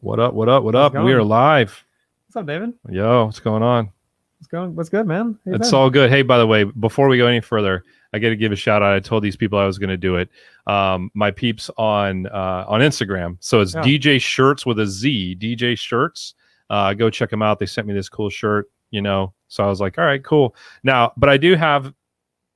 What up? What up? What How's it up? We are going? live. What's up, David? Yo, what's going on? What's good, man? How you It's been? all good. Hey, by the way, before we go any further, I got to give a shout out. I told these people I was going to do it. My peeps on Instagram. So it's Yeah, DJ Shirts with a Z. DJ Shirts. Go check them out. They sent me this cool shirt. So I was like, all right, cool. Now, but I do have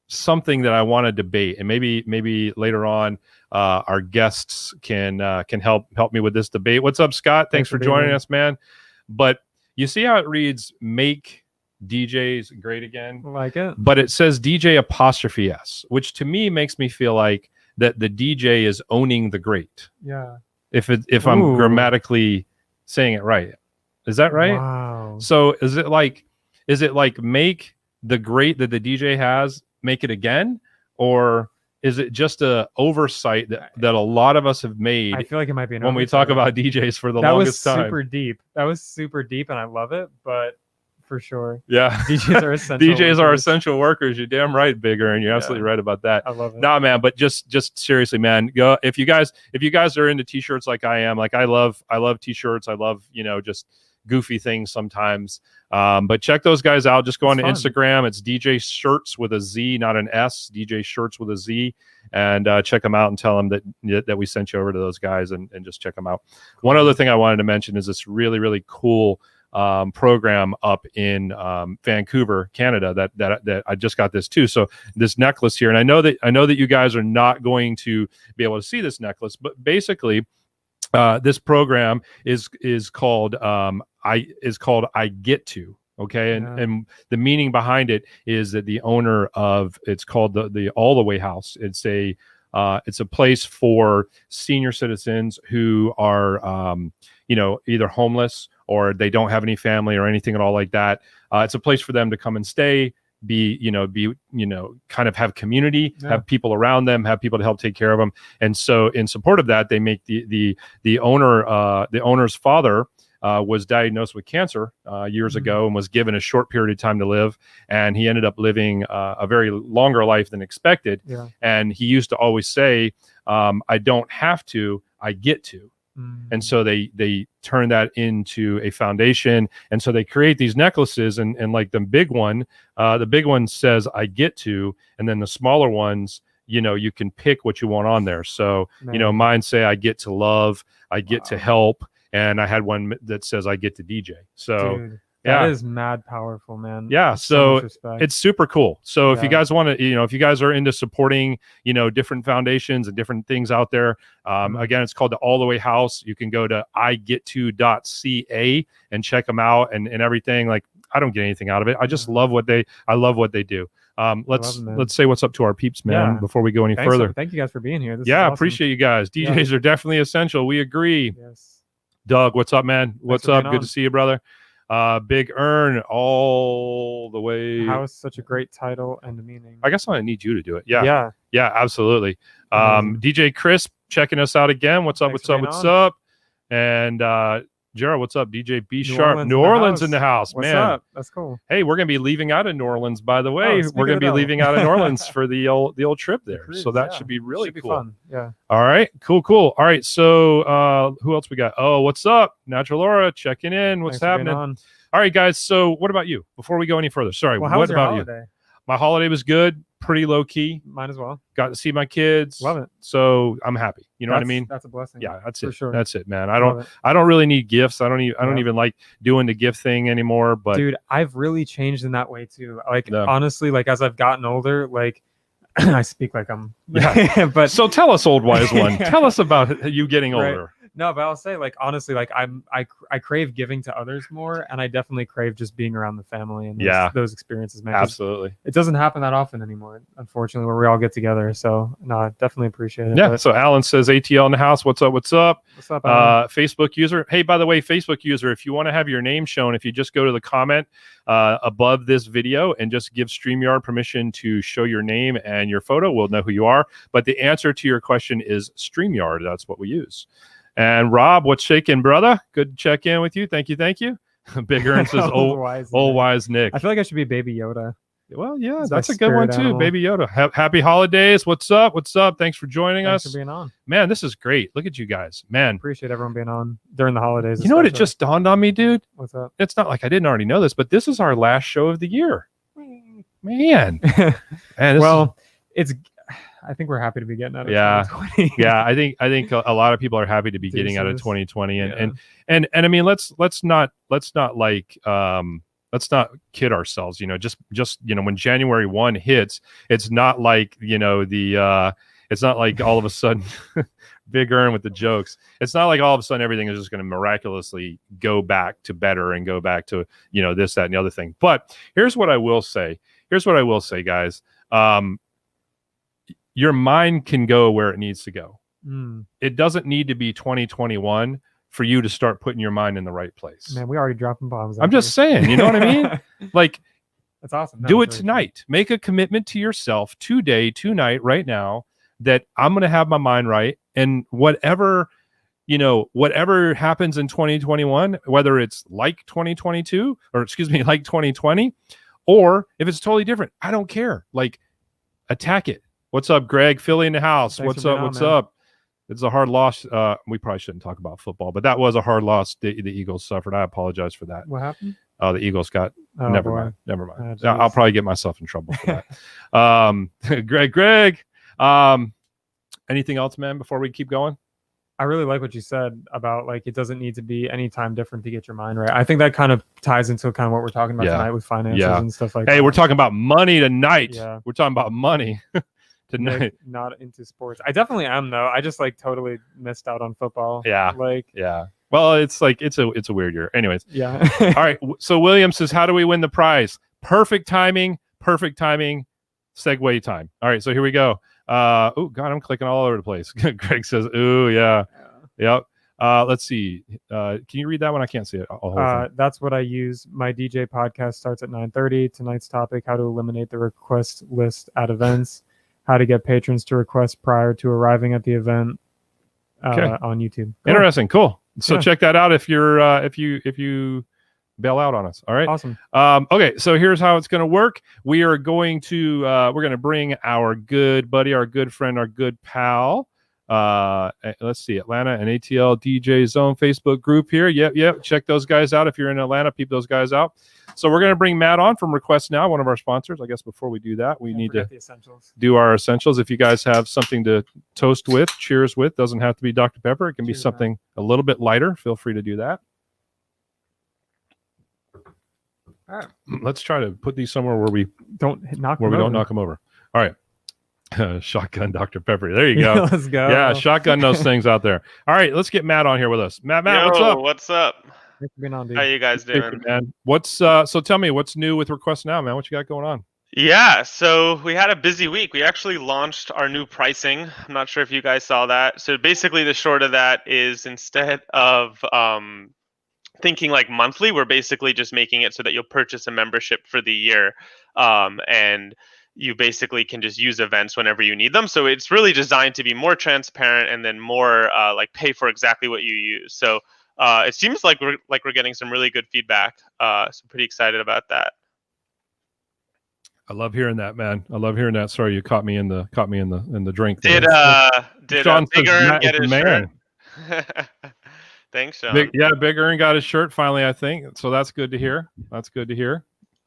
something that I want to debate, and maybe later on, our guests can help me with this debate. What's up, Scott? Thanks for being joining here. us, man. But you see how it reads make DJs great again, Like it? but it says DJ apostrophe S, which to me makes me feel like that the DJ is owning the great. Yeah. If I'm Ooh. grammatically saying it right. Is that right? Wow. So is it like make the great that the DJ has, make it again? Or is it just a oversight that a lot of us have made I feel like it might be an when we oversight. talk about DJs for the That was longest time? super deep. That was super deep, and I love it. But for sure, Yeah. DJs are essential. DJs are workers. essential workers. You're damn right, Bigger, and you're Yeah. absolutely right about that. I love it. Nah, man, but just seriously, man, go if you guys are into t-shirts like I am, like I love t-shirts. I love, just goofy things sometimes. But check those guys out. Just go on to Instagram. It's DJ Shirts with a Z, not an S. DJ Shirts with a Z, and check them out and tell them that we sent you over to those guys, and just check them out. One other thing I wanted to mention is this really, really cool program up in Vancouver, Canada, that I just got this too. So this necklace here, and I know that you guys are not going to be able to see this necklace, but basically this program is called I Get To. Okay, and the meaning behind it is that the owner of it's called the All the Way House. It's a place for senior citizens who are either homeless or they don't have any family or anything at all like that. It's a place for them to come and stay, be kind of have community, have people around them, have people to help take care of them. And so in support of that, they make the owner's father was diagnosed with cancer years ago and was given a short period of time to live, and he ended up living a very longer life than expected. And he used to always say, I don't have to, I get to. And so they turn that into a foundation, and so they create these necklaces, and like the big one says I get to, and then the smaller ones, you can pick what you want on there. So mine say I get to love, I get to help, and I had one that says I get to DJ. So dude, that is mad powerful, man. Yeah, so it's super cool. So if you guys want to, if you guys are into supporting, different foundations and different things out there, again, it's called the All the Way House. You can go to iget2.ca and check them out and everything. Like, I don't get anything out of it. I just love what they do. Let's say what's up to our peeps, man, before we go any further. Thank you guys for being here. This is awesome. awesome. Appreciate you guys. DJs are definitely essential. We agree. Yes. Doug, what's up, man? What's up? Good to see you, brother. Big Earn, All the Way. How is such a great title and meaning? I guess I need you to do it. Yeah, absolutely. DJ Chris checking us out again. What's up? What's up? And Gerald, what's up? DJ B Sharp, New Orleans in the house. What's man, up? That's cool. Hey, we're gonna be leaving out of New Orleans, by the way. We're gonna be leaving out of New Orleans for the old trip there. Cruise, so that should be really cool. Fun. Yeah. All right. Cool. All right. So who else we got? Oh, what's up? Natural Laura checking in. What's happening? All right, guys. So what about you? Before we go any further, sorry. Well, what about you? My holiday was good. Pretty low key. Mine as well. Got to see my kids. Love it. So I'm happy. You know what I mean? That's a blessing. Yeah, that's for it. Sure. That's it, man. I don't really need gifts. I don't even like doing the gift thing anymore. But dude, I've really changed in that way too. Like honestly, like as I've gotten older, like I speak like I'm but so tell us, old wise one. Tell us about you getting older. No, but I'll say, like, honestly, like I crave giving to others more, and I definitely crave just being around the family and those experiences, man. Absolutely. It doesn't happen that often anymore, unfortunately, where we all get together. So no, I definitely appreciate it. Yeah. So Alan says ATL in the house. What's up? What's up? What's up, Alan? Facebook user. Hey, by the way, Facebook user, if you want to have your name shown, if you just go to the comment above this video and just give StreamYard permission to show your name and your photo, we'll know who you are. But the answer to your question is StreamYard. That's what we use. And Rob, what's shaking, brother? Good to check in with you. Thank you. Big Earn says old wise Nick. I feel like I should be Baby Yoda. Well, yeah, It's that's my a good one spirit too. animal. Baby Yoda. Happy holidays. What's up? What's up? Thanks for joining Thanks us. for being on. Man, this is great. Look at you guys. Man. Appreciate everyone being on during the holidays. You know what? It just dawned on me, dude. What's up? It's not like I didn't already know this, but this is our last show of the year. Man. Well, I think we're happy to be getting out of 2020. Yeah, I think a lot of people are happy to be getting out of 2020, and I mean, let's not kid ourselves. You know, just when January 1 hits, it's not like it's not like all of a sudden Big Earn with the jokes. It's not like all of a sudden everything is just going to miraculously go back to better and go back to this, that, and the other thing. But here's what I will say, guys. Your mind can go where it needs to go. It doesn't need to be 2021 for you to start putting your mind in the right place. Man, we already dropping bombs. I'm just saying, you know what I mean? Like, that's awesome. Do it tonight. Make a commitment to yourself today, tonight, right now, that I'm going to have my mind right. And whatever happens in 2021, whether it's like 2022 or like 2020, or if it's totally different, I don't care. Like, attack it. What's up, Greg? Philly in the house. Thanks What's up? It's a hard loss. We probably shouldn't talk about football, but that was a hard loss the Eagles suffered. I apologize for that. What happened? The Eagles got never mind. I'll probably get myself in trouble for that. Greg. Anything else, man, before we keep going? I really like what you said about, like, it doesn't need to be any time different to get your mind right. I think that kind of ties into kind of what we're talking about tonight with finances and stuff like that. Hey, we're talking about money tonight. Yeah. We're talking about money tonight. Not into sports. I definitely am, though. I just totally missed out on football. Yeah. Well, it's a weird year. Anyways. Yeah. All right. So William says, how do we win the prize? Perfect timing. Segue time. All right. So here we go. Oh God, I'm clicking all over the place. Greg says, ooh, yeah. Yep. Let's see. Can you read that one? I can't see it. That's what I use. My DJ podcast starts at 9:30. Tonight's topic: how to eliminate the request list at events, how to get patrons to request prior to arriving at the event on YouTube. Interesting. Cool. So check that out if you're if you bail out on us. All right. Awesome. Okay. So here's how it's going to work. We are going to we're going to bring our good buddy, our good friend, our good pal. Let's see, Atlanta and ATL DJ Zone Facebook group here. Yep. Check those guys out. If you're in Atlanta, peep those guys out. So we're going to bring Matt on from Request Now, one of our sponsors. I guess before we do that, we need to do our essentials. If you guys have something to toast with, cheers with, doesn't have to be Dr. Pepper. It can be something a little bit lighter. Feel free to do that. All right. Let's try to put these somewhere where we don't knock them over. All right. Shotgun Dr. Pepper. There you go. Let's go. Yeah, shotgun those things out there. All right, let's get Matt on here with us. Matt, what's up? What's up? Thanks for being on, dude. How you guys doing? Man. What's so tell me what's new with Request Now, man? What you got going on? Yeah, so we had a busy week. We actually launched our new pricing. I'm not sure if you guys saw that. So basically the short of that is instead of thinking like monthly, we're basically just making it so that you'll purchase a membership for the year. And you basically can just use events whenever you need them. So it's really designed to be more transparent and then more like pay for exactly what you use. So it seems like we're getting some really good feedback. So I'm pretty excited about that. I love hearing that, man. I love hearing that. Sorry, you caught me in the drink. Did Sean Big Earn get his shirt? Thanks, Sean. Big Earn got his shirt finally, I think. So that's good to hear.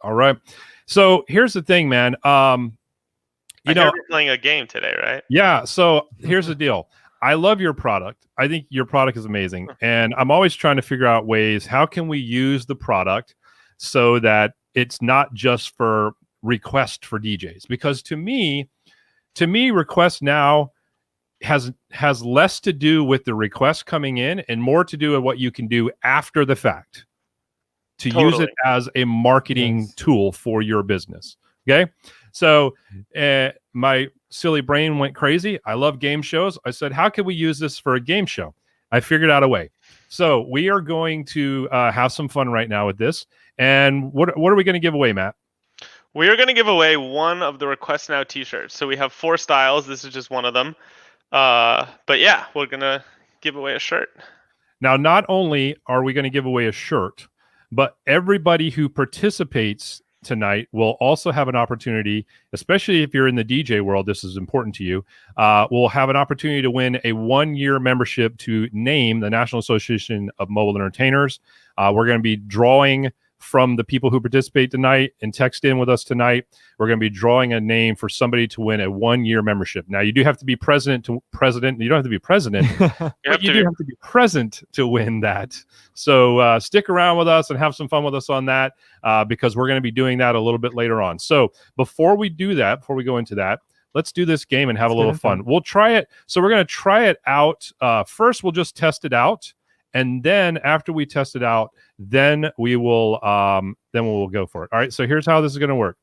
All right. So here's the thing, man. You're playing a game today, right? Yeah. So here's the deal. I love your product. I think your product is amazing. And I'm always trying to figure out ways, how can we use the product so that it's not just for request for DJs? Because to me, Request Now has less to do with the request coming in and more to do with what you can do after the fact to use it as a marketing tool for your business. Okay. So my silly brain went crazy. I love game shows. I said, how can we use this for a game show? I figured out a way. So we are going to have some fun right now with this. And what are we going to give away, Matt? We are going to give away one of the Request Now t-shirts. So we have 4 styles. This is just one of them. But yeah, we're going to give away a shirt. Now, not only are we going to give away a shirt, but everybody who participates tonight will also have an opportunity, especially if you're in the DJ world, this is important to you, will have an opportunity to win a 1-year membership to N.A.M.E, the National Association of Mobile Entertainers. We're going to be drawing from the people who participate tonight and text in with us tonight. We're going to be drawing a name for somebody to win a 1-year membership. Now, you do have to be president. You don't have to be president, but you do have to be present to win that. So stick around with us and have some fun with us on that because we're going to be doing that a little bit later on. So before we do that, before we go into that, let's do this game and have a little fun. We'll try it. So we're going to try it out. First, we'll just test it out. And then after we test it out, then we will go for it. All right. So here's how this is going to work.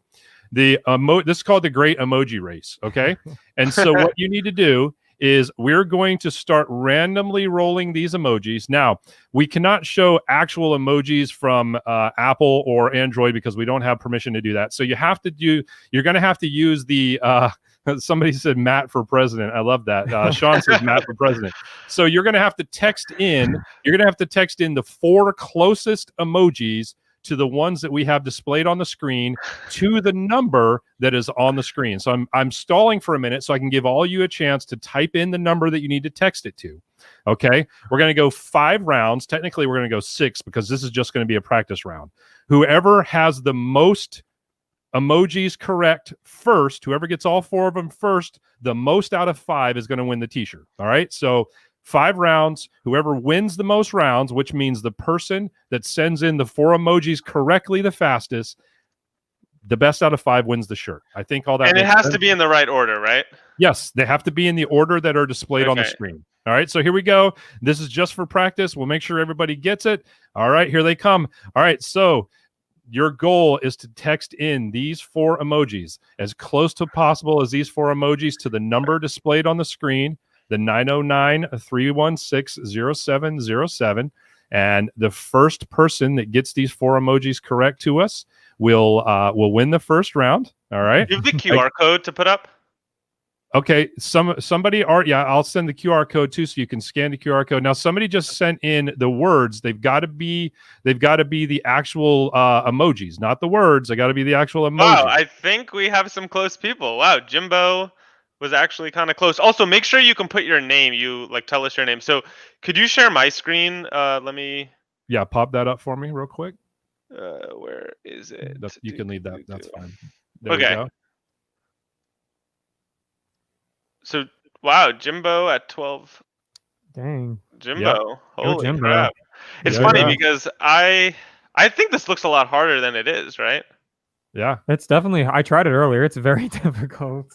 This is called the Great Emoji Race. Okay. And so what you need to do is we're going to start randomly rolling these emojis. Now, we cannot show actual emojis from Apple or Android because we don't have permission to do that. So you're going to have to use the somebody said Matt for president. I love that. Sean says Matt for president. So you're going to have to text in. You're going to have to text in the 4 closest emojis to the ones that we have displayed on the screen to the number that is on the screen. So I'm stalling for a minute so I can give all you a chance to type in the number that you need to text it to. Okay. We're going to go 5 rounds. Technically, we're going to go 6 because this is just going to be a practice round. Whoever has the most emojis correct first, whoever gets all 4 of them first, the most out of 5 is going to win the t-shirt. All right. So 5 rounds, whoever wins the most rounds, which means the person that sends in the 4 emojis correctly the fastest, the best out of 5 wins the shirt. I think all that. And it has to be in the right order, right? Yes, they have to be in the order that are displayed on the screen. All right, so here we go. This is just for practice. We'll make sure everybody gets it. All right, here they come. All right, so your goal is to text in these 4 emojis as close to possible as these 4 emojis to the number displayed on the screen, the 909-316-0707. And the first person that gets these 4 emojis correct to us will win the first round. All right. Do you have the QR code to put up? Okay, somebody I'll send the QR code too, so you can scan the QR code. Now, somebody just sent in the words. They've got to be the actual emojis, not the words. They got to be the actual emoji. Wow, I think we have some close people. Wow, Jimbo was actually kind of close. Also, make sure you can put your name. Tell us your name. So, could you share my screen? Let me. Yeah, pop that up for me real quick. Where is it? You can leave that. That's fine. There okay. we go. So, wow, Jimbo at 12. Dang. Jimbo. Yep. Holy Jimbo. crap. It's funny because I think this looks a lot harder than it is, right? Yeah. It's definitely, I tried it earlier. It's very difficult.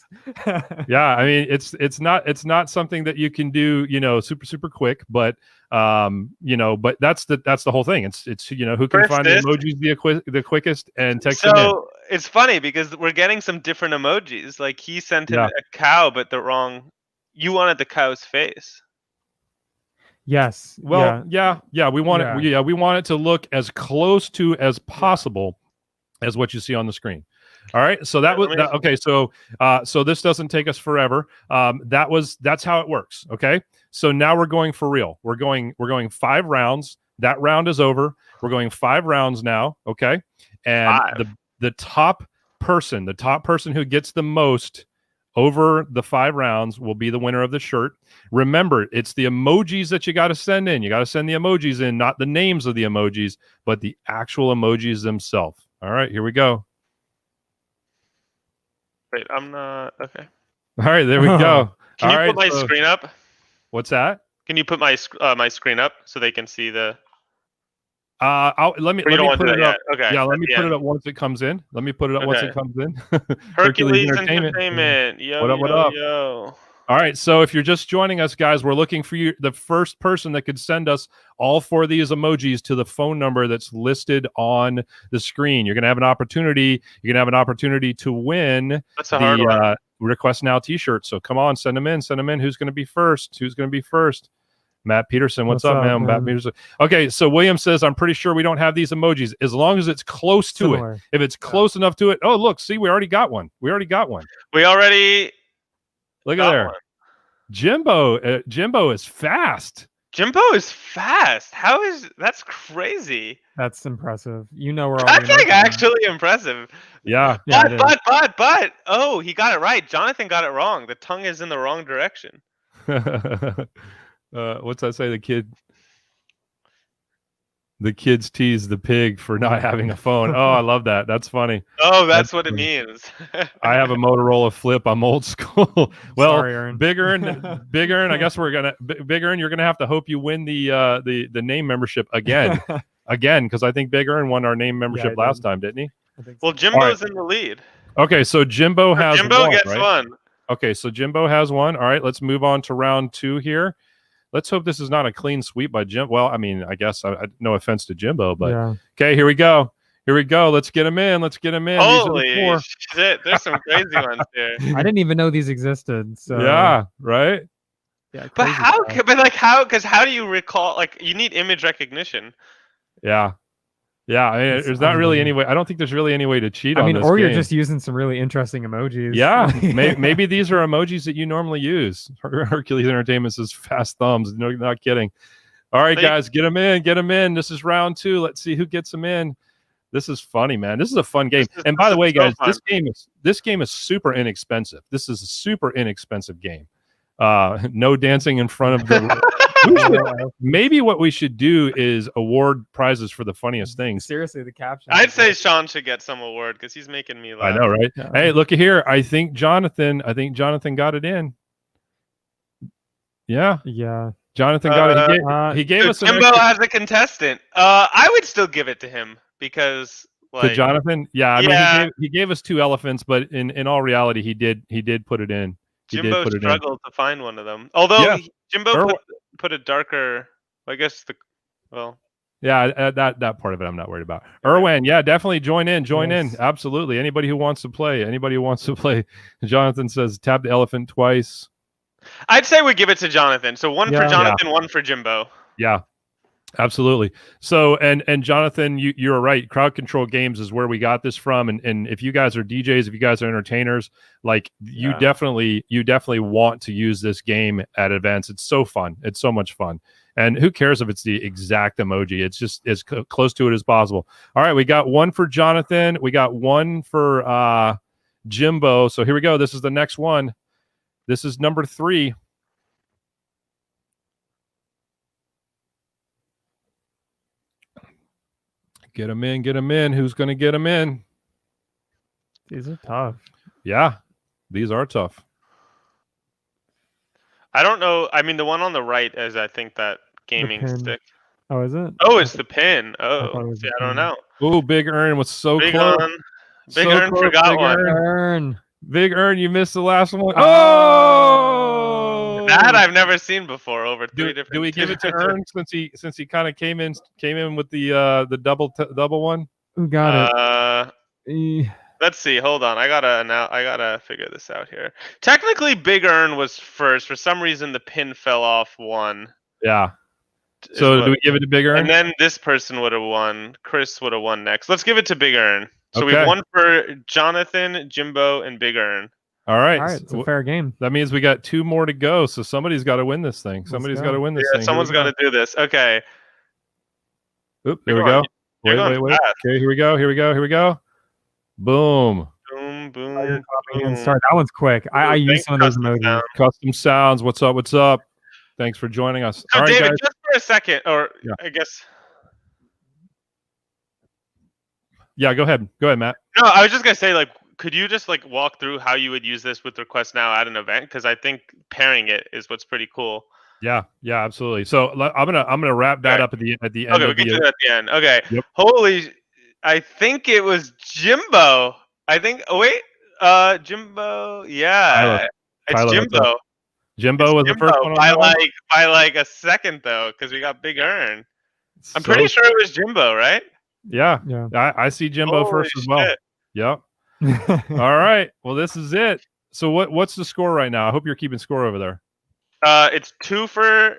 Yeah, I mean, it's not something that you can do, super quick, but but that's the whole thing. It's who can find the emojis the quickest and text them in. So it's funny because we're getting some different emojis. Like he sent in a cow, but you wanted the cow's face. Yes. Well, yeah. We want it. We want it to look as close to as possible as what you see on the screen. All right. So that was that. Okay. So this doesn't take us forever. That's how it works. Okay. So now we're going for real. We're going 5 rounds. That round is over. We're going 5 rounds now. Okay. And the top person who gets the most over the 5 rounds will be the winner of the shirt. Remember, it's the emojis that you got to send in. You got to send the emojis in, not the names of the emojis, but the actual emojis themselves. All right, here we go. Wait, I'm not okay. All right, there we go. Can you put my screen up? What's that? Can you put my screen up so they can see the? Let me put it up. Okay. Yeah, let me put it up once it comes in. Once it comes in. Hercules Entertainment. Yo, what up? Yo. All right, so if you're just joining us, guys, we're looking for you, the first person that could send us all 4 of these emojis to the phone number that's listed on the screen. You're gonna have an opportunity. You're gonna have an opportunity to win the Request Now T-shirt. So come on, send them in. Who's gonna be first? Matt Peterson, what's up, man? Matt Peterson. Okay, so William says, I'm pretty sure we don't have these emojis as long as it's close to it. If it's close enough to it, oh look, see, we already got one. We already look at there. Jimbo is fast. Jimbo is fast. That's crazy? That's impressive. You know where all That's the like emojis are. actually impressive. Yeah. Yeah, it is. But. Oh, he got it right. Jonathan got it wrong. The tongue is in the wrong direction. What's that say? The kids tease the pig for not having a phone. Oh, I love that. That's funny. Oh, That's that's what it funny. means. I have a Motorola Flip. I'm old school. Well, Sorry, Ern. Big Ern. I guess we're gonna Big Ern. You're gonna have to hope you win the name membership again, because I think Big Ern won our name membership he last did. time, didn't he? I think Well, so. Jimbo's in the lead. Okay, so Jimbo Or has Jimbo one, gets right? one. Okay, so Jimbo has one. All right, let's move on to round 2 here. Let's hope this is not a clean sweep by Jim. Well, I mean, I guess no offense to Jimbo, but Yeah. okay, here we go. Let's get him in. These are the Holy 4. shit! There's some crazy ones here. I didn't even know these existed. So Yeah, right. yeah. But crazy how? stuff. But like how? Because how do you recall? Like you need image recognition. Yeah. I mean, It's there's not really any unbelievable. way. I don't think there's really any way to cheat I on mean, this or game. you're just using some really interesting emojis. Yeah, maybe these are emojis that you normally use. Hercules Entertainment says fast thumbs. No, not kidding. All right, guys, get them in. This is round 2. Let's see who gets them in. This is funny, man. This is a fun game. And by the way, guys, this game is super inexpensive. This is a super inexpensive game. No dancing in front of the. Maybe what we should do is award prizes for the funniest things. Seriously, the caption. I'd say Sean should get some award because he's making me laugh. I know, right? Yeah. Hey, look at here. I think Jonathan got it in. Yeah. Jonathan got it. He gave us Jimbo as a contestant. I would still give it to him because to Jonathan. Yeah, I mean he gave us 2 elephants, but in all reality, he did put it in. Jimbo struggled to find one of them. Although Jimbo put a darker. I guess Yeah, that part of it I'm not worried about. Erwin, yeah, definitely join in. Absolutely. Anybody who wants to play. Jonathan says tap the elephant twice. I'd say we give it to Jonathan. So 1 for Jonathan, 1 for Jimbo. Yeah. Absolutely. So and Jonathan, you're right. Crowd Control Games is where we got this from. And if you guys are DJs, if you guys are entertainers, like you definitely want to use this game at events. It's so fun. It's so much fun. And who cares if it's the exact emoji? It's just as close to it as possible. All right, we got 1 for Jonathan. We got 1 for Jimbo. So here we go. This is the next one. This is number 3. Get them in. Who's going to get them in? These are tough. Yeah, these are tough. I don't know. I mean, the one on the right is, I think, that gaming stick. Oh, is it? Oh, it's the pin. Oh, I don't know. Oh, Big Ern was so close. Big Ern forgot one. Big Ern, you missed the last one. Oh, that I've never seen before. Over 3 different. Do we give it to Ern since he kind of came in with the double one? Who got it? Let's see. Hold on. I gotta figure this out here. Technically, Big Ern was first. For some reason, the pin fell off 1. Yeah. So do we give it to Big Ern? And then this person would have won. Chris would have won next. Let's give it to Big Ern. So we've won for Jonathan, Jimbo, and Big Ern. All right. It's a fair game. That means we got 2 more to go. So somebody's got to win this thing. Somebody's got to win this thing. Someone's got to do this. Okay. Oop, there we go. Wait. Okay, here we go. Boom. Boom. Start. That one's quick. I use some of those emojis. Custom sounds. What's up? Thanks for joining us. So, all right, David, guys. just for a second, I guess. Yeah, go ahead, Matt. No, I was just gonna say, like, could you just walk through how you would use this with Request Now at an event? Because I think pairing it is what's pretty cool. Yeah, absolutely. So I'm gonna wrap that up at the end. Okay, we can do that at the end. Okay. Yep. Holy, I think it was Jimbo. Jimbo. Yeah, Tyler, it's Jimbo. Jimbo was the first one by like a second though, because we got Big Ern. I'm pretty sure it was Jimbo, right? Yeah. I see Jimbo first as well. Shit. Yep. All right. Well, this is it. So what's the score right now? I hope you're keeping score over there. It's 2 for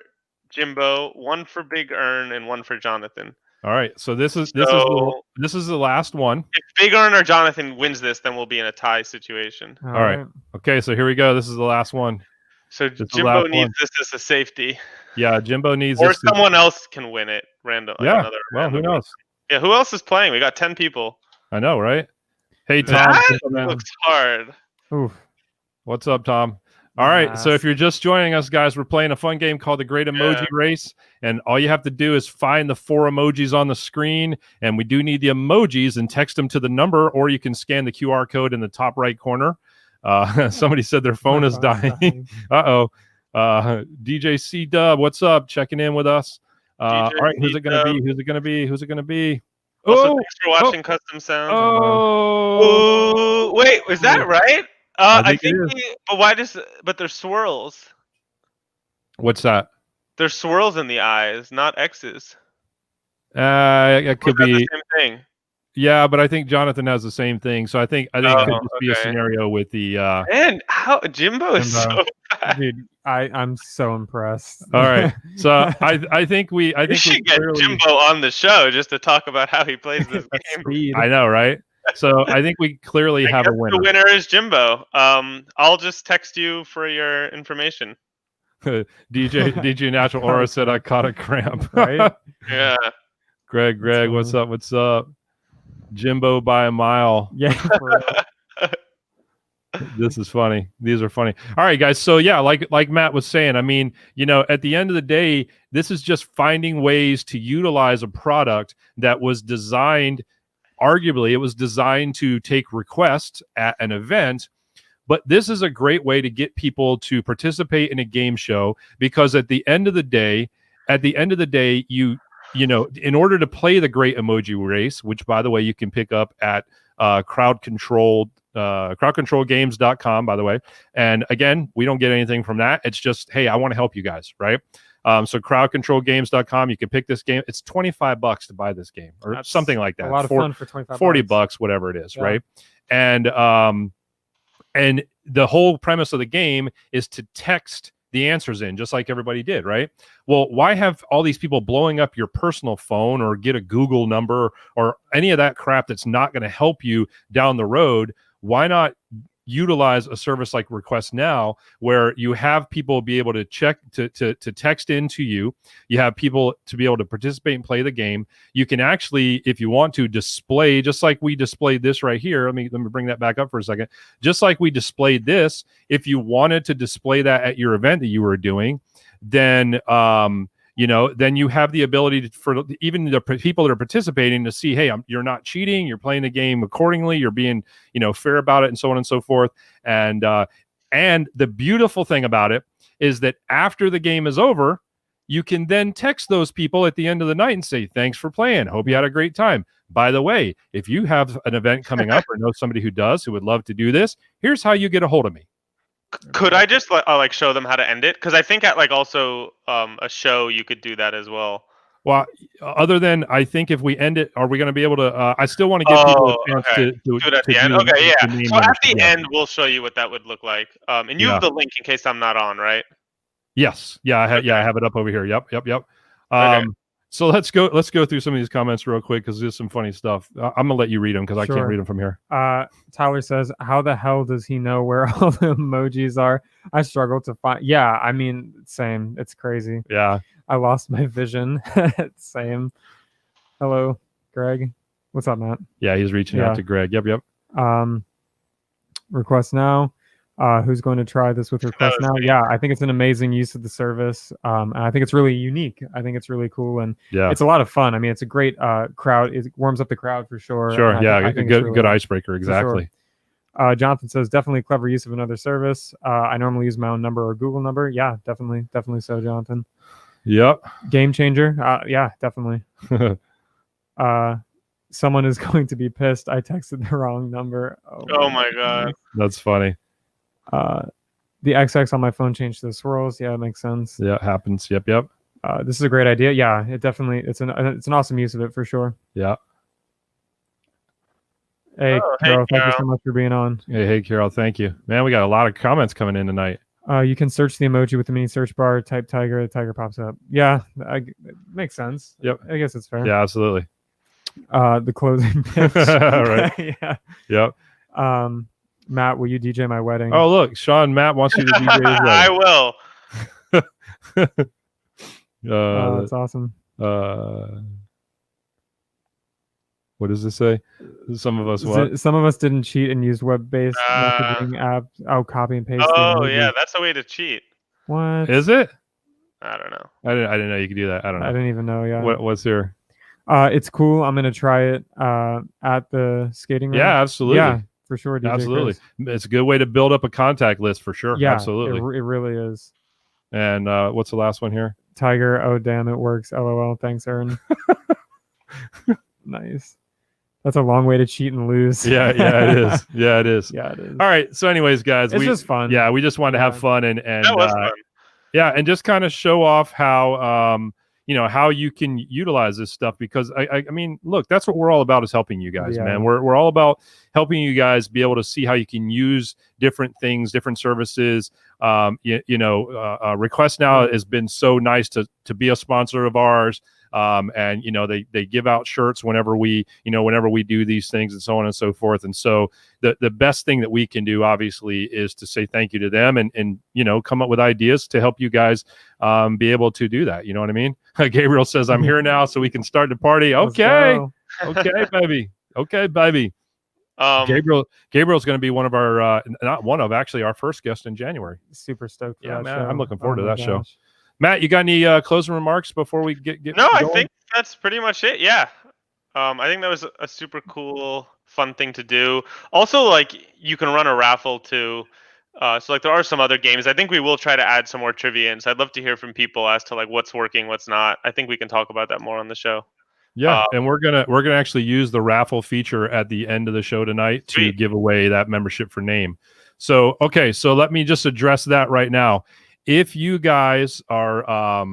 Jimbo, 1 for Big Ern, and 1 for Jonathan. All right. So this is the last one. If Big Ern or Jonathan wins this, then we'll be in a tie situation. All right. Okay. So here we go. This is the last one. So This is Jimbo last needs one. this as a safety, Yeah, Jimbo needs or this. someone else can win it random, like Yeah. another Well, who random. knows? Yeah, who else is playing? We got 10 people. I know, right? Hey, Tom. That what's up, man? looks hard. Oof. What's up, Tom? All right. So if you're just joining us, guys, we're playing a fun game called the Great Emoji Race. And all you have to do is find the 4 emojis on the screen. And we do need the emojis and text them to the number, or you can scan the QR code in the top right corner. Somebody said their phone is dying. Uh-oh. DJ C Dub, what's up? Checking in with us. All right. Who's it going to be? Who's it going to be? Who's it going to be? Also, thanks for watching Custom Sounds. Oh, wait, is that right? I think it is. But there's swirls. What's that? There's swirls in the eyes, not X's. It could be the same thing. Yeah, but I think Jonathan has the same thing. So I think it could just be a scenario with the And how Jimbo is so bad. Dude, I'm so impressed. All right. So I think we should get Jimbo on the show just to talk about how he plays this game. I know, right? So I think we clearly have a winner. The winner is Jimbo. I'll just text you for your information. DJ Natural Aura said I caught a cramp. Right? Yeah. Greg, what's up? What's up? Jimbo by a mile. Yeah. This is funny. These are funny. All right, guys. So yeah, like Matt was saying, I mean, at the end of the day, this is just finding ways to utilize a product that was designed, arguably, it was designed to take requests at an event. But this is a great way to get people to participate in a game show, because at the end of the day, in order to play the Great Emoji Race, which, by the way, you can pick up at crowdcontrolgames.com, by the way. And again, we don't get anything from that. It's just, hey, I want to help you guys, right? So crowdcontrolgames.com, you can pick this game. It's $25 to buy this game, or that's something like that. A lot of fun for $25. $40, whatever it is, right? And the whole premise of the game is to text the answers in, just like everybody did, right? Well, why have all these people blowing up your personal phone or get a Google number or any of that crap that's not going to help you down the road? Why not utilize a service like Request Now, where you have people be able to check to text into you. You have people to be able to participate and play the game. You can actually, if you want to, display, just like we displayed this right here. Let me bring that back up for a second. Just like we displayed this, if you wanted to display that at your event that you were doing, then then you have the ability for even the people that are participating to see, hey, you're not cheating, you're playing the game accordingly, you're being, fair about it, and so on and so forth. And the beautiful thing about it is that after the game is over, you can then text those people at the end of the night and say, thanks for playing. Hope you had a great time. By the way, if you have an event coming up or know somebody who would love to do this, here's how you get a hold of me. Could I just show them how to end it? Because I think at also a show you could do that as well. Well, other than I think if we end it, are we going to be able to? I still want to give people a chance to do it at the end. Okay, yeah. So at the end, we'll show you what that would look like. And you have the link in case I'm not on, right? Yes. Yeah. I have it up over here. Yep. Okay. So let's go through some of these comments real quick, because there's some funny stuff. I'm gonna let you read them because I can't read them from here. Tyler says, how the hell does he know where all the emojis are? I struggle to find. Yeah, I mean, same. It's crazy. Yeah. I lost my vision. Same. Hello, Greg. What's up, Matt? Yeah, he's reaching out to Greg. Yep. Request Now. Who's going to try this with Request Now? Yeah, I think it's an amazing use of the service. And I think it's really unique. I think it's really cool, and it's a lot of fun. I mean, it's a great crowd. It warms up the crowd for sure. Sure, I think good icebreaker. Exactly. Sure. Jonathan says, definitely clever use of another service. I normally use my own number or Google number. Yeah, definitely so, Jonathan. Yep. Game changer. Yeah, definitely. Someone is going to be pissed. I texted the wrong number. Oh my God. That's funny. The XX on my phone changed to the swirls. Yeah, it makes sense. Yeah, it happens. Yep. This is a great idea. Yeah, it's an awesome use of it for sure. Yeah. Hey, Carol, thank you so much for being on. Hey, Carol, thank you. Man, we got a lot of comments coming in tonight. You can search the emoji with the mini search bar, type tiger, the tiger pops up. Yeah, it makes sense. Yep. I guess it's fair. Yeah, absolutely. The closing pitch. Right. Yeah. Yep. Matt, will you DJ my wedding? Oh, look, Sean Matt wants you to DJ his I wedding. will. That's awesome. What does this say? Some of us what? Some of us didn't cheat and use web-based messaging apps. Oh, copy and paste. Oh yeah, that's a way to cheat. What is it? I don't know. I didn't know you could do that. I don't know. I didn't even know. Yeah. What's here? It's cool. I'm gonna try it at the skating rink. Yeah, absolutely. Yeah, for sure. DJ absolutely. Chris. It's a good way to build up a contact list for sure. Yeah, absolutely. It really is. And what's the last one here? Tiger. Oh damn, it works. LOL. Thanks, Aaron. Nice. That's a long way to cheat and lose. Yeah, it is. Yeah, it is. Yeah, it is. All right. So, anyways, guys, it's just fun. Yeah, we just wanted to have fun and that was fun. Yeah, and just kind of show off how how you can utilize this stuff, because I mean, look, that's what we're all about, is helping you guys, man. We're all about helping you guys be able to see how you can use different things, different services. Request Now has been so nice to be a sponsor of ours. And they give out shirts whenever we do these things, and so on and so forth. And so the best thing that we can do, obviously, is to say thank you to them and come up with ideas to help you guys be able to do that. You know what I mean? Gabriel says, I'm here now, so we can start the party. Okay, baby. Okay, baby. Gabriel's going to be one of our actually our first guest in January. Super stoked for that man, show. I'm looking forward to that show. Matt, you got any closing remarks before we get No, going? I think that's pretty much it. Yeah. I think that was a super cool, fun thing to do. Also, like, you can run a raffle too. So like there are some other games. I think we will try to add some more trivia in. So I'd love to hear from people as to like what's working, what's not. I think we can talk about that more on the show. Yeah, and we're gonna actually use the raffle feature at the end of the show tonight to give away that membership for N.A.M.E. So so let me just address that right now. If you guys are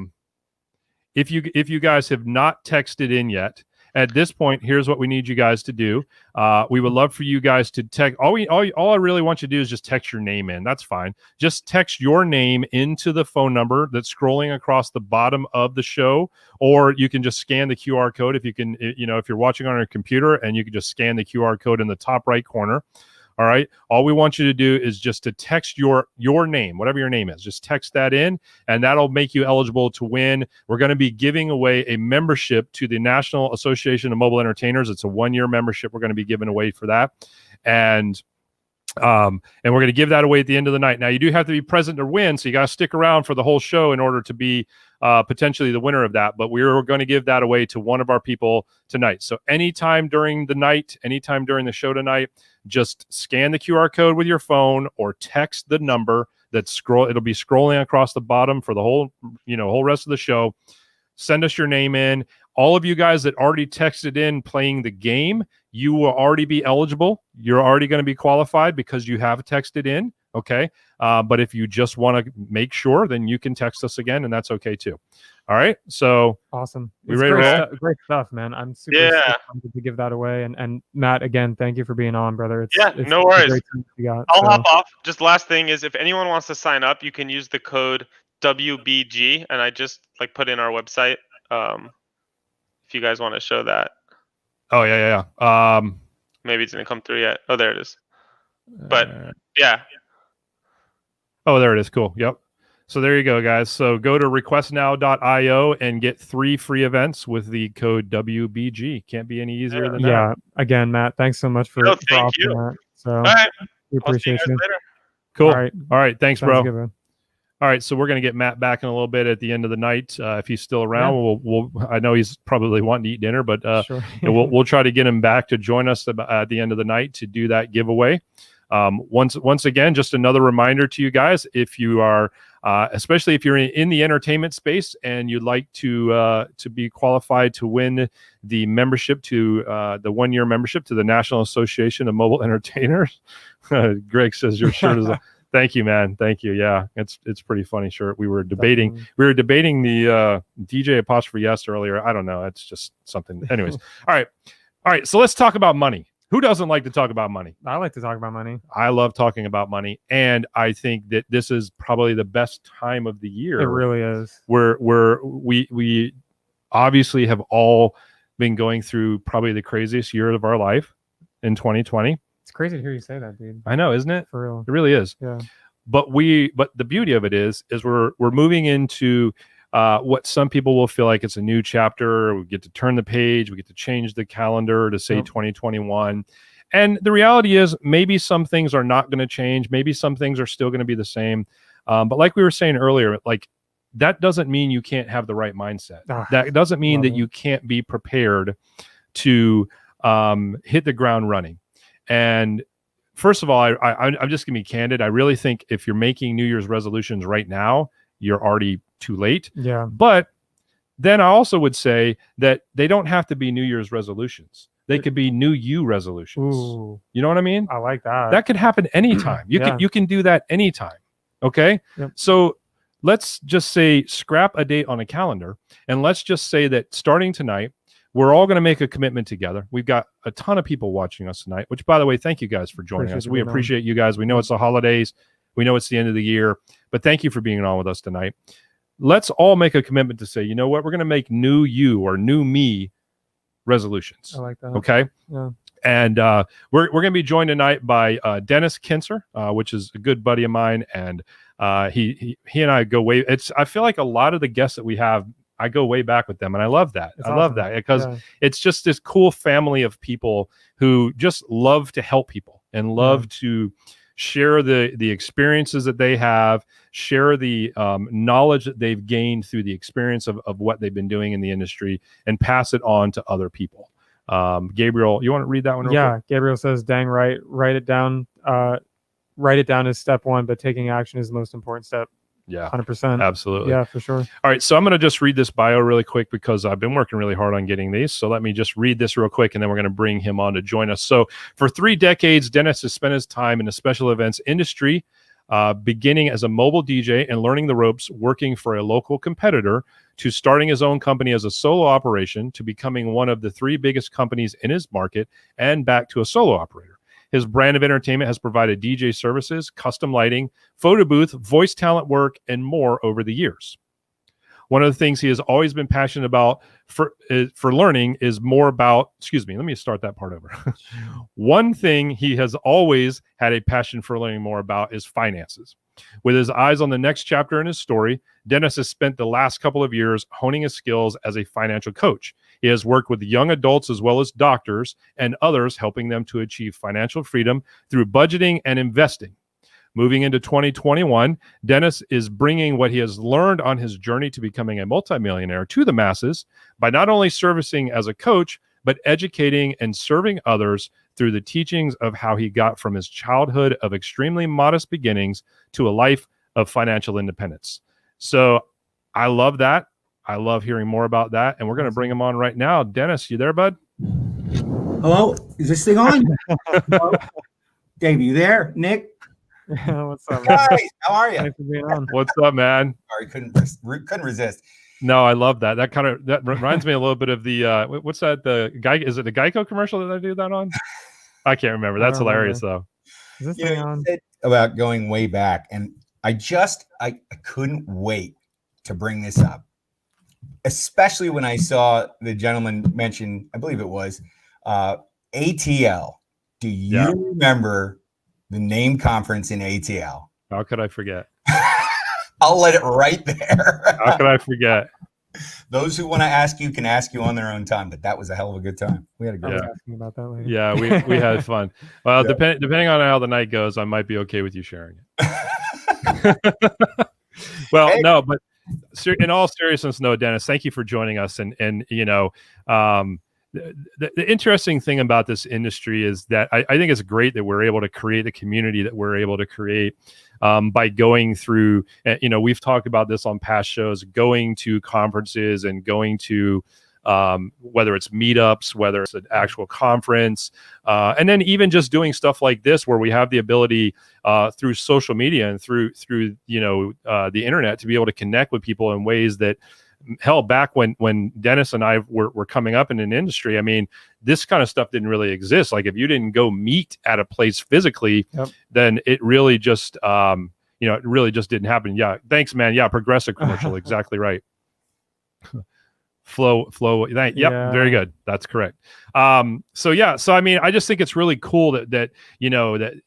if you guys have not texted in yet, at this point, here's what we need you guys to do. We would love for you guys to text. All I really want you to do is just text your name in. That's fine. Just text your name into the phone number that's scrolling across the bottom of the show, or you can just scan the QR code if you're watching on a computer, and you can just scan the QR code in the top right corner. All right. All we want you to do is just to text your name, whatever your name is. Just text that in, and that'll make you eligible to win. We're going to be giving away a membership to the National Association of Mobile Entertainers. It's a 1-year membership we're going to be giving away for that. And we're going to give that away at the end of the night. Now, you do have to be present to win, so you got to stick around for the whole show in order to be potentially the winner of that. But we're going to give that away to one of our people tonight. So anytime during the night, anytime during the show tonight, just scan the QR code with your phone or text the number it'll be scrolling across the bottom for the whole rest of the show. Send us your name in. All of you guys that already texted in playing the game, you will already be eligible. You're already going to be qualified because you have texted in. Okay. But if you just want to make sure, then you can text us again, and that's okay too. All right. So awesome. We ready to roll? Great stuff, man. I'm super excited to give that away. And Matt, again, thank you for being on, brother. It's no worries. I'll hop off. Just last thing is, if anyone wants to sign up, you can use the code WBG, and I just put in our website. If you guys want to show that. Oh yeah. Maybe it's didn't come through yet. Oh, there it is. But yeah. Oh, there it is. Cool. Yep. So there you go, guys. So go to requestnow.io and get 3 free events with the code WBG. Can't be any easier than that. Yeah. Again, Matt, thanks so much for offering that. So all right. We appreciate you. Later. Cool. All right. Thanks, bro. Good, man. All right, so we're going to get Matt back in a little bit at the end of the night. If he's still around, we'll I know he's probably wanting to eat dinner, but sure. we'll try to get him back to join us at the end of the night to do that giveaway. Once again, just another reminder to you guys: if you are, especially if you're in the entertainment space and you'd like to be qualified to win the membership to the 1-year membership to the National Association of Mobile Entertainers, Greg says your shirt is. Thank you, man. Thank you. Yeah, it's pretty funny shirt. We were debating the DJ apostrophe yes earlier. I don't know. It's just something. Anyways, all right. So let's talk about money. Who doesn't like to talk about money? I like to talk about money. I love talking about money, and I think that this is probably the best time of the year. It really is. Where we obviously have all been going through probably the craziest year of our life in 2020. It's crazy to hear you say that, dude. I know, isn't it? For real. It really is. Yeah. But the beauty of it is we're moving into what some people will feel like it's a new chapter. We get to turn the page. We get to change the calendar to say 2021. And the reality is maybe some things are not going to change. Maybe some things are still going to be the same. But like we were saying earlier, like that doesn't mean you can't have the right mindset. That doesn't mean that you can't be prepared to hit the ground running. And first of all, I'm just going to be candid. I really think if you're making New Year's resolutions right now, you're already too late. Yeah. But then I also would say that they don't have to be New Year's resolutions. They could be new you resolutions. Ooh, you know what I mean? I like that. That could happen anytime. You can do that anytime. Okay. Yep. So let's just say scrap a date on a calendar, and let's just say that starting tonight, we're all going to make a commitment together. We've got a ton of people watching us tonight, which, by the way, thank you guys for joining us. We appreciate you guys. We know it's the holidays. We know it's the end of the year, but thank you for being on with us tonight. Let's all make a commitment to say, you know what, we're going to make new you or new me resolutions. I like that. Okay. Yeah. And we're going to be joined tonight by Dennis Kintzer, which is a good buddy of mine, and he and I go way. I feel like a lot of the guests that we have, I go way back with them, and I love that. It's I love that because it's just this cool family of people who just love to help people and love to share the experiences that they have, share the knowledge that they've gained through the experience of what they've been doing in the industry, and pass it on to other people. Gabriel, you want to read that one? Real quick? Gabriel says, dang right, write it down. Write it down as step one, but taking action is the most important step. Yeah, 100%. Absolutely. Yeah, for sure. All right, so I'm going to just read this bio really quick because I've been working really hard on getting these. So let me just read this real quick, and then we're going to bring him on to join us. So for 3 decades, Dennis has spent his time in the special events industry, beginning as a mobile DJ and learning the ropes, working for a local competitor, to starting his own company as a solo operation, to becoming one of the 3 biggest companies in his market, and back to a solo operator. His brand of entertainment has provided DJ services, custom lighting, photo booth, voice talent work, and more over the years. One of the things he has always been passionate about for learning is more about, let me start that part over. One thing he has always had a passion for learning more about is finances. With his eyes on the next chapter in his story, Dennis has spent the last couple of years honing his skills as a financial coach. He has worked with young adults as well as doctors and others, helping them to achieve financial freedom through budgeting and investing. Moving into 2021, Dennis is bringing what he has learned on his journey to becoming a multimillionaire to the masses by not only servicing as a coach, but educating and serving others through the teachings of how he got from his childhood of extremely modest beginnings to a life of financial independence. So I love that. I love hearing more about that. And we're going to bring him on right now. Dennis, you there, bud? Hello? Is this thing on? Dave, you there? Nick? What's up, guys? How are you? Thanks for being on. What's up, man? Sorry, couldn't resist. No, I love that. That reminds me a little bit of the what's that? Is it the Geico commercial that I do that on? I can't remember. That's hilarious though. Is this thing on? About going way back, and I couldn't wait to bring this up, especially when I saw the gentleman mention, I believe it was ATL. Do you remember the N.A.M.E conference in ATL? How could I forget? I'll let it right there. How could I forget? Those who want to ask you can ask you on their own time, but that was a hell of a good time. We had a good time. Asking about that later. Yeah, we had fun. Well, depending on how the night goes, I might be okay with you sharing it. Well, hey. No, but in all seriousness, no, Dennis, thank you for joining us. And you know, the interesting thing about this industry is that I think it's great that we're able to create the community that we're able to create by going through, you know, we've talked about this on past shows, going to conferences and going to whether it's meetups, whether it's an actual conference, and then even just doing stuff like this where we have the ability through social media and through you know the internet to be able to connect with people in ways that, hell, back when Dennis and I were coming up in an industry, I mean, this kind of stuff didn't really exist. Like if you didn't go meet at a place physically, then it really just, you know, it really just didn't happen. Yeah. Thanks, man. Yeah. Progressive commercial. Exactly right. Yep, Yeah. very good. That's correct. So I mean, I just think it's really cool that that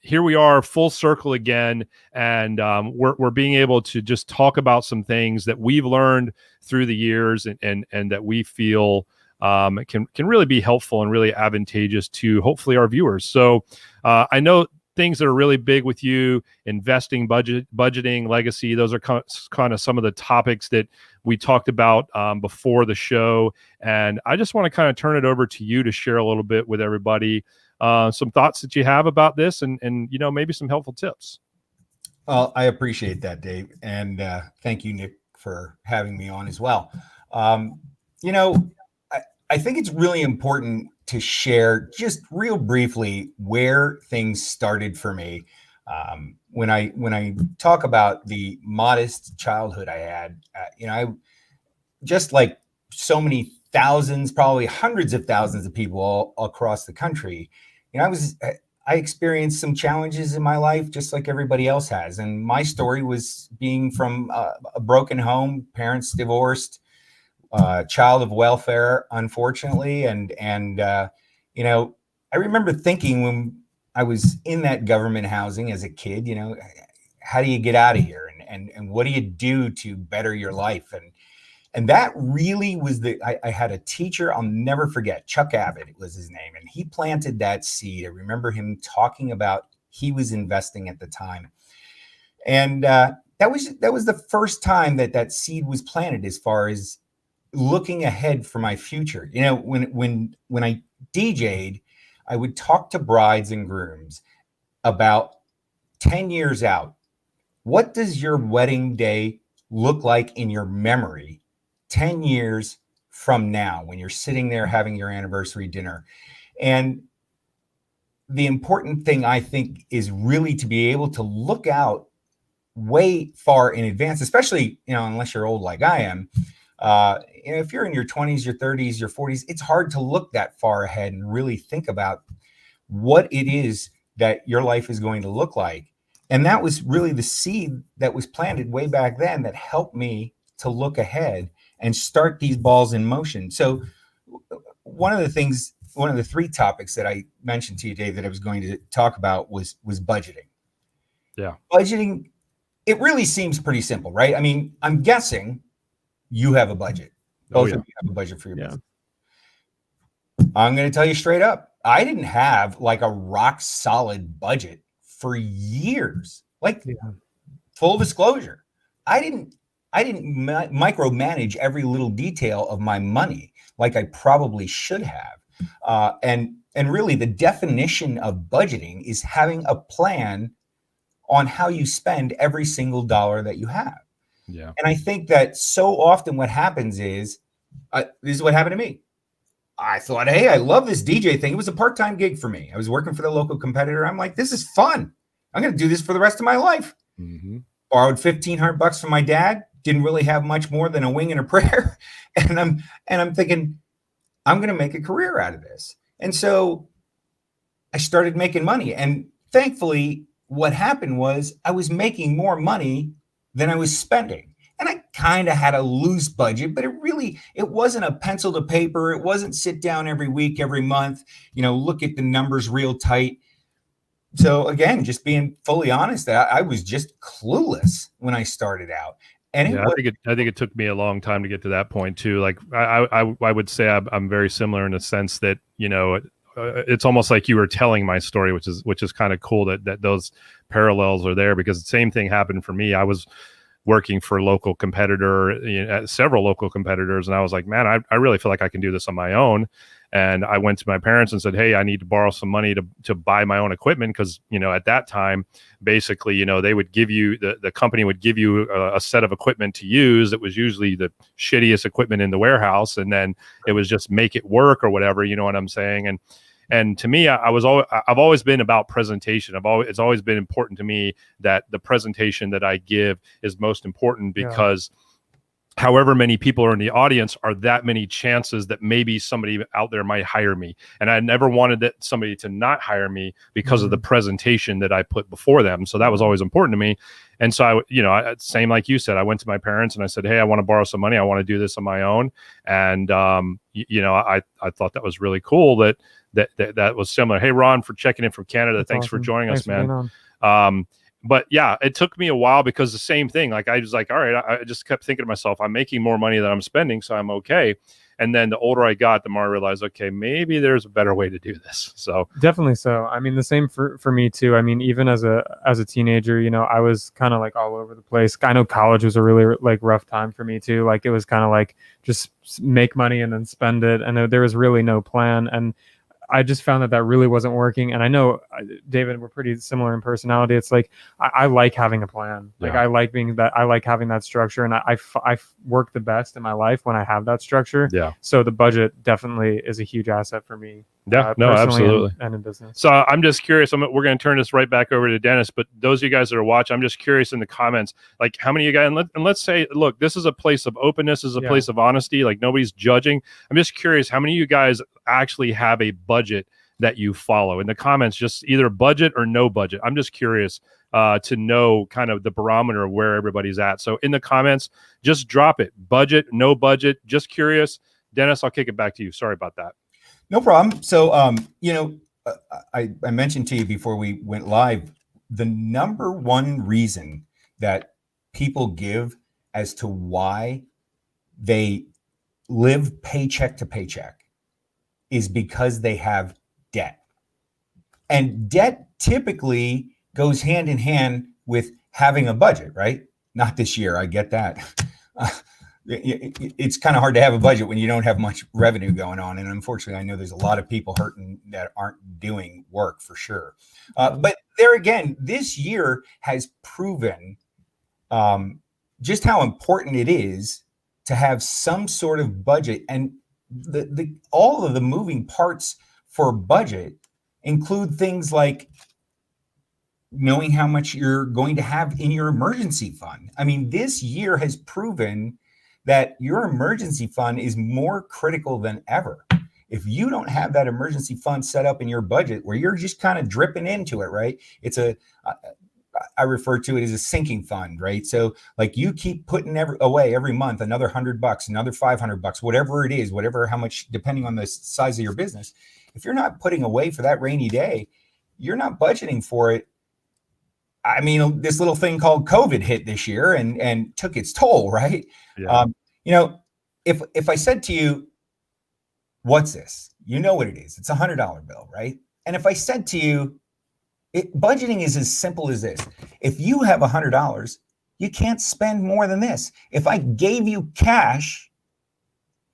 here we are full circle again, and we're being able to just talk about some things that we've learned through the years, and that we feel can really be helpful and really advantageous to hopefully our viewers. So I know things that are really big with you: investing, budgeting, legacy. Those are kind of some of the topics that we talked about before the show. And I just want to kind of turn it over to you to share a little bit with everybody, some thoughts that you have about this, and maybe some helpful tips. Well, I appreciate that, Dave. And thank you, Nick, for having me on as well. I think it's really important to share just real briefly where things started for me. When I talk about the modest childhood I had, I just like so many thousands, probably hundreds of thousands of people all across the country. I experienced some challenges in my life, just like everybody else has. And my story was being from a broken home, parents divorced, child of welfare, unfortunately. And I remember thinking when I was in that government housing as a kid, how do you get out of here? And what do you do to better your life? And that really was I had a teacher I'll never forget, Chuck Abbott was his name. And he planted that seed. I remember him talking about he was investing at the time. And that was the first time that seed was planted as far as looking ahead for my future. When I DJ'd, I would talk to brides and grooms about 10 years out. What does your wedding day look like in your memory 10 years from now when you're sitting there having your anniversary dinner? And the important thing, I think, is really to be able to look out way far in advance, especially, unless you're old like I am. If you're in your 20s, your 30s, your 40s, it's hard to look that far ahead and really think about what it is that your life is going to look like. And that was really the seed that was planted way back then that helped me to look ahead and start these balls in motion. So one of the three topics that I mentioned to you, Dave, that I was going to talk about was budgeting. Yeah. Budgeting, it really seems pretty simple, right? I mean, I'm guessing you have a budget. Both of you have a budget for your business. I'm going to tell you straight up, I didn't have like a rock solid budget for years. Full disclosure, I didn't micromanage every little detail of my money like I probably should have. And really, the definition of budgeting is having a plan on how you spend every single dollar that you have. Yeah. And I think that so often what happens is, this is what happened to me. I thought, hey, I love this DJ thing. It was a part-time gig for me. I was working for the local competitor. I'm like, this is fun. I'm going to do this for the rest of my life. Mm-hmm. Borrowed $1,500 from my dad. Didn't really have much more than a wing and a prayer. And I'm thinking, I'm going to make a career out of this. And so I started making money. And thankfully, what happened was I was making more money than I was spending. And I kind of had a loose budget, but it wasn't a pencil to paper. It wasn't sit down every week, every month, look at the numbers real tight. So again, just being fully honest, I was just clueless when I started out. And I think it took me a long time to get to that point too. Like I would say I'm very similar in the sense that, it's almost like you were telling my story, which is kind of cool that those parallels are there, because the same thing happened for me. I was working for a local competitor, several local competitors, and I was like, man, I really feel like I can do this on my own. And I went to my parents and said, hey, I need to borrow some money to buy my own equipment, because at that time, basically, they would give you the company would give you a set of equipment to use. It was usually the shittiest equipment in the warehouse, and then it was just make it work or whatever. You know what I'm saying? And to me, I've always been about presentation. It's always been important to me that the presentation that I give is most important, because however many people are in the audience are that many chances that maybe somebody out there might hire me. And I never wanted somebody to not hire me because of the presentation that I put before them. So that was always important to me. And so same like you said, I went to my parents and I said, hey, I want to borrow some money. I want to do this on my own. And, I thought that was really cool that was similar. Hey, Ron, for checking in from Canada. Thanks awesome. For joining us, man. But yeah, it took me a while because the same thing, like I was like, all right, I just kept thinking to myself, I'm making more money than I'm spending, so I'm okay. And then the older I got, the more I realized, okay, maybe there's a better way to do this. So definitely so. I mean, the same for me too. I mean, even as a teenager, I was kind of like all over the place. I know college was a really like rough time for me too. Like it was kind of like just make money and then spend it. And there was really no plan. And I just found that really wasn't working. And I know, David, we're pretty similar in personality. It's like, I like having a plan. Like I like I like having that structure. And I work the best in my life when I have that structure. Yeah. So the budget definitely is a huge asset for me. Yeah, no, absolutely. And in business. So I'm just curious. We're going to turn this right back over to Dennis. But those of you guys that are watching, I'm just curious in the comments, like how many of you guys, and let's say, look, this is a place of openness, this is a place of honesty. Like nobody's judging. I'm just curious, how many of you guys actually have a budget that you follow? In the comments, just either budget or no budget. I'm just curious to know kind of the barometer of where everybody's at. So in the comments, just drop it. Budget, no budget. Just curious. Dennis, I'll kick it back to you. Sorry about that. No problem. So, I mentioned to you before we went live, the number one reason that people give as to why they live paycheck to paycheck is because they have debt. And debt typically goes hand in hand with having a budget, right? Not this year. I get that. It's kind of hard to have a budget when you don't have much revenue going on. And unfortunately, I know there's a lot of people hurting that aren't doing work for sure. But there again, this year has proven just how important it is to have some sort of budget. And all of the moving parts for budget include things like knowing how much you're going to have in your emergency fund. I mean, this year has proven that your emergency fund is more critical than ever. If you don't have that emergency fund set up in your budget where you're just kind of dripping into it, right? I refer to it as a sinking fund, right? So like you keep putting away every month, another $100, another $500, whatever it is, how much, depending on the size of your business. If you're not putting away for that rainy day, you're not budgeting for it. I mean, this little thing called COVID hit this year and took its toll, right? Yeah. If I said to you, what's this? You know what it is. It's $100 bill, right? And if I said to you, budgeting is as simple as this. If you have $100, you can't spend more than this. If I gave you cash,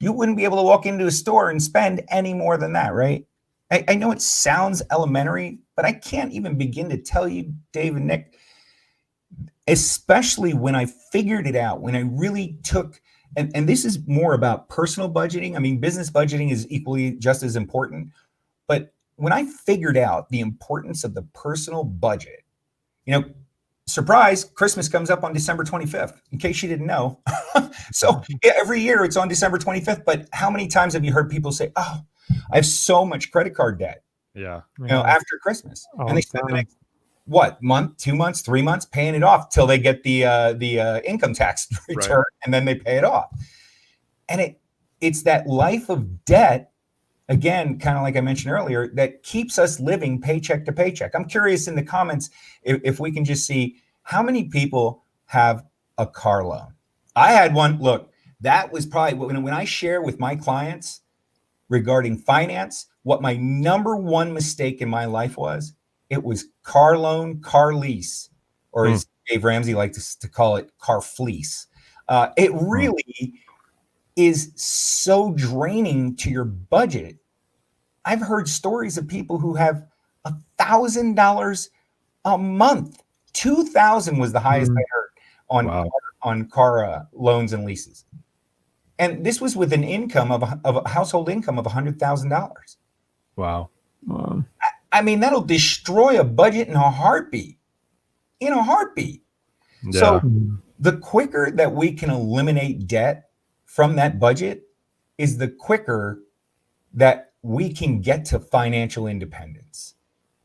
you wouldn't be able to walk into a store and spend any more than that, right? I know it sounds elementary, but I can't even begin to tell you, Dave and Nick, especially when I figured it out, when I really took, and this is more about personal budgeting. I mean, business budgeting is equally just as important, but when I figured out the importance of the personal budget, surprise, Christmas comes up on December 25th, in case you didn't know. So every year it's on December 25th, but how many times have you heard people say, oh, I have so much credit card debt, after Christmas. And they spend the next, month, 2 months, 3 months paying it off till they get the income tax return, right. And then they pay it off. And it's that life of debt, again, kind of like I mentioned earlier, that keeps us living paycheck to paycheck. I'm curious in the comments if we can just see how many people have a car loan. I had one. Look, that was probably when I share with my clients regarding finance, what my number one mistake in my life was, it was car loan, car lease, or as Dave Ramsey likes to call it, car fleece. It really is so draining to your budget. I've heard stories of people who have $1,000 a month. 2,000 was the highest I heard on car loans and leases. And this was with an income of a household income of $100,000. Wow. I mean, that'll destroy a budget in a heartbeat. Yeah. So The quicker that we can eliminate debt from that budget is the quicker that we can get to financial independence.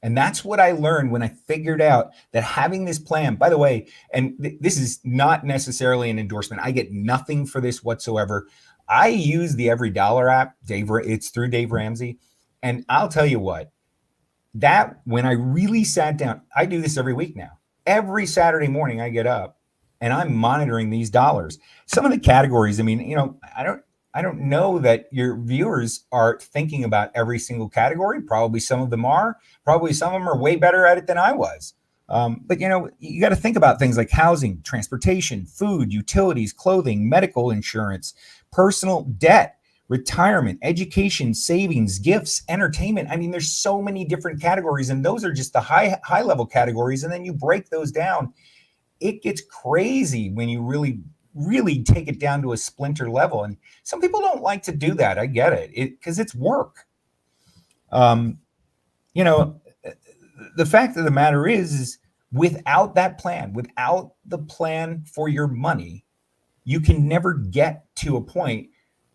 And that's what I learned when I figured out that having this plan, by the way, and this is not necessarily an endorsement. I get nothing for this whatsoever. I use the Every Dollar app. It's through Dave Ramsey. And I'll tell you what, that when I really sat down, I do this every week now. Every Saturday morning I get up and I'm monitoring these dollars. Some of the categories, I mean, I don't know that your viewers are thinking about every single category. Probably some of them are. Probably some of them are way better at it than I was. But you got to think about things like housing, transportation, food, utilities, clothing, medical insurance, personal debt, retirement, education, savings, gifts, entertainment. I mean, there's so many different categories, and those are just the high level categories. And then you break those down. It gets crazy when you really take it down to a splinter level. And some people don't like to do that. I get it because it's work. The fact of the matter is without that plan, without the plan for your money, you can never get to a point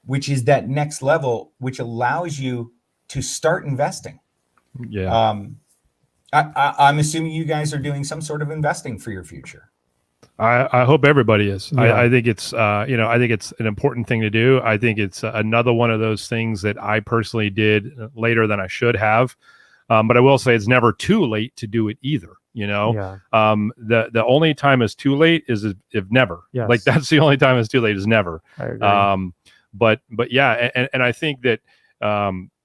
which is that next level, which allows you to start investing. Yeah. I'm assuming you guys are doing some sort of investing for your future. I hope everybody is. Yeah. I think it's, I think it's an important thing to do. I think it's another one of those things that I personally did later than I should have. But I will say it's never too late to do it either. Yeah. The only time it's too late is if never. Yes. Like that's the only time it's too late is never. I agree. But yeah, and I think that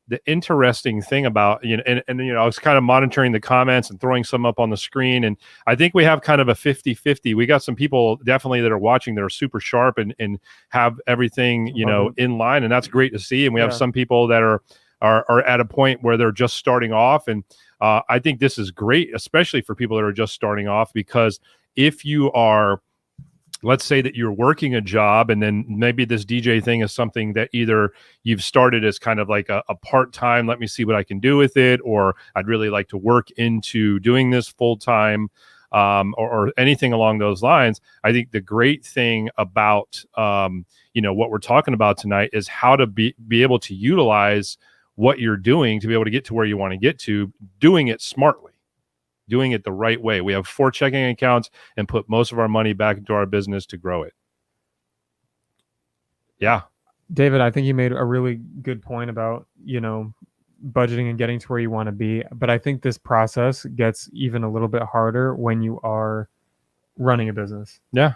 the interesting thing about and I was kind of monitoring the comments and throwing some up on the screen, and I think we have kind of a 50-50. We got some people definitely that are watching that are super sharp and have everything in line, and that's great to see. And we have some people that are at a point where they're just starting off, and I think this is great, especially for people that are just starting off, because if you are, let's say that you're working a job and then maybe this DJ thing is something that either you've started as kind of like a part-time, let me see what I can do with it, or I'd really like to work into doing this full-time, or anything along those lines. I think the great thing about, what we're talking about tonight is how to be able to utilize what you're doing to be able to get to where you want to get to, doing it smartly. Doing it the right way. We have 4 checking accounts and put most of our money back into our business to grow it. Yeah. David, I think you made a really good point about, budgeting and getting to where you want to be. But I think this process gets even a little bit harder when you are running a business. Yeah.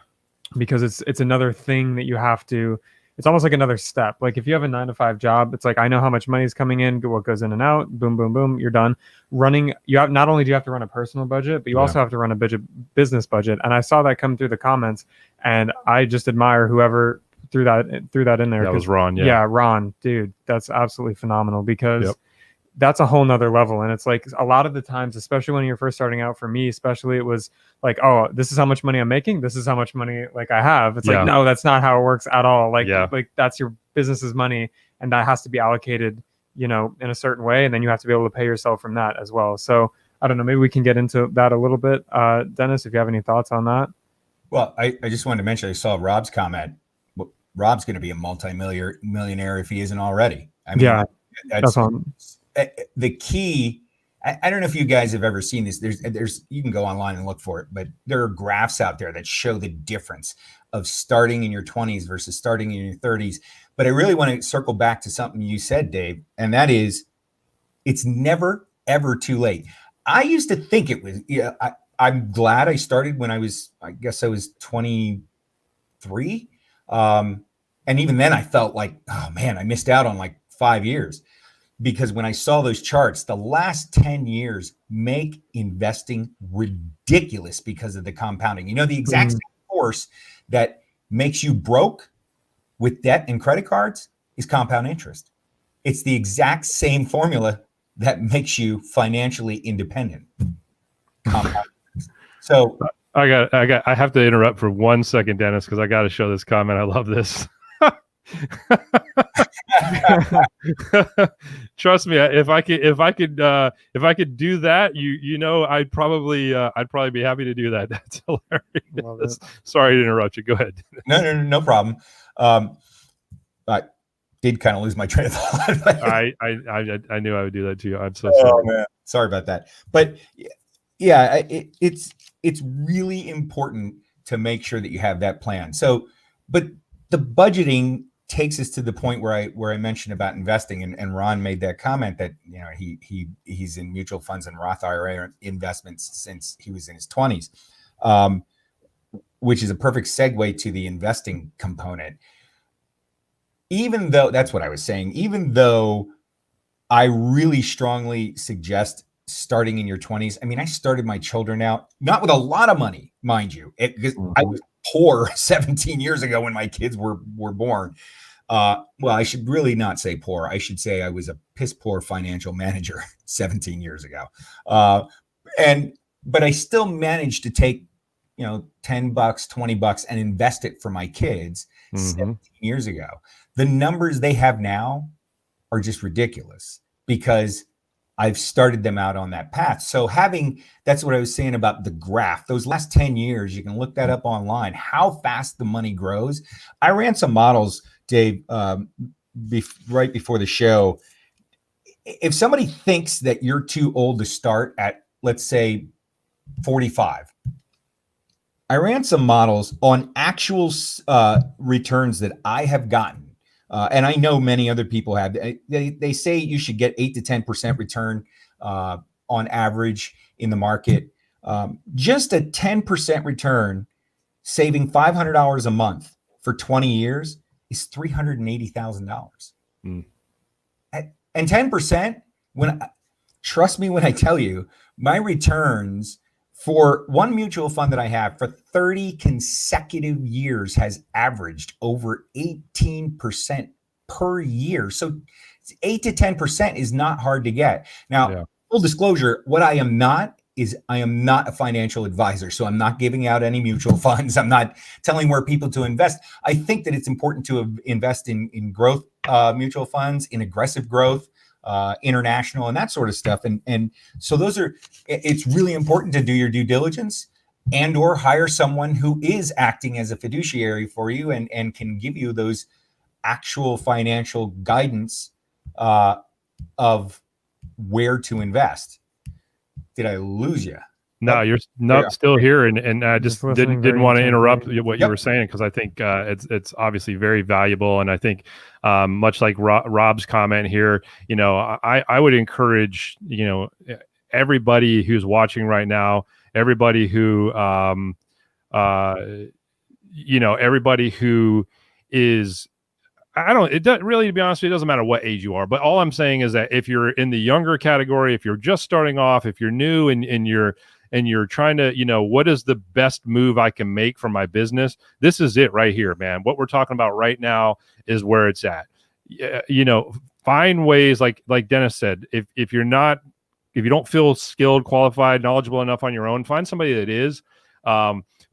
Because it's another thing that you have to, it's almost like another step. Like if you have a 9-to-5 job, it's like, I know how much money is coming in, what goes in and out, boom, boom, boom, you're done. Not only do you have to run a personal budget, but you also have to run a business budget. And I saw that come through the comments, and I just admire whoever threw that in there. That was Ron. Yeah, Ron, dude, that's absolutely phenomenal, because that's a whole nother level. And it's like a lot of the times, especially when you're first starting out, for me especially, it was like, oh, this is how much money I'm making, this is how much money I have. It's like, no, that's not how it works at all. Like that's your business's money, and that has to be allocated in a certain way, and then you have to be able to pay yourself from that as well. So I don't know, maybe we can get into that a little bit. Dennis, if you have any thoughts on that. Well, I just wanted to mention, I saw Rob's comment. Rob's going to be a multi-millionaire if he isn't already. I mean, that's on. The key, I don't know if you guys have ever seen this. There's you can go online and look for it, but there are graphs out there that show the difference of starting in your 20s versus starting in your 30s. But I really want to circle back to something you said, Dave, and that is, it's never, ever too late. I used to think it was, I'm glad I started when I was 23. And even then I felt like, oh man, I missed out on like 5 years. Because when I saw those charts, the last 10 years make investing ridiculous because of the compounding. The exact same force that makes you broke with debt and credit cards is compound interest. It's the exact same formula that makes you financially independent. Compound interest. So I have to interrupt for 1 second, Dennis, because I got to show this comment. I love this. Trust me, if I could do that, I'd probably be happy to do that. That's hilarious. Sorry to interrupt you. Go ahead. No problem. I did kind of lose my train of thought. I knew I would do that to you. I'm so Oh, sorry. man. Sorry about that. But yeah, it's really important to make sure that you have that plan. So, but the budgeting takes us to the point where I mentioned about investing, and Ron made that comment that he's in mutual funds and Roth IRA investments since he was in his 20s, which is a perfect segue to the investing component. Even though that's what I was saying, even though I really strongly suggest starting in your 20s. I mean, I started my children out not with a lot of money, mind you, because I was poor 17 years ago when my kids were born. Well, I should really not say poor. I should say I was a piss poor financial manager 17 years ago. But I still managed to take, $10, $20 and invest it for my kids 17 years ago. The numbers they have now are just ridiculous because I've started them out on that path. So that's what I was saying about the graph, those last 10 years, you can look that up online, how fast the money grows. I ran some models, Dave, right before the show. If somebody thinks that you're too old to start at, let's say, 45, I ran some models on actual returns that I have gotten. And I know many other people have. They say you should get 8 to 10% return on average in the market. Just a 10% return, saving $500 a month for 20 years is $380,000. And 10%, trust me when I tell you, my returns for one mutual fund that I have for 30 consecutive years has averaged over 18% per year. So 8 to 10% is not hard to get. Now, full disclosure, what I am not is I am not a financial advisor. So I'm not giving out any mutual funds. I'm not telling where people to invest. I think that it's important to invest in growth mutual funds, in aggressive growth, international and that sort of stuff. And so it's really important to do your due diligence and or hire someone who is acting as a fiduciary for you and can give you those actual financial guidance of where to invest. Did I lose you? No, you're not still here, and I just didn't want to interrupt what you were saying because I think it's obviously very valuable, and I think much like Rob's comment here, I would encourage everybody who's watching right now, everybody who everybody who is. It doesn't really, to be honest, it doesn't matter what age you are, but all I'm saying is that if you're in the younger category, if you're just starting off, if you're new and you're trying to, what is the best move I can make for my business? This is it right here, man. What we're talking about right now is where it's at. Find ways like Dennis said, if you don't feel skilled, qualified, knowledgeable enough on your own, find somebody that is,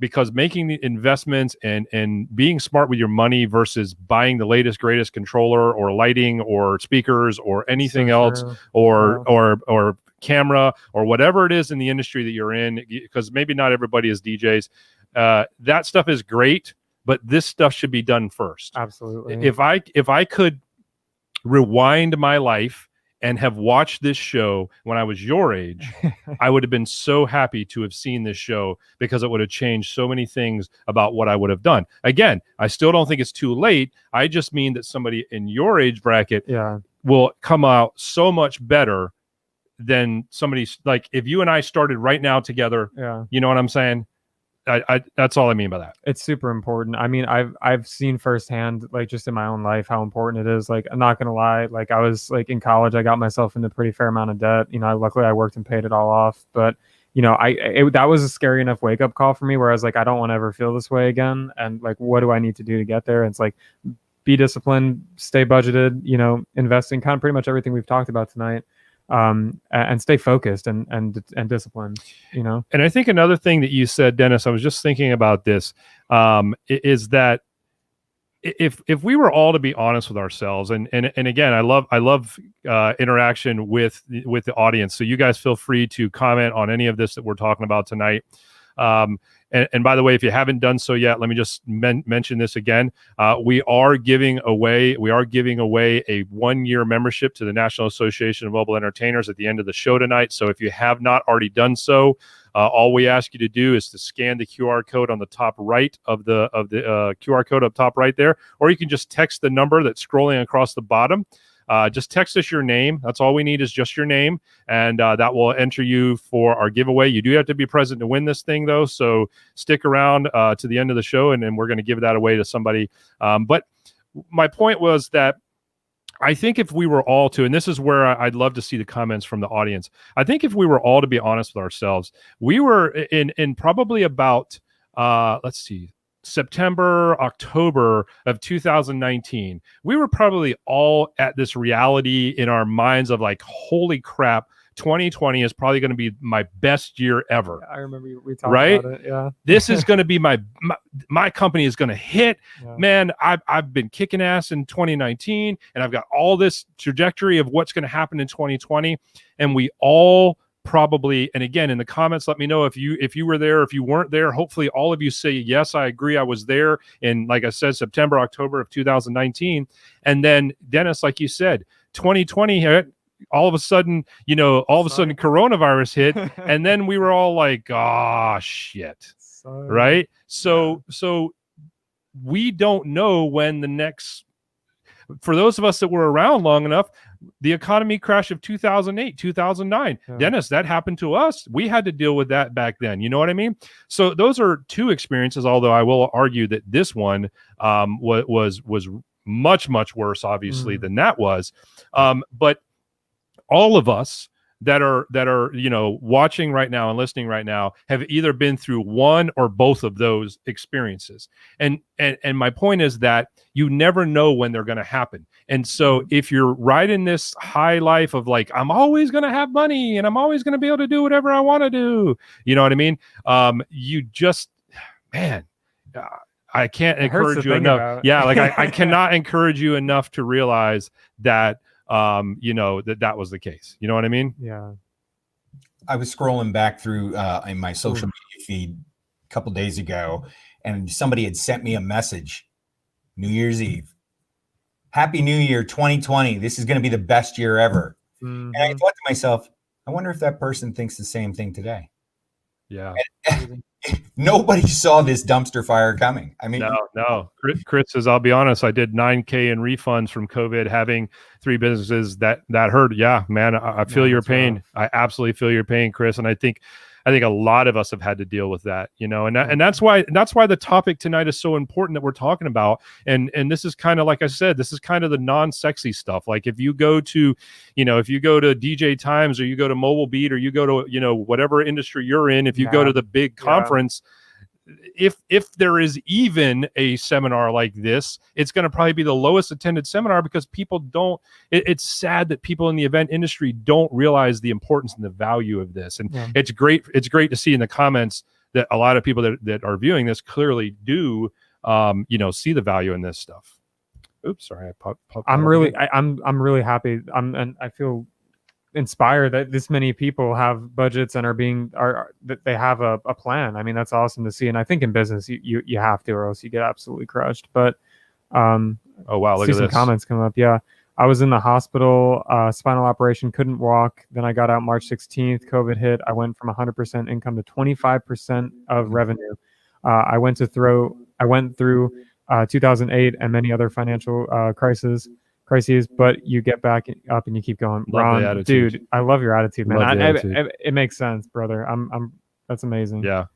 because making the investments and being smart with your money versus buying the latest, greatest controller or lighting or speakers or anything else or camera or whatever it is in the industry that you're in, because maybe not everybody is DJs. That stuff is great, but this stuff should be done first. Absolutely. If I could rewind my life and have watched this show when I was your age, I would have been so happy to have seen this show because it would have changed so many things about what I would have done. Again, I still don't think it's too late. I just mean that somebody in your age bracket will come out so much better than somebody like if you and I started right now together. You know what I'm saying? That's all I mean by that. It's super important. I mean, I've seen firsthand, like just in my own life, how important it is. Like, I'm not gonna lie. Like, I was like in college, I got myself into a pretty fair amount of debt. Luckily I worked and paid it all off. But that was a scary enough wake up call for me where I was like, I don't want to ever feel this way again. And like, what do I need to do to get there? And it's like, be disciplined, stay budgeted. Invest in kind of pretty much everything we've talked about tonight. And stay focused and disciplined, And I think another thing that you said, Dennis, I was just thinking about this, is that if we were all to be honest with ourselves, and again, I love interaction with the audience. So you guys feel free to comment on any of this that we're talking about tonight. And by the way, if you haven't done so yet, let me just mention this again. We are giving away a 1-year membership to the National Association of Mobile Entertainers at the end of the show tonight. So if you have not already done so, all we ask you to do is to scan the QR code on the top right of the QR code up top right there, or you can just text the number that's scrolling across the bottom. Just text us your name. That's all we need is just your name, and that will enter you for our giveaway. You do have to be present to win this thing, though, so stick around to the end of the show, and we're going to give that away to somebody. But my point was that I think if we were all to, and this is where I'd love to see the comments from the audience. I think if we were all to be honest with ourselves, we were in probably about, let's see, September, October of 2019, we were probably all at this reality in our minds of like, holy crap, 2020 is probably going to be my best year ever. I remember we talked about it. Yeah. This is going to be my company is going to hit. Yeah. Man, I've been kicking ass in 2019, and I've got all this trajectory of what's going to happen in 2020. And we all probably, and again, in the comments, let me know if you were there, if you weren't there. Hopefully all of you say, yes, I agree, I was there in, like I said, September, October of 2019. And then Dennis, like you said, 2020 all of a sudden, coronavirus hit, and then we were all like, oh shit. Right? So we don't know when the next, for those of us that were around long enough, the economy crash of 2008, 2009. Yeah. Dennis, that happened to us. We had to deal with that back then. You know what I mean? So those are two experiences, although I will argue that this one was much, much worse, obviously, than that was. But all of us that are watching right now and listening right now have either been through one or both of those experiences. And my point is that you never know when they're going to happen. And so if you're riding this high life of like, I'm always going to have money and I'm always going to be able to do whatever I want to do, you know what I mean? You just, man, I can't encourage you enough. Yeah. Like I cannot encourage you enough to realize that, that was the case. You know what I mean? Yeah. I was scrolling back through in my social media feed a couple days ago, and somebody had sent me a message, New Year's Eve. Happy New Year 2020. This is going to be the best year ever. Mm-hmm. And I thought to myself, I wonder if that person thinks the same thing today. Yeah. Nobody saw this dumpster fire coming. I mean, no. Chris says, I'll be honest, I did $9,000 in refunds from COVID, having 3 businesses that hurt. Yeah, man, I feel your pain. Rough. I absolutely feel your pain, Chris. And I think a lot of us have had to deal with that, and that's why the topic tonight is so important that we're talking about. And this is kind of, like I said, this is kind of the non-sexy stuff. Like if you go to DJ Times, or you go to Mobile Beat, or you go to, whatever industry you're in, if you go to the big conference, if there is even a seminar like this, it's going to probably be the lowest attended seminar, because people don't, it's sad that people in the event industry don't realize the importance and the value of this. And it's great to see in the comments that a lot of people that are viewing this clearly do see the value in this stuff. Oops, sorry, I'm really happy. And I feel inspired that this many people have budgets and that they have a plan. I mean, that's awesome to see. And I think in business you have to, or else you get absolutely crushed. But oh wow, look at some this. Comments come up. Yeah, I was in the hospital, spinal operation, couldn't walk. Then I got out March 16th. COVID hit. I went from 100% income to 25% of revenue. I went through 2008 and many other financial crises, but you get back up and you keep going. Ron, dude, I love your attitude, man. It makes sense, brother. That's amazing. Yeah.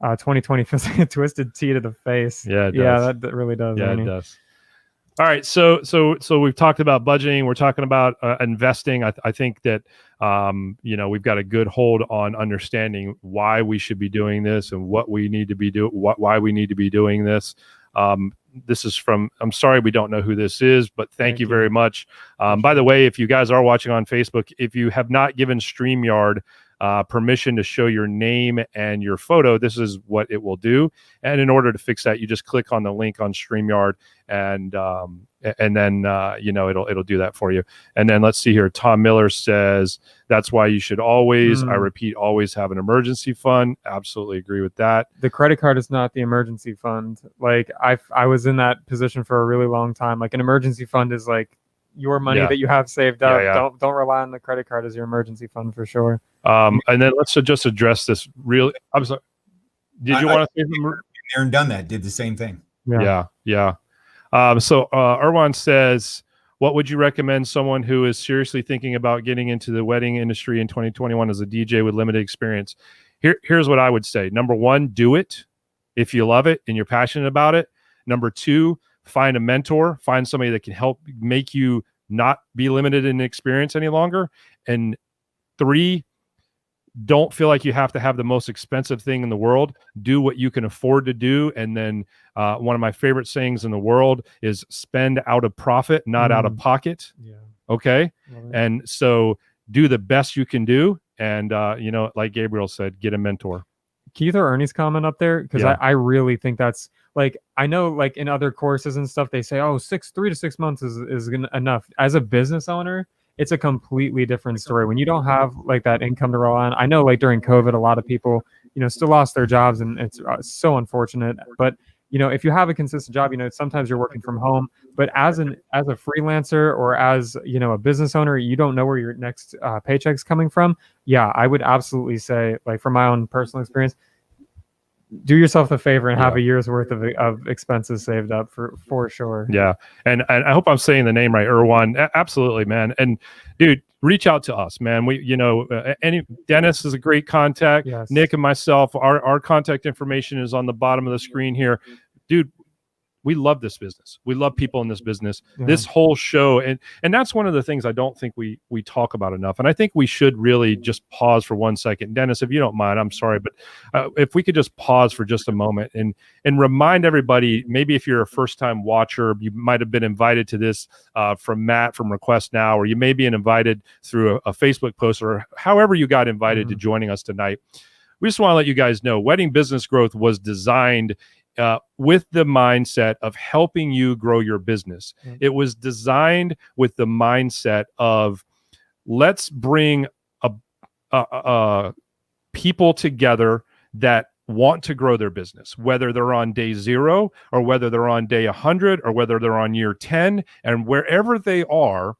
2020 feels like a twisted T to the face. Yeah, it does. Yeah, that really does. Yeah, it does. All right, so we've talked about budgeting. We're talking about investing. I think that we've got a good hold on understanding why we should be doing this and what we need to be why we need to be doing this. This is from, I'm sorry we don't know who this is, but thank you very much. By the way, if you guys are watching on Facebook, if you have not given StreamYard permission to show your name and your photo, this is what it will do. And in order to fix that, you just click on the link on StreamYard, and then it'll do that for you. And then let's see here. Tom Miller says that's why you should always, I repeat, always have an emergency fund. Absolutely agree with that. The credit card is not the emergency fund. Like I was in that position for a really long time. Like an emergency fund is like your money that you have saved up. Don't rely on the credit card as your emergency fund for sure. And then let's just address this really. I'm sorry. Did you want to say something? Aaron done that, did the same thing. Yeah. So Erwan says, what would you recommend someone who is seriously thinking about getting into the wedding industry in 2021 as a DJ with limited experience? Here's what I would say. Number one, do it if you love it and you're passionate about it. Number two, find a mentor, find somebody that can help make you not be limited in experience any longer. And three, don't feel like you have to have the most expensive thing in the world. Do what you can afford to do. And then one of my favorite sayings in the world is spend out of profit, not out of pocket. Yeah. Okay. And so do the best you can do. And, like Gabriel said, get a mentor. Can you throw Ernie's comment up there? Because I really think that's like, I know like in other courses and stuff, they say, 3 to 6 months is enough. As a business owner, it's a completely different story. When you don't have like that income to rely on, I know like during COVID, a lot of people, still lost their jobs, and it's so unfortunate. But, if you have a consistent job, sometimes you're working from home, but as a freelancer or as, a business owner, you don't know where your next paycheck's coming from. Yeah, I would absolutely say, like from my own personal experience, do yourself a favor and have a year's worth of expenses saved up for sure. Yeah. And I hope I'm saying the name right, Erwan. Absolutely, man. And dude, reach out to us, man. We, Dennis is a great contact. Yes. Nick and myself, our contact information is on the bottom of the screen here. Dude, we love this business. We love people in this business. Yeah. This whole show, and that's one of the things I don't think we talk about enough. And I think we should really just pause for 1 second. Dennis, if you don't mind, I'm sorry, but if we could just pause for just a moment and remind everybody, maybe if you're a first-time watcher, you might have been invited to this from Matt from Request Now, or you may be invited through a Facebook post, or however you got invited to joining us tonight. We just want to let you guys know, Wedding Business Growth was designed with the mindset of helping you grow your business. It was designed with the mindset of let's bring people together that want to grow their business, whether they're on day 0 or whether they're on day 100 or whether they're on year 10, and wherever they are,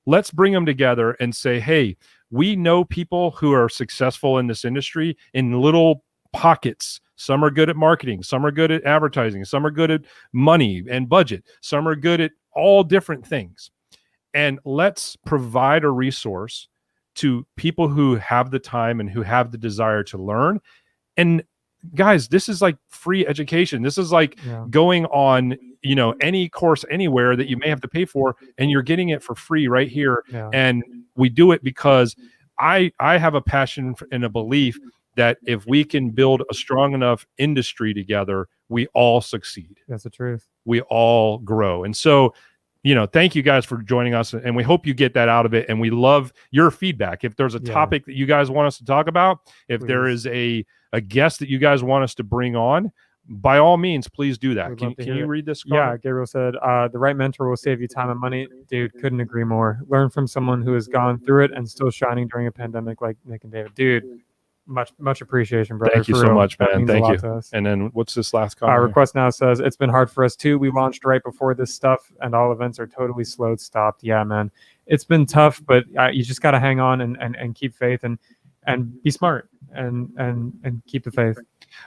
let's bring them together and say, hey, we know people who are successful in this industry in little pockets. Some are good at marketing, some are good at advertising, some are good at money and budget, some are good at all different things. And let's provide a resource to people who have the time and who have the desire to learn. And guys, this is like free education. This is like going on, any course anywhere that you may have to pay for, and you're getting it for free right here. Yeah. And we do it because I have a passion and a belief that if we can build a strong enough industry together, we all succeed. That's the truth. We all grow. And so, thank you guys for joining us, and we hope you get that out of it. And we love your feedback. If there's a topic that you guys want us to talk about, if there is a guest that you guys want us to bring on, by all means, please do that. Can you read this? Yeah, Gabriel said, the right mentor will save you time and money. Dude, couldn't agree more. Learn from someone who has gone through it and still shining during a pandemic like Nick and David. Dude, much appreciation, brother. Thank you so much, man. Thank you. And then what's this last comment? Request Now says, it's been hard for us too. We launched right before this stuff and all events are totally slowed, stopped. Yeah, man. It's been tough, but you just got to hang on and keep faith and be smart and keep the faith.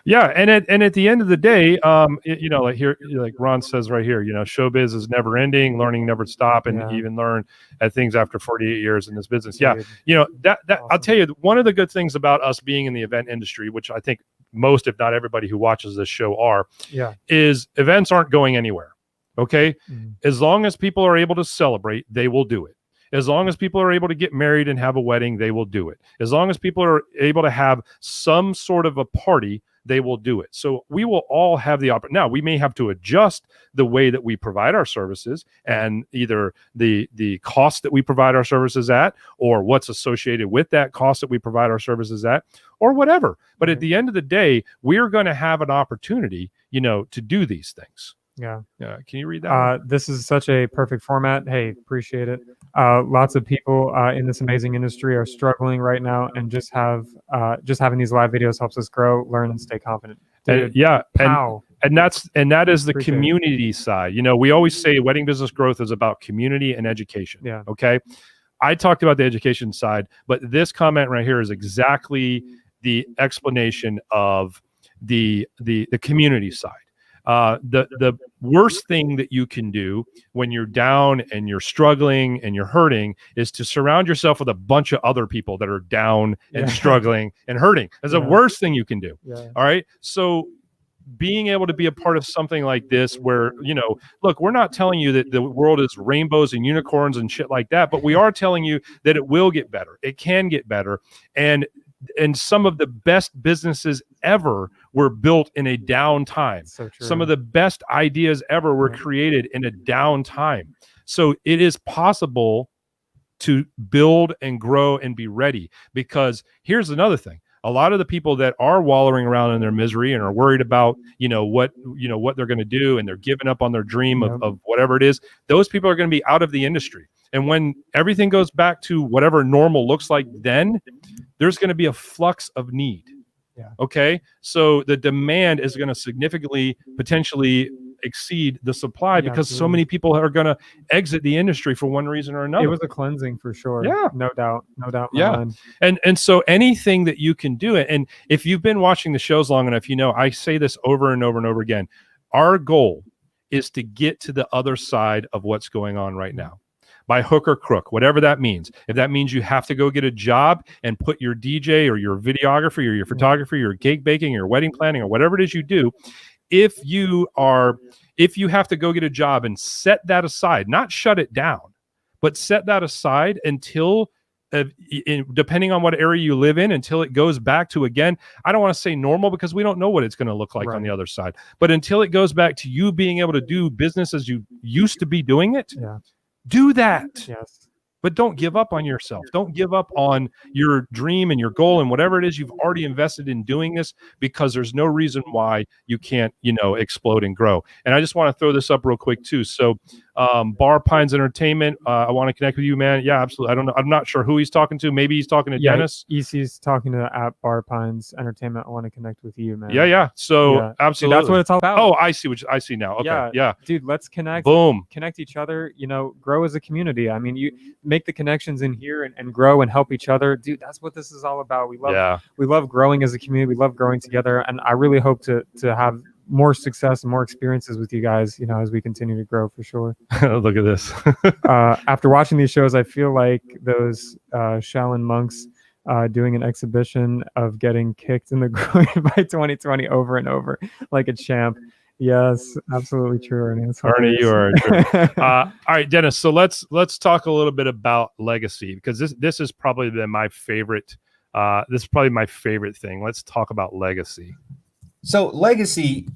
Yeah, and at the end of the day, like here, like Ron says right here, showbiz is never ending, learning never stop, and you even learn at things after 48 years in this business. Yeah, that awesome. I'll tell you, one of the good things about us being in the event industry, which I think most, if not everybody who watches this show are, is events aren't going anywhere. Okay, as long as people are able to celebrate, they will do it. As long as people are able to get married and have a wedding, they will do it. As long as people are able to have some sort of a party, they will do it. So we will all have the opportunity. Now we may have to adjust the way that we provide our services, and either the cost that we provide our services at, or what's associated with that cost that we provide our services at, or whatever. But at the end of the day, we're going to have an opportunity, to do these things. Yeah. Can you read that? This is such a perfect format. Hey, appreciate it. Lots of people in this amazing industry are struggling right now, and just having these live videos helps us grow, learn, and stay confident. Dude, and that is the Appreciate community side. We always say wedding business growth is about community and education. Yeah. Okay. I talked about the education side, but this comment right here is exactly the explanation of the community side. The worst thing that you can do when you're down and you're struggling and you're hurting is to surround yourself with a bunch of other people that are down and struggling and hurting. That's the worst thing you can do. Yeah. All right. So being able to be a part of something like this where, look, we're not telling you that the world is rainbows and unicorns and shit like that, but we are telling you that it will get better. It can get better. And some of the best businesses ever were built in a down time. So true. Some of the best ideas ever were created in a down time. So it is possible to build and grow and be ready, because here's another thing. A lot of the people that are wallowing around in their misery and are worried about, what they're going to do, and they're giving up on their dream of whatever it is, those people are going to be out of the industry. And when everything goes back to whatever normal looks like, then there's going to be a flux of need. Yeah. Okay. So the demand is going to significantly, potentially exceed the supply, because so many people are going to exit the industry for one reason or another. It was a cleansing for sure. Yeah. No doubt. Yeah. And so anything that you can do it. And if you've been watching the shows long enough, I say this over and over and over again. Our goal is to get to the other side of what's going on right now, by hook or crook, whatever that means. If that means you have to go get a job and put your DJ or your videography or your photography or cake baking or wedding planning or whatever it is you do, if you have to go get a job and set that aside, not shut it down, but set that aside until, depending on what area you live in, until it goes back to, again, I don't want to say normal, because we don't know what it's going to look like on the other side, but until it goes back to you being able to do business as you used to be doing it. Yeah. Do that. Yes. But don't give up on yourself. Don't give up on your dream and your goal and whatever it is you've already invested in doing this, because there's no reason why you can't, explode and grow. And I just want to throw this up real quick too. So Bar Pines Entertainment, I want to connect with you, man. Yeah, absolutely. I don't know. I'm not sure who he's talking to. Maybe he's talking to Dennis. EC's talking to at Bar Pines Entertainment. I want to connect with you, man. Yeah. So absolutely. Dude, that's what it's all about. Oh, I see I see now. Okay. Yeah. Dude, let's connect. Boom. Connect each other, grow as a community. I mean, you make the connections in here and grow and help each other. Dude, that's what this is all about. We love growing as a community. We love growing together. And I really hope to have more success and more experiences with you guys, as we continue to grow, for sure. Look at this. After watching these shows, I feel like those Shaolin monks doing an exhibition of getting kicked in the groin by 2020 over and over like a champ. Yes, absolutely true, Ernie. Ernie, you are true. All right, Dennis. So let's talk a little bit about legacy, because this has probably been my favorite. This is probably my favorite thing. Let's talk about legacy. So legacy,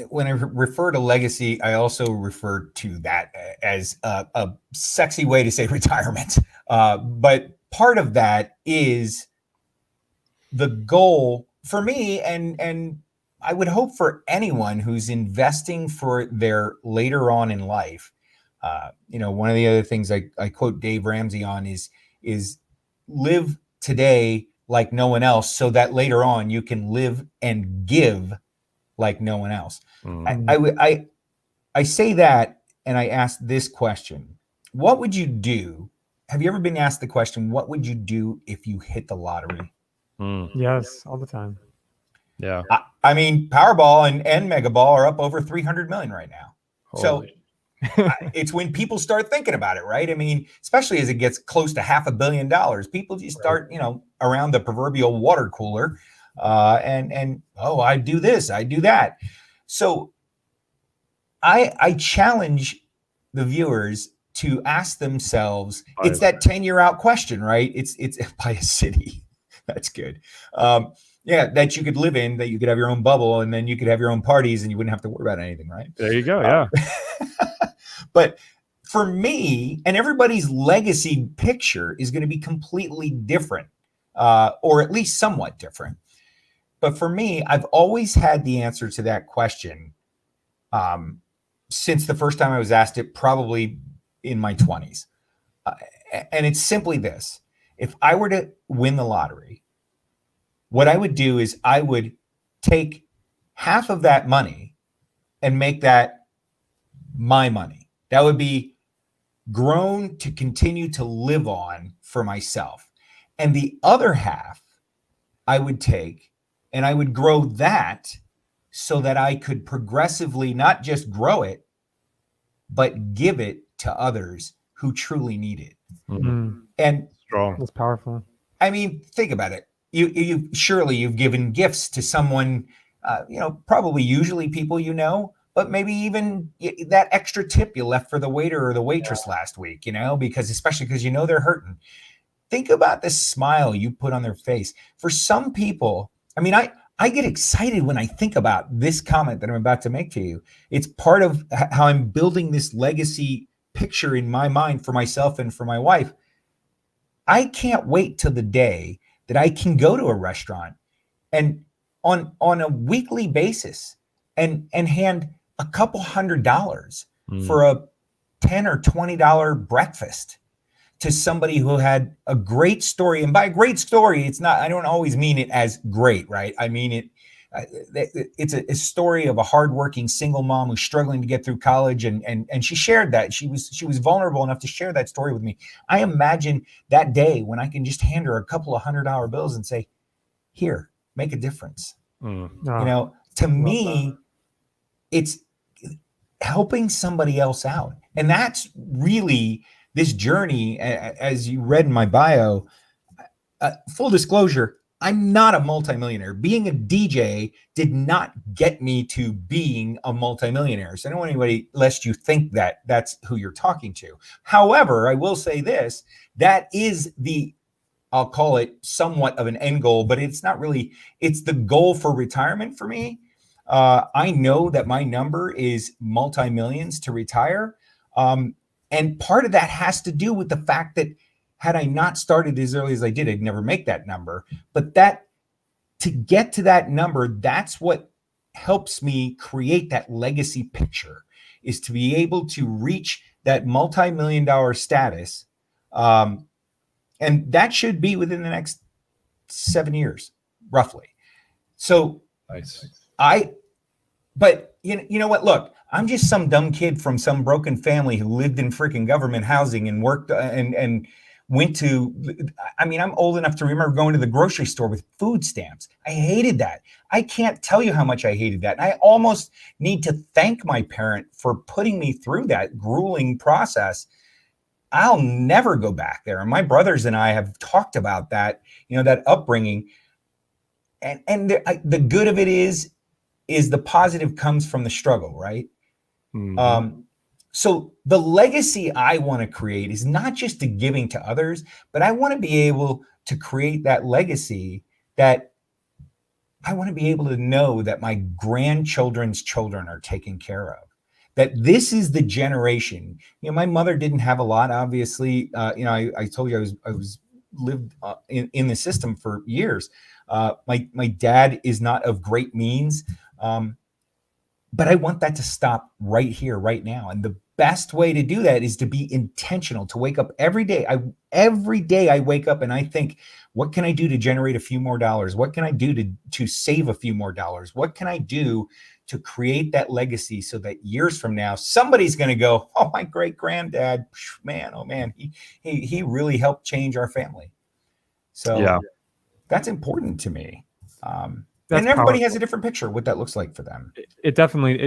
when I refer to legacy, I also refer to that as a sexy way to say retirement. But part of that is the goal for me, and I would hope for anyone who's investing for their later on in life. One of the other things I quote Dave Ramsey on is live today like no one else, so that later on you can live and give like no one else. I say that, and I ask this question: what would you do? Have you ever been asked the question, what would you do if you hit the lottery? Yes, all the time. Yeah. I mean, Powerball and N.A.M.E are up over 300 million right now. So it's when people start thinking about it, right? I mean, especially as it gets close to $500 million, people just start, around the proverbial water cooler, and I do this, I do that. So I challenge the viewers to ask themselves, it's that 10-year out question, right? It's by a city. That's good. Yeah, that you could live in, that you could have your own bubble, and then you could have your own parties, and you wouldn't have to worry about anything, right? There you go. Yeah. But for me, and everybody's legacy picture is going to be completely different, or at least somewhat different. But for me, I've always had the answer to that question since the first time I was asked it, probably in my 20s. And it's simply this. If I were to win the lottery, what I would do is I would take half of that money and make that my money. That would be grown to continue to live on for myself. And the other half I would take and I would grow that so that I could progressively not just grow it, but give it to others who truly need it. And Strong. That's powerful. I mean, think about it. You surely you've given gifts to someone, probably usually people but maybe even that extra tip you left for the waiter or the waitress last week, because they're hurting. Think about the smile you put on their face. For some people, I mean, I get excited when I think about this comment that I'm about to make to you. It's part of how I'm building this legacy picture in my mind for myself and for my wife. I can't wait till the day that I can go to a restaurant and on a weekly basis and hand a couple $100 for a $10 or $20 breakfast to somebody who had a great story. And by a great story, I don't always mean it as great, right? I mean it's a story of a hardworking single mom who's struggling to get through college, and she shared that. She was vulnerable enough to share that story with me. I imagine that day when I can just hand her a couple of $100 bills and say, "Here, make a difference." To me, it's helping somebody else out, and that's really this journey. As you read in my bio, full disclosure, I'm not a multimillionaire. Being a DJ did not get me to being a multimillionaire. So I don't want anybody, lest you think that that's who you're talking to. However, I will say this, that is I'll call it somewhat of an end goal, but it's not really, it's the goal for retirement for me. I know that my number is multi-millions to retire. And part of that has to do with the fact that had I not started as early as I did, I'd never make that number. But to get to that number, that's what helps me create that legacy picture, is to be able to reach that multi-million-dollar status. And that should be within the next 7 years, roughly. So Nice. But you know what? Look, I'm just some dumb kid from some broken family who lived in freaking government housing and worked and went to, I mean, I'm old enough to remember going to the grocery store with food stamps. I hated that. I can't tell you how much I hated that. And I almost need to thank my parent for putting me through that grueling process. I'll never go back there. And my brothers and I have talked about that, that upbringing. And the good of it is the positive comes from the struggle, right? Mm-hmm. So the legacy I want to create is not just the giving to others, but I want to be able to create that legacy that I want to be able to know that my grandchildren's children are taken care of, that this is the generation. My mother didn't have a lot, obviously. I told you I was lived in the system for years. My dad is not of great means. But I want that to stop right here, right now. And the best way to do that is to be intentional, to wake up every day. Every day I wake up and I think, what can I do to generate a few more dollars? What can I do to save a few more dollars? What can I do to create that legacy so that years from now, somebody's going to go, oh, my great granddad, man, oh man, he really helped change our family. So yeah, that's important to me. And everybody has a different picture of what that looks like for them. It definitely,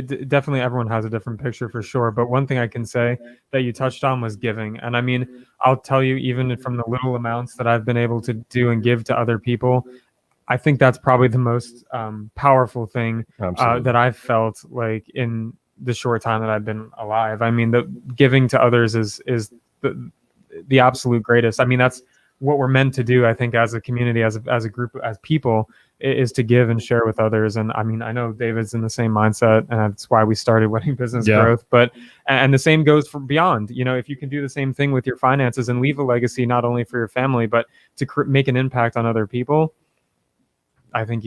everyone has a different picture for sure. But one thing I can say that you touched on was giving. And I mean, I'll tell you, even from the little amounts that I've been able to do and give to other people, I think that's probably the most powerful thing that I've felt like in the short time that I've been alive. I mean, the giving to others is the absolute greatest. I mean, that's what we're meant to do, I think, as a community, as a group, as people. is to give and share with others. And I mean, I know David's in the same mindset, and that's why we started Wedding Business Growth. But and the same goes for beyond. You know, if you can do the same thing with your finances and leave a legacy not only for your family but to make an impact on other people, I think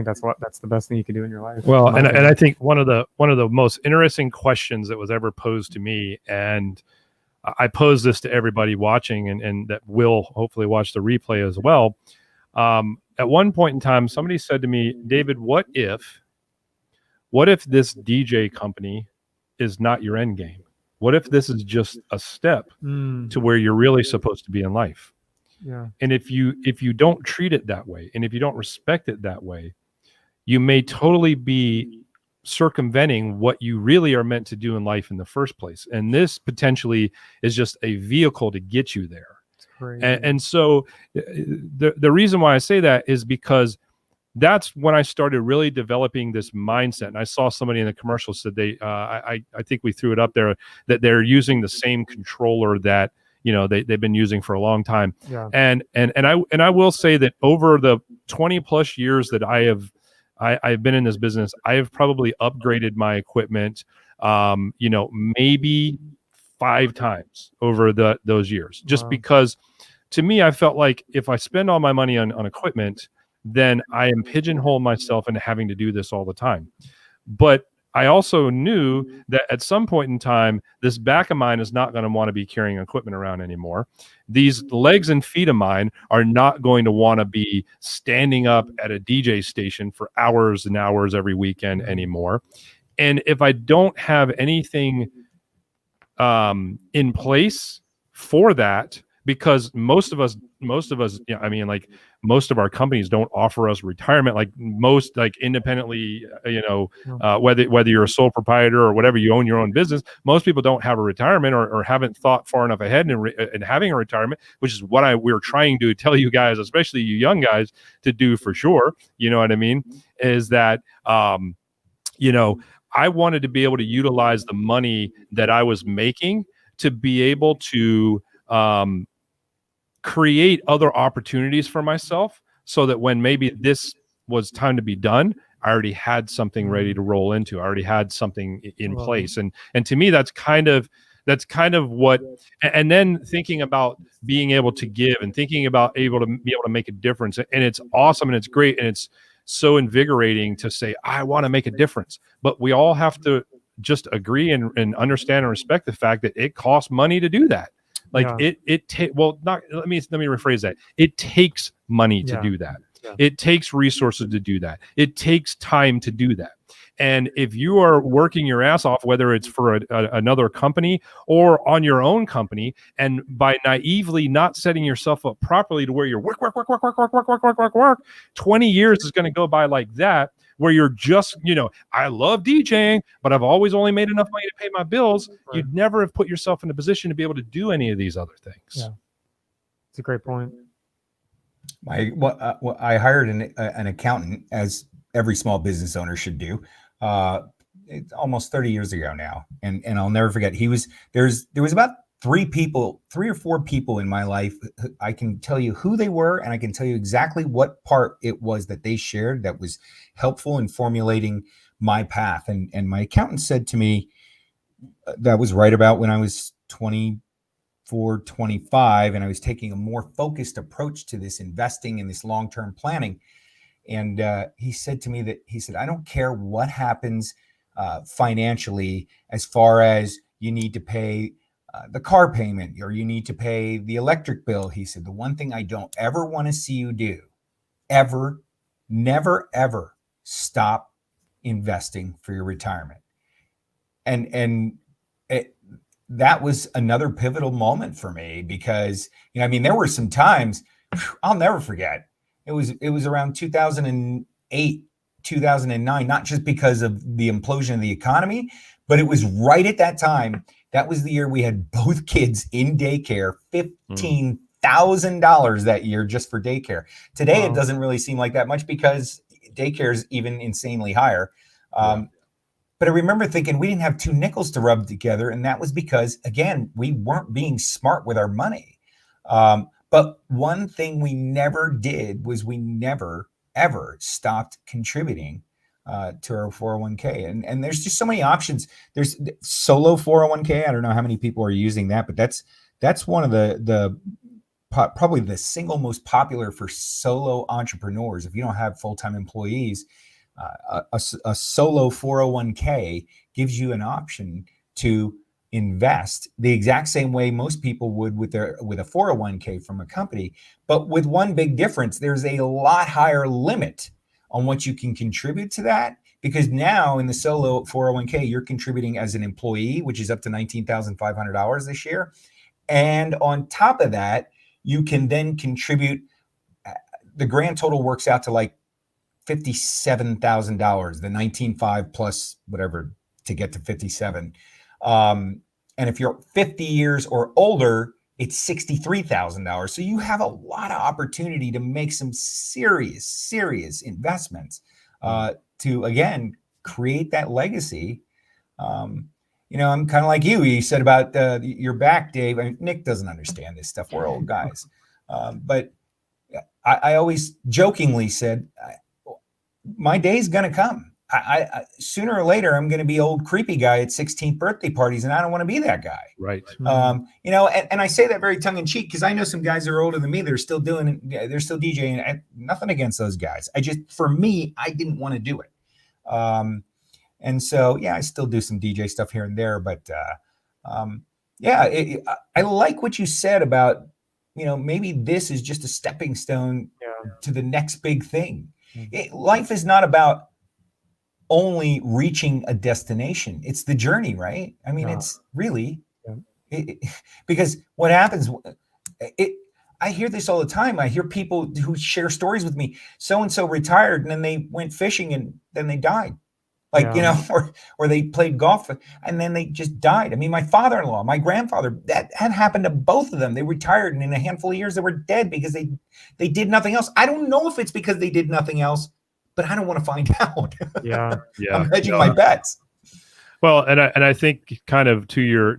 that's the best thing you can do in your life. Well, and I think one of the most interesting questions that was ever posed to me, and I pose this to everybody watching and that will hopefully watch the replay as well. At one point in time, somebody said to me, David, what if this DJ company is not your end game? What if this is just a step to where you're really supposed to be in life? Yeah. And if you don't treat it that way, and if you don't respect it that way, you may totally be circumventing what you really are meant to do in life in the first place. And this potentially is just a vehicle to get you there. And so the reason why I say that is because that's when I started really developing this mindset. And I saw somebody in the commercial said I think we threw it up there, that they're using the same controller that, you know, they've been using for a long time. Yeah. And I will say that over the 20 plus years that I've been in this business, I have probably upgraded my equipment, you know, maybe 5 times over those years, just because to me, I felt like if I spend all my money on equipment, then I am pigeonholing myself into having to do this all the time. But I also knew that at some point in time, this back of mine is not going to want to be carrying equipment around anymore. These legs and feet of mine are not going to want to be standing up at a DJ station for hours and hours every weekend anymore. And if I don't have anything in place for that, because most of us, you know, I mean, like most of our companies don't offer us retirement, like most, like independently, you know, whether you're a sole proprietor or whatever, you own your own business, most people don't have a retirement or haven't thought far enough ahead in having a retirement, which is what we're trying to tell you guys, especially you young guys, to do for sure. You know what I mean? Is that, you know, I wanted to be able to utilize the money that I was making to be able to create other opportunities for myself, so that when maybe this was time to be done, I already had something ready to roll into. I already had something in place. And to me, that's kind of what, and then thinking about being able to give and thinking about be able to make a difference. And it's awesome and it's great. And it's so invigorating to say, I want to make a difference, but we all have to just agree and understand and respect the fact that it costs money to do that. Like let me rephrase that. It takes money to do that. Yeah. It takes resources to do that. It takes time to do that. And if you are working your ass off, whether it's for another company or on your own company, and by naively not setting yourself up properly to where you're work, 20 years is going to go by like that, where you're just, you know, I love DJing, but I've always only made enough money to pay my bills. Right. You'd never have put yourself in a position to be able to do any of these other things. Yeah, it's a great point. I hired an accountant, as every small business owner should do. It's almost 30 years ago now, and I'll never forget. There was about 3 or 4 people in my life. I can tell you who they were, and I can tell you exactly what part it was that they shared that was helpful in formulating my path. And my accountant said to me, that was right about when I was 24, 25, and I was taking a more focused approach to this investing and this long-term planning. And he said to me I don't care what happens financially, as far as you need to pay the car payment or you need to pay the electric bill. He said, the one thing I don't ever want to see you do, ever, never, ever stop investing for your retirement. And that was another pivotal moment for me, because, you know, I mean, there were some times I'll never forget. It was around 2008, 2009, not just because of the implosion of the economy, but it was right at that time. That was the year we had both kids in daycare, $15,000 that year just for daycare. Today, It doesn't really seem like that much because daycare is even insanely higher. But I remember thinking we didn't have 2 nickels to rub together. And that was because, again, we weren't being smart with our money. But one thing we never did was we never ever stopped contributing to our 401k. And there's just so many options. There's solo 401k. I don't know how many people are using that, but that's one of the probably the single most popular for solo entrepreneurs. If you don't have full-time employees, a solo 401k gives you an option to invest the exact same way most people would with a 401k from a company, but with one big difference. There's a lot higher limit on what you can contribute to that, because now in the solo 401k, you're contributing as an employee, which is up to $19,500 this year. And on top of that, you can then contribute. The grand total works out to like $57,000, the 19.5 plus whatever to get to 57. And if you're 50 years or older, it's $63,000. So you have a lot of opportunity to make some serious investments to, again, create that legacy. I'm kind of like you. You said about your back, Dave. I mean, Nick doesn't understand this stuff. We're old guys. But I always jokingly said, my day's going to come. I sooner or later, I'm going to be old creepy guy at 16th birthday parties, and I don't want to be that guy. Right. And I say that very tongue in cheek, because I know some guys that are older than me. They're still DJing. Nothing against those guys. For me, I didn't want to do it. And so, I still do some DJ stuff here and there, but I like what you said about, maybe this is just a stepping stone to the next big thing. Life is not about only reaching a destination. It's the journey, right? I mean, it's really, because what happens, I hear this all the time. I hear people who share stories with me. So-and-so retired and then they went fishing and then they died. Or they played golf and then they just died. I mean, my father-in-law, my grandfather, that had happened to both of them. They retired, and in a handful of years they were dead because they did nothing else. I don't know if it's because they did nothing else, but I don't want to find out. I'm hedging my bets. Well, and I think kind of to your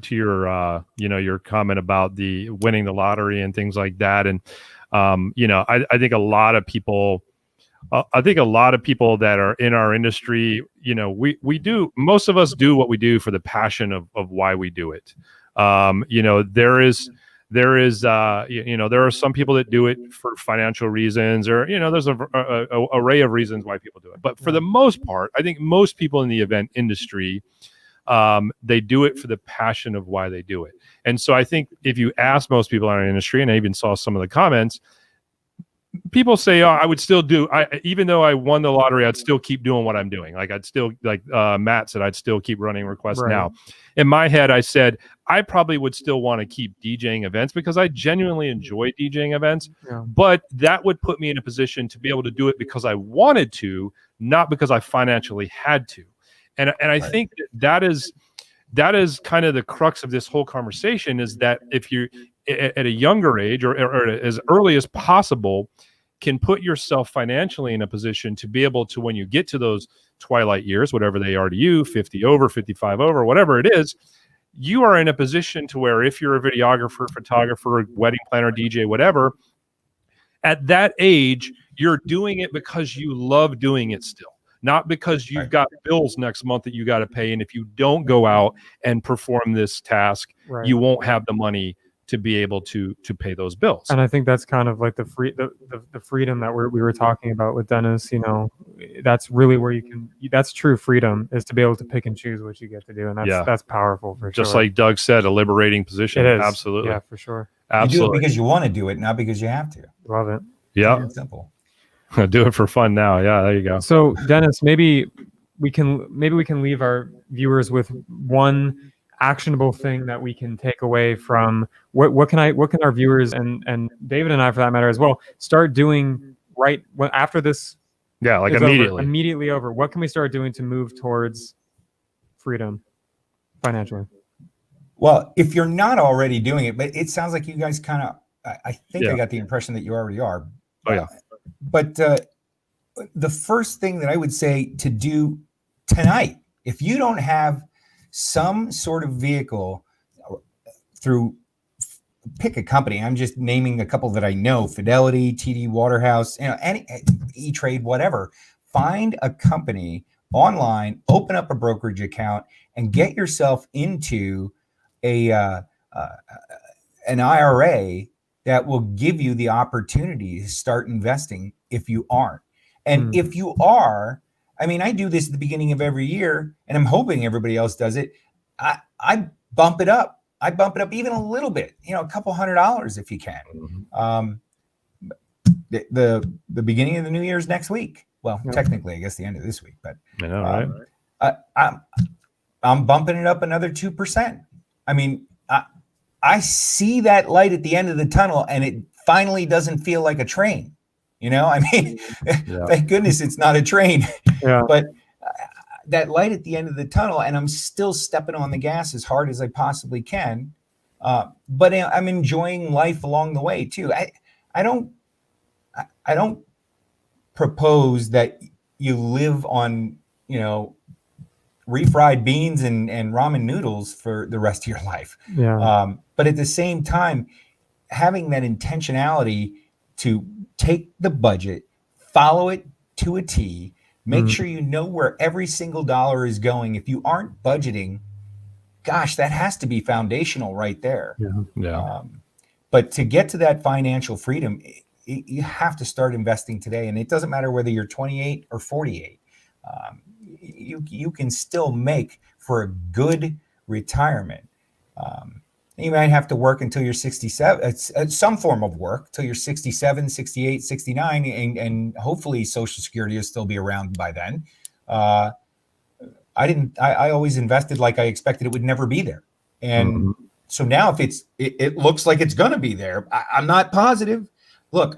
your comment about the winning the lottery and things like that, and I think a lot of people. I think a lot of people that are in our industry, most of us do what we do for the passion of why we do it. There are some people that do it for financial reasons, or, there's a array of reasons why people do it. But for the most part, I think most people in the event industry, they do it for the passion of why they do it. And so I think if you ask most people in our industry, and I even saw some of the comments, people say, I would still even though I won the lottery, I'd still keep doing what I'm doing. Like I'd still, Matt said, I'd still keep running requests now. In my head, I said, I probably would still want to keep DJing events because I genuinely enjoy DJing events, but that would put me in a position to be able to do it because I wanted to, not because I financially had to. And I think that is kind of the crux of this whole conversation, is that if you at a younger age or as early as possible can put yourself financially in a position to be able to, when you get to those twilight years, whatever they are to you, 50 over, 55 over, whatever it is, you are in a position to where if you're a videographer, photographer, wedding planner, DJ, whatever, at that age, you're doing it because you love doing it still. Not because you've got bills next month that you got to pay. And if you don't go out and perform this task, you won't have the money to be able to pay those bills. And I think that's kind of like the freedom that we were talking about with Dennis. That's really where that's true freedom, is to be able to pick and choose what you get to do. And that's powerful for sure. Just like Doug said, a liberating position. It is. Absolutely. Yeah, for sure. Absolutely. You do it because you want to do it, not because you have to. Love it. Yeah. Simple. Do it for fun now. Yeah, there you go. So Dennis, maybe we can leave our viewers with one actionable thing that we can take away from what can our viewers and David and I, for that matter as well, start doing after this. Yeah, like immediately over. What can we start doing to move towards freedom financially? Well, if you're not already doing it, but it sounds like you guys kind of, I think I got the impression that you already are. Oh yeah. But the first thing that I would say to do tonight, if you don't have some sort of vehicle through pick a company. I'm just naming a couple that I know: Fidelity, TD Waterhouse, any E-Trade, whatever. Find a company online, open up a brokerage account, and get yourself into an IRA that will give you the opportunity to start investing if you aren't. And if you are, I mean, I do this at the beginning of every year, and I'm hoping everybody else does it. I bump it up. I bump it up even a little bit, a couple $100 if you can. The beginning of the new year is next week. Well, technically, I guess the end of this week, but I know, right? I'm bumping it up another 2%. I mean, I see that light at the end of the tunnel, and it finally doesn't feel like a train. I mean, thank goodness it's not a train. But that light at the end of the tunnel, and I'm still stepping on the gas as hard as I possibly can. But I'm enjoying life along the way too. I don't propose that you live on, refried beans and ramen noodles for the rest of your life. But at the same time, having that intentionality to take the budget, follow it to a T, make sure you know where every single dollar is going. If you aren't budgeting, gosh, that has to be foundational right there. But to get to that financial freedom, you have to start investing today. And it doesn't matter whether you're 28 or 48. You can still make for a good retirement. You might have to work until you're 67. It's some form of work till you're 67, 68, 69, and hopefully Social Security will still be around by then. I always invested like I expected it would never be there. And so now if it looks like it's going to be there, I'm not positive. Look,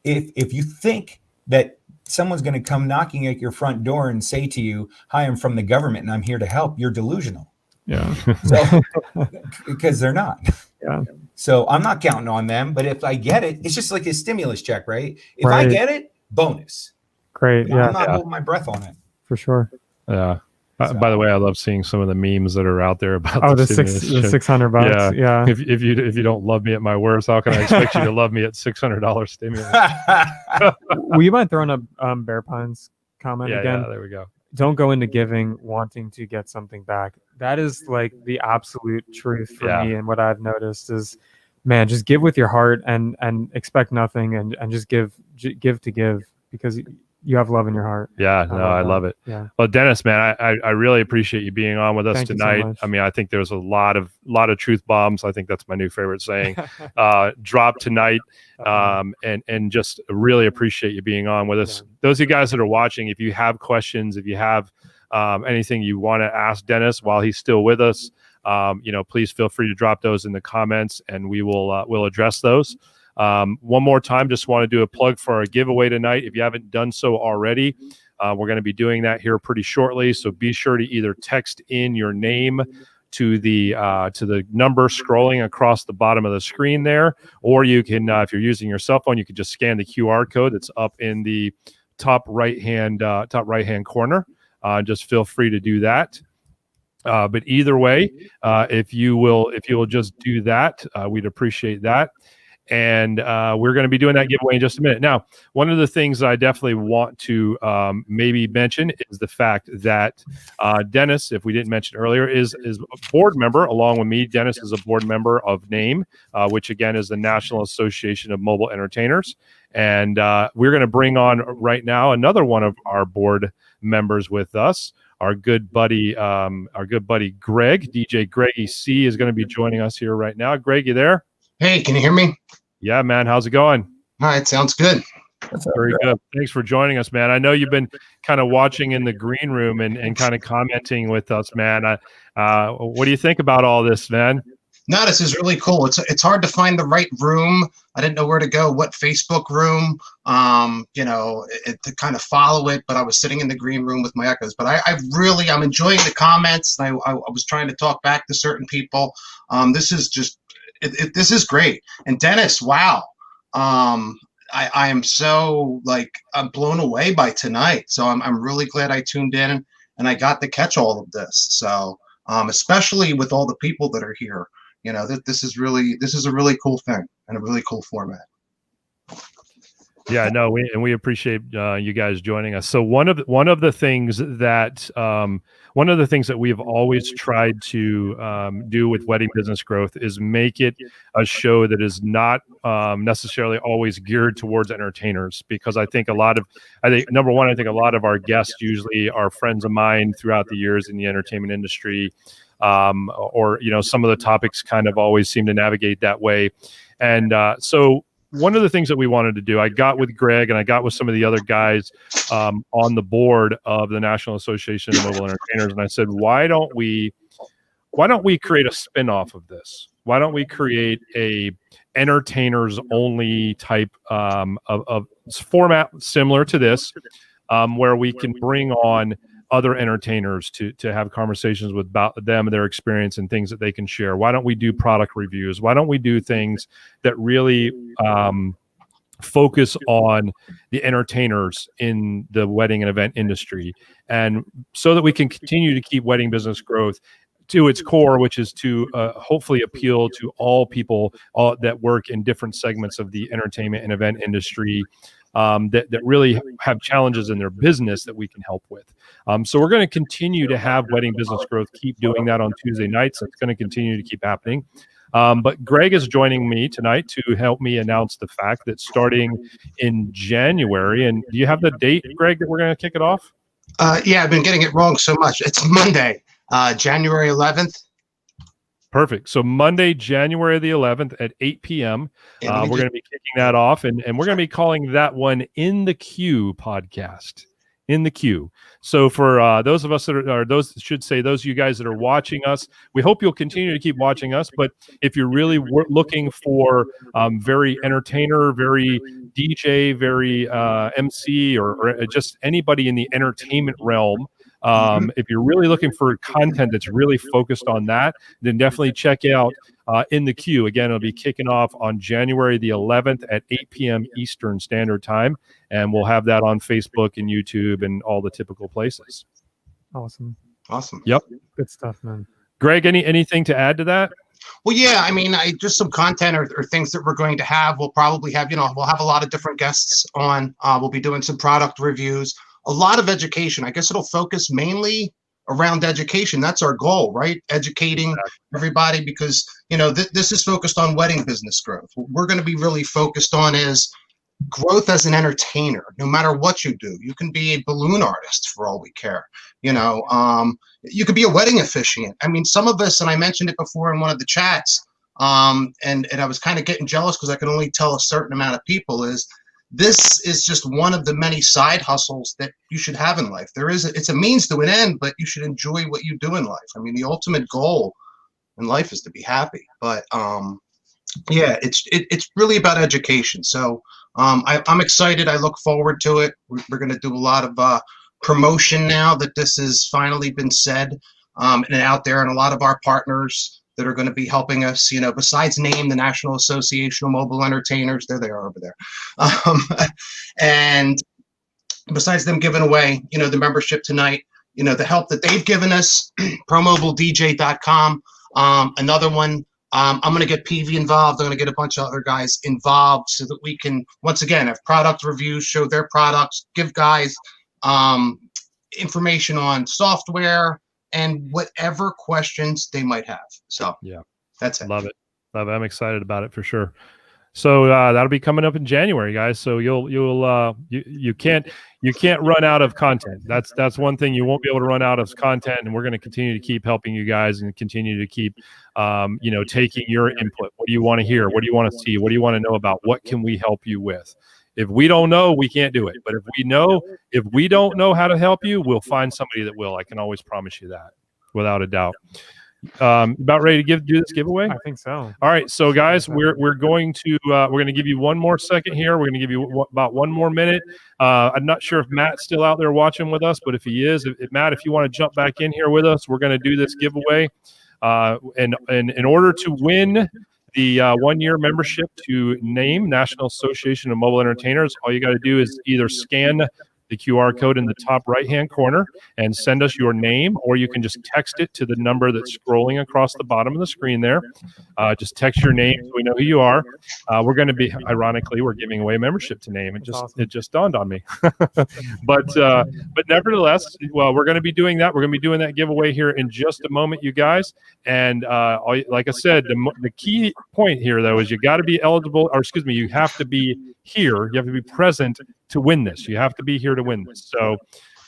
if you think that someone's going to come knocking at your front door and say to you, "Hi, I'm from the government and I'm here to help," you're delusional. So, because they're not. So I'm not counting on them. But if I get it, it's just like a stimulus check, right? If I get it, bonus. Great. I'm not holding my breath on it. For sure. Yeah. By the way, I love seeing some of the memes that are out there about the $600. Yeah. If you don't love me at my worst, how can I expect you to love me at $600 stimulus? Will you mind throwing up Bear Pines comment again? Yeah, there we go. Don't go into giving wanting to get something back. That is like the absolute truth for me. And what I've noticed is, man, just give with your heart and expect nothing and just give because you have love in your heart. I love it. Well, Dennis, man, I really appreciate you being on with us tonight. I mean, I think there's a lot of truth bombs. I think that's my new favorite saying. Drop tonight. And just really appreciate you being on with us. Those of you guys that are watching, if you have questions, if you have anything you want to ask Dennis while he's still with us, please feel free to drop those in the comments and we'll address those. One more time, just want to do a plug for our giveaway tonight. If you haven't done so already, we're going to be doing that here pretty shortly. So be sure to either text in your name to the number scrolling across the bottom of the screen there, or you can, if you're using your cell phone, you can just scan the QR code that's up in the top right hand corner. Just feel free to do that. But either way, if you will just do that, we'd appreciate that. And we're going to be doing that giveaway in just a minute. Now, one of the things that I definitely want to maybe mention is the fact that Dennis, if we didn't mention earlier, is a board member along with me. Dennis is a board member of N.A.M.E, which again is the National Association of Mobile Entertainers. And we're going to bring on right now another one of our board members with us. Our good buddy Greg, DJ Greggy C, is going to be joining us here right now. Greg, you there? Hey, can you hear me? Yeah, man. How's it going? All right, sounds good. Very good. Thanks for joining us, man. I know you've been kind of watching in the green room and kind of commenting with us, man. What do you think about all this, man? No, this is really cool. It's hard to find the right room. I didn't know where to go, what Facebook room, to kind of follow it. But I was sitting in the green room with my echoes. But I'm enjoying the comments. I was trying to talk back to certain people. This is just. This is great. And Dennis, wow. I am so I'm blown away by tonight. So I'm really glad I tuned in and I got to catch all of this. So especially with all the people that are here, This is a really cool thing and a really cool format. Yeah, no, we appreciate you guys joining us. So one of the things that we have always tried to do with Wedding Business Growth is make it a show that is not necessarily always geared towards entertainers, because I think number one, I think a lot of our guests usually are friends of mine throughout the years in the entertainment industry, or some of the topics kind of always seem to navigate that way, and so. One of the things that we wanted to do, I got with Greg and I got with some of the other guys on the board of the National Association of Mobile Entertainers, and I said, why don't we create a spin-off of this? Why don't we create a entertainers only type of format similar to this, where we can bring on other entertainers to have conversations about them and their experience and things that they can share? Why don't we do product reviews? Why don't we do things that really focus on the entertainers in the wedding and event industry, and so that we can continue to keep Wedding Business Growth to its core, which is to hopefully appeal to all people that work in different segments of the entertainment and event industry, that really have challenges in their business that we can help with. So we're going to continue to have Wedding Business Growth, keep doing that on Tuesday nights. It's going to continue to keep happening. But Greg is joining me tonight to help me announce the fact that starting in January, and do you have the date, Greg, that we're going to kick it off? Yeah, I've been getting it wrong so much. It's Monday, January 11th. Perfect. So Monday, January the 11th at 8 p.m. We're going to be kicking that off, and we're going to be calling that one In the Queue podcast. In the Queue. So for those of us that are those of you guys that are watching us, we hope you'll continue to keep watching us. But if you're really looking for very entertainer, very DJ, very MC, or just anybody in the entertainment realm, if you're really looking for content that's really focused on that, then definitely check out In the Queue. Again, it'll be kicking off on January the 11th at 8 p.m. Eastern Standard Time, and we'll have that on Facebook and YouTube and all the typical places. Awesome. Yep. Good stuff, man. Greg, anything to add to that? Well, yeah, I mean, just some content or things that we're going to have. We'll probably have, we'll have a lot of different guests on. We'll be doing some product reviews, a lot of education. I guess it'll focus mainly around education. That's our goal, right? Educating everybody, because, this is focused on wedding business growth. What we're going to be really focused on is growth as an entertainer. No matter what you do, you can be a balloon artist for all we care. You could be a wedding officiant. I mean, some of us, and I mentioned it before in one of the chats, and I was kind of getting jealous because I could only tell a certain amount of people, this is just one of the many side hustles that you should have in life. It's a means to an end, but you should enjoy what you do in life. I mean, the ultimate goal in life is to be happy. But yeah, it's really about education. So I'm excited. I look forward to it. We're going to do a lot of promotion now that this has finally been said and out there, and a lot of our partners that are going to be helping us, besides N.A.M.E, the National Association of Mobile Entertainers, there they are over there. And besides them giving away, the membership tonight, the help that they've given us, promobiledj.com, another one. I'm going to get PV involved. I'm going to get a bunch of other guys involved so that we can, once again, have product reviews, show their products, give guys information on software and whatever questions they might have. So yeah, that's it. Love it. I'm excited about it for sure. So that'll be coming up in January, guys. So you can't run out of content. That's one thing. You won't be able to run out of content, and we're going to continue to keep helping you guys and continue to keep taking your input. What do you want to hear? What do you want to see? What do you want to know about? What can we help you with? If we don't know, we can't do it. But if we don't know how to help you, we'll find somebody that will. I can always promise you that, without a doubt. About ready to do this giveaway? I think so. All right, so guys, we're going to give you one more second here. We're going to give you about one more minute. I'm not sure if Matt's still out there watching with us, but if he is, Matt, if you want to jump back in here with us, we're going to do this giveaway. And in order to win the 1-year membership to N.A.M E, National Association of Mobile Entertainers, all you got to do is either scan the QR code in the top right-hand corner and send us your name, or you can just text it to the number that's scrolling across the bottom of the screen there. Just text your name so we know who you are. We're going to be, ironically, we're giving away membership to N.A.M.E. It just dawned on me. But nevertheless, well, we're going to be doing that. We're going to be doing that giveaway here in just a moment, you guys. And like I said, the key point here, though, is you got to be eligible, or excuse me, you have to be here. You have to be present to win this. You have to be here to win this. So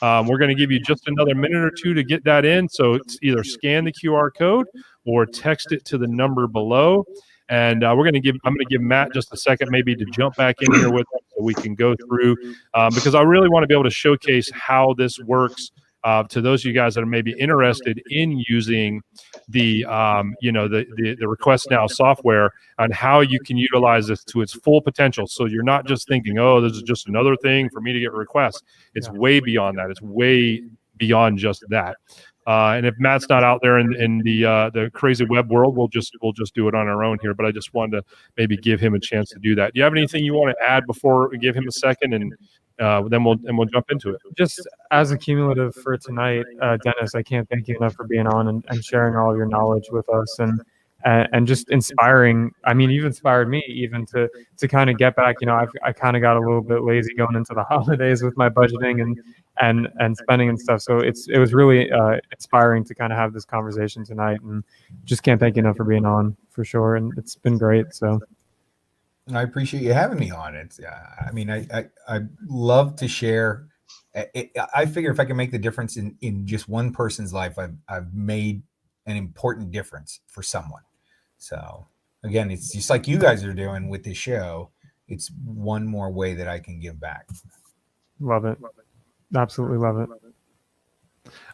we're going to give you just another minute or two to get that in. So it's either scan the QR code or text it to the number below. And I'm going to give Matt just a second maybe to jump back in here with us so we can go through, because I really want to be able to showcase how this works to those of you guys that are maybe interested in using the Request Now software, and how you can utilize this to its full potential. So you're not just thinking, oh, this is just another thing for me to get requests. It's way beyond that. It's way beyond just that. And if Matt's not out there in the crazy web world, we'll just do it on our own here. But I just wanted to maybe give him a chance to do that. Do you have anything you want to add before we give him a second, and then we'll jump into it? Just as a cumulative for tonight, Dennis, I can't thank you enough for being on and sharing all of your knowledge with us, and just inspiring. I mean, you've inspired me even to kind of get back. I kind of got a little bit lazy going into the holidays with my budgeting and spending and stuff. So it was really inspiring to kind of have this conversation tonight, and just can't thank you enough for being on, for sure. And it's been great. So I appreciate you having me on. It's I mean, I love to share. I figure if I can make the difference in just one person's life, I've made an important difference for someone. So again, it's just like you guys are doing with this show. It's one more way that I can give back. Love it. Absolutely love it.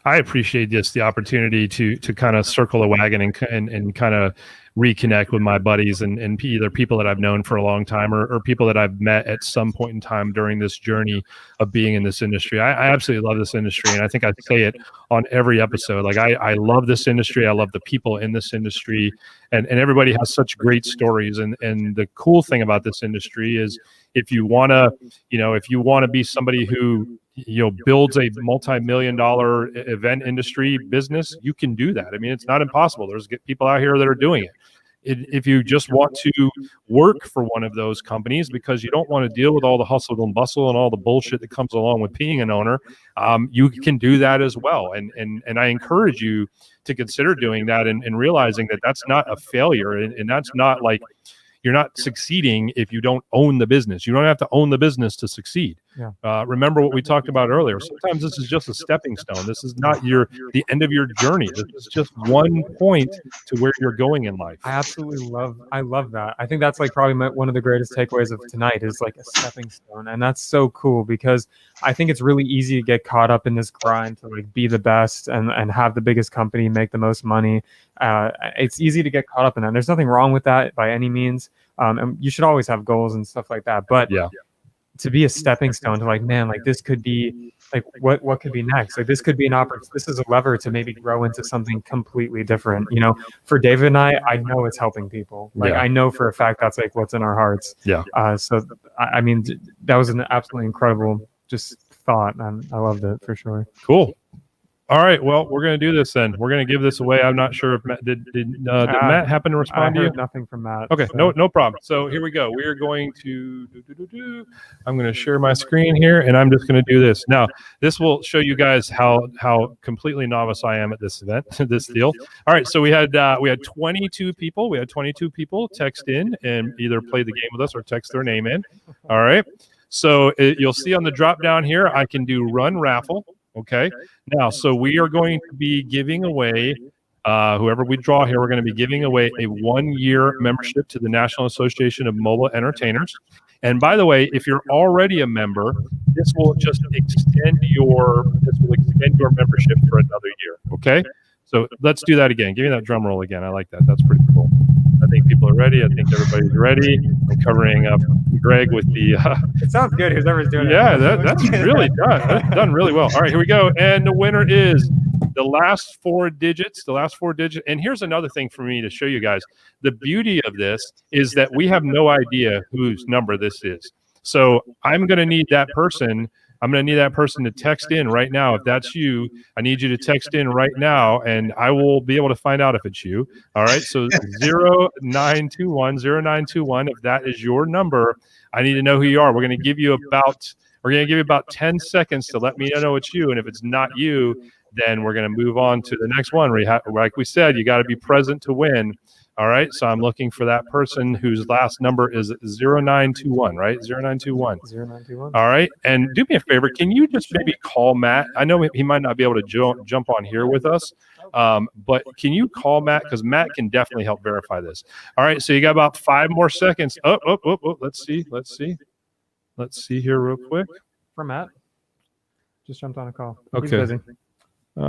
I appreciate just the opportunity to kind of circle the wagon and kind of reconnect with my buddies and either people that I've known for a long time or people that I've met at some point in time during this journey of being in this industry. I absolutely love this industry, and I think I say it on every episode. Like I love this industry. I love the people in this industry, and everybody has such great stories. And the cool thing about this industry is if you want to be somebody who builds a multi-million-dollar event industry business, you can do that. I mean, it's not impossible. There's people out here that are doing it. If you just want to work for one of those companies because you don't want to deal with all the hustle and bustle and all the bullshit that comes along with being an owner, you can do that as well. And I encourage you to consider doing that and realizing that that's not a failure, and that's not like you're not succeeding if you don't own the business. You don't have to own the business to succeed. Yeah. Remember what we talked about earlier. Sometimes this is just a stepping stone. This is not the end of your journey. This is just one point to where you're going in life. I love that. I think that's like probably one of the greatest takeaways of tonight is like a stepping stone. And that's so cool because I think it's really easy to get caught up in this grind to like be the best and have the biggest company, make the most money. It's easy to get caught up in that. And there's nothing wrong with that by any means. And you should always have goals and stuff like that. But to be a stepping stone to like, man, like this could be like what could be next? Like this could be an opportunity. This is a lever to maybe grow into something completely different. For David and I know it's helping people. Like I know for a fact that's like what's in our hearts. Yeah. So I mean, that was an absolutely incredible just thought, and I loved it for sure. Cool. All right. Well, we're going to do this then. We're going to give this away. I'm not sure if Matt did Matt happen to respond to you? Nothing from Matt. Okay. So. No problem. So here we go. We are going to I'm going to share my screen here, and I'm just going to do this. Now, this will show you guys how completely novice I am at this event, this deal. All right. So we had 22 people. We had 22 people text in and either play the game with us or text their name in. All right. So you'll see on the drop down here, I can do run raffle. Okay. Now, so we are going to be giving away, whoever we draw here, we're going to be giving away a 1-year membership to the National Association of Mobile Entertainers. And by the way, if you're already a member, this will extend your membership for another year. Okay. So let's do that again. Give me that drum roll again. I like that. That's pretty cool. I think people are ready. I think everybody's ready. I'm covering up Greg with the... It sounds good. Whoever's doing it. Yeah, that's really done. That's done really well. All right, here we go. And the winner is the last four digits. And here's another thing for me to show you guys. The beauty of this is that we have no idea whose number this is. So I'm going to need that person I'm going to need that person to text in right now. If that's you, I need you to text in right now, and I will be able to find out if it's you. All right. So 0921. If that is your number, I need to know who you are. We're going to give you about 10 seconds to let me know it's you. And if it's not you, then we're going to move on to the next one. Like we said, you got to be present to win. All right. So I'm looking for that person whose last number is 0921, right? 0921. 0921. All right. And do me a favor. Can you just maybe call Matt? I know he might not be able to jump on here with us, but can you call Matt? Because Matt can definitely help verify this. All right. So you got about 5 more seconds. Oh. Let's see here real quick. For Matt. Just jumped on a call. Okay. He's busy. He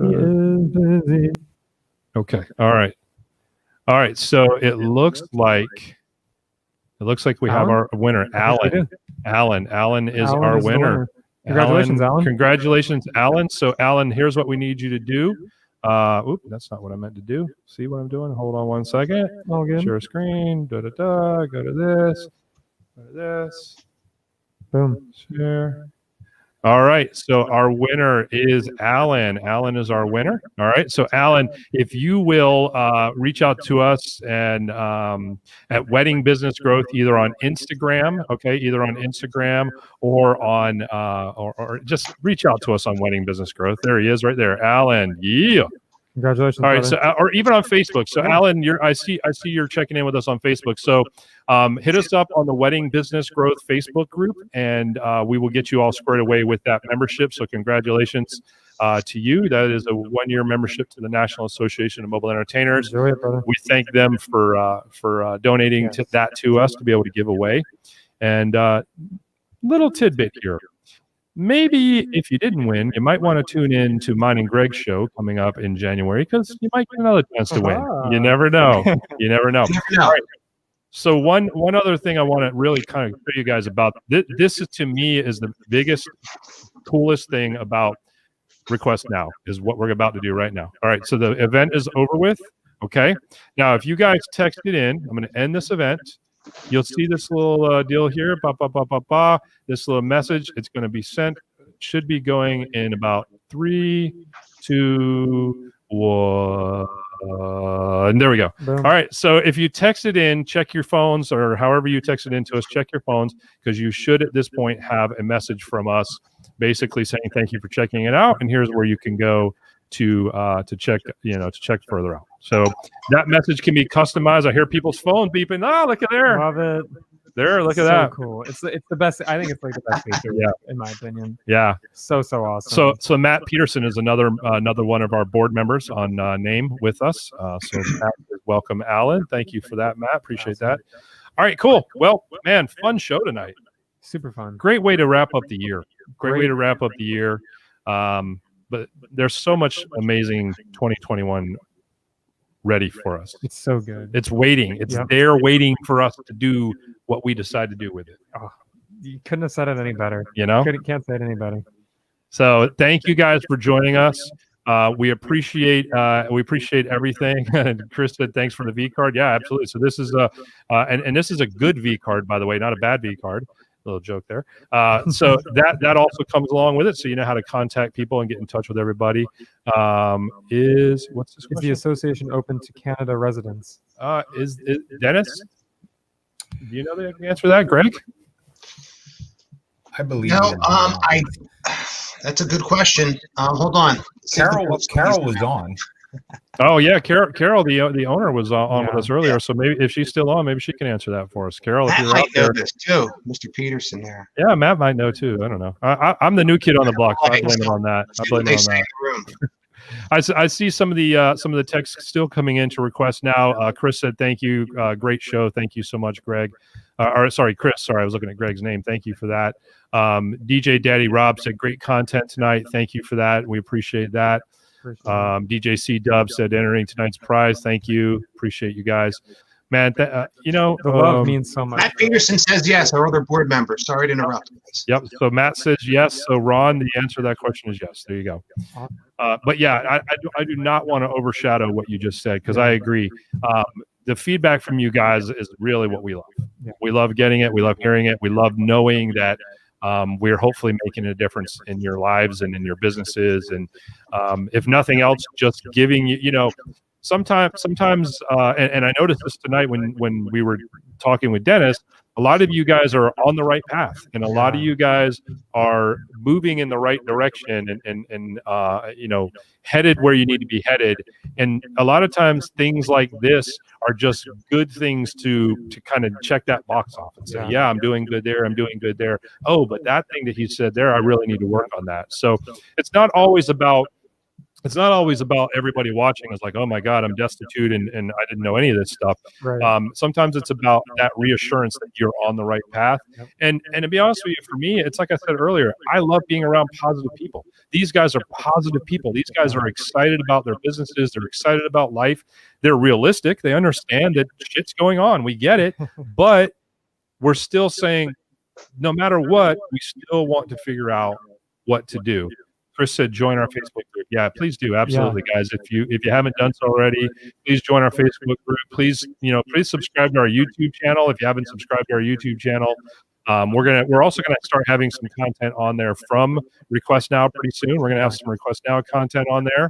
is busy. Okay. All right. So it looks like we have our winner, Alan. Alan is our winner. Congratulations, Alan. Congratulations, Alan. So Alan, here's what we need you to do. That's not what I meant to do. See what I'm doing? Hold on one second. All good. Share screen. Go to this. Go to this. Boom. Share. All right. So our winner is Alan. Alan is our winner. All right. So Alan, if you will reach out to us and at Wedding Business Growth, either on Instagram, or on or just reach out to us on Wedding Business Growth. There he is, right there, Alan. Yeah. Congratulations. All right, brother. so or even on Facebook. So Alan, I see you're checking in with us on Facebook. So hit us up on the Wedding Business Growth Facebook group, and we will get you all squared away with that membership. So congratulations to you. That is a 1-year membership to the National Association of Mobile Entertainers. Enjoy it, brother. We thank them for donating that to us to be able to give away. And little tidbit here. Maybe if you didn't win, you might want to tune in to mine and Greg's show coming up in January, because you might get another chance to win. You never know. You never know. All right. So one other thing I want to really kind of show you guys about this is, to me, is the biggest, coolest thing about Request Now is what we're about to do right now. All right. So the event is over with. Okay. Now, if you guys texted in, I'm going to end this event. You'll see this little deal here, this little message. It's going to be sent. It should be going in about 3, 2, 1. And there we go. Boom. All right. So if you texted in, check your phones, or however you texted into us, check your phones, because you should at this point have a message from us basically saying thank you for checking it out, and here's where you can go to check further out. So that message can be customized. I hear people's phones beeping. Oh, look at there. Love it. There, look at So that. Cool. It's the best. I think it's like the best feature. Yeah. In my opinion. Yeah. So awesome. So Matt Peterson is another one of our board members on N.A.M.E with us. So Matt, welcome, Alan. Thank you for that, Matt. Appreciate that. All right, cool. Well, man, fun show tonight. Super fun. Great way to wrap up the year. Great way to wrap up the year. But there's so much amazing 2021 ready for us. It's so good. It's waiting. It's there waiting for us to do what we decide to do with it. Oh, you couldn't have said it any better. You know? Can't say it any better. So thank you guys for joining us. We appreciate everything. And Chris said thanks for the V card. Yeah, absolutely. So this is and this is a good V card, by the way, not a bad V card. Little joke there. So that also comes along with it. So you know how to contact people and get in touch with everybody. What's this question? Is the association open to Canada residents? Is Dennis? Do you know the answer to that, Greg? I believe. No, that's a good question. Hold on. Carol was on. Oh yeah, Carol, the owner was on with us earlier. So maybe if she's still on, maybe she can answer that for us. Carol, if Matt you're might out there, know this too, Mr. Peterson there. Yeah, Matt might know too. I don't know. I'm the new kid on the block. So I blame it on that. I see some of the texts still coming in to Request Now. Chris said thank you. Great show. Thank you so much, Greg. Chris. Sorry, I was looking at Greg's name. Thank you for that. DJ Daddy Rob said great content tonight. Thank you for that. We appreciate that. DJ C Dub said entering tonight's prize. Thank you. Appreciate you guys. Man, the love means so much. Matt Peterson says yes. Our other board member. Sorry to interrupt. Yep. So Matt says yes. So Ron, the answer to that question is yes. There you go. But yeah, I do not want to overshadow what you just said, because I agree. The feedback from you guys is really what we love. Yeah. We love getting it. We love hearing it. We love knowing that we're hopefully making a difference in your lives and in your businesses. And if nothing else, just giving you, sometimes, and I noticed this tonight when we were talking with Dennis, a lot of you guys are on the right path, and a lot of you guys are moving in the right direction and headed where you need to be headed. And a lot of times things like this are just good things to kind of check that box off and say, yeah, I'm doing good there. I'm doing good there. Oh, but that thing that he said there, I really need to work on that. So it's not always about everybody watching is like, oh my God, I'm destitute and I didn't know any of this stuff. Right. Sometimes it's about that reassurance that you're on the right path. Yep. And to be honest with you, for me, it's like I said earlier, I love being around positive people. These guys are positive people. These guys are excited about their businesses. They're excited about life. They're realistic. They understand that shit's going on. We get it. But we're still saying, no matter what, we still want to figure out what to do. Chris said, join our Facebook group. Yeah, please do. Absolutely, guys. If you haven't done so already, please join our Facebook group. Please subscribe to our YouTube channel. If you haven't subscribed to our YouTube channel, we're also gonna start having some content on there from Request Now pretty soon. We're gonna have some Request Now content on there.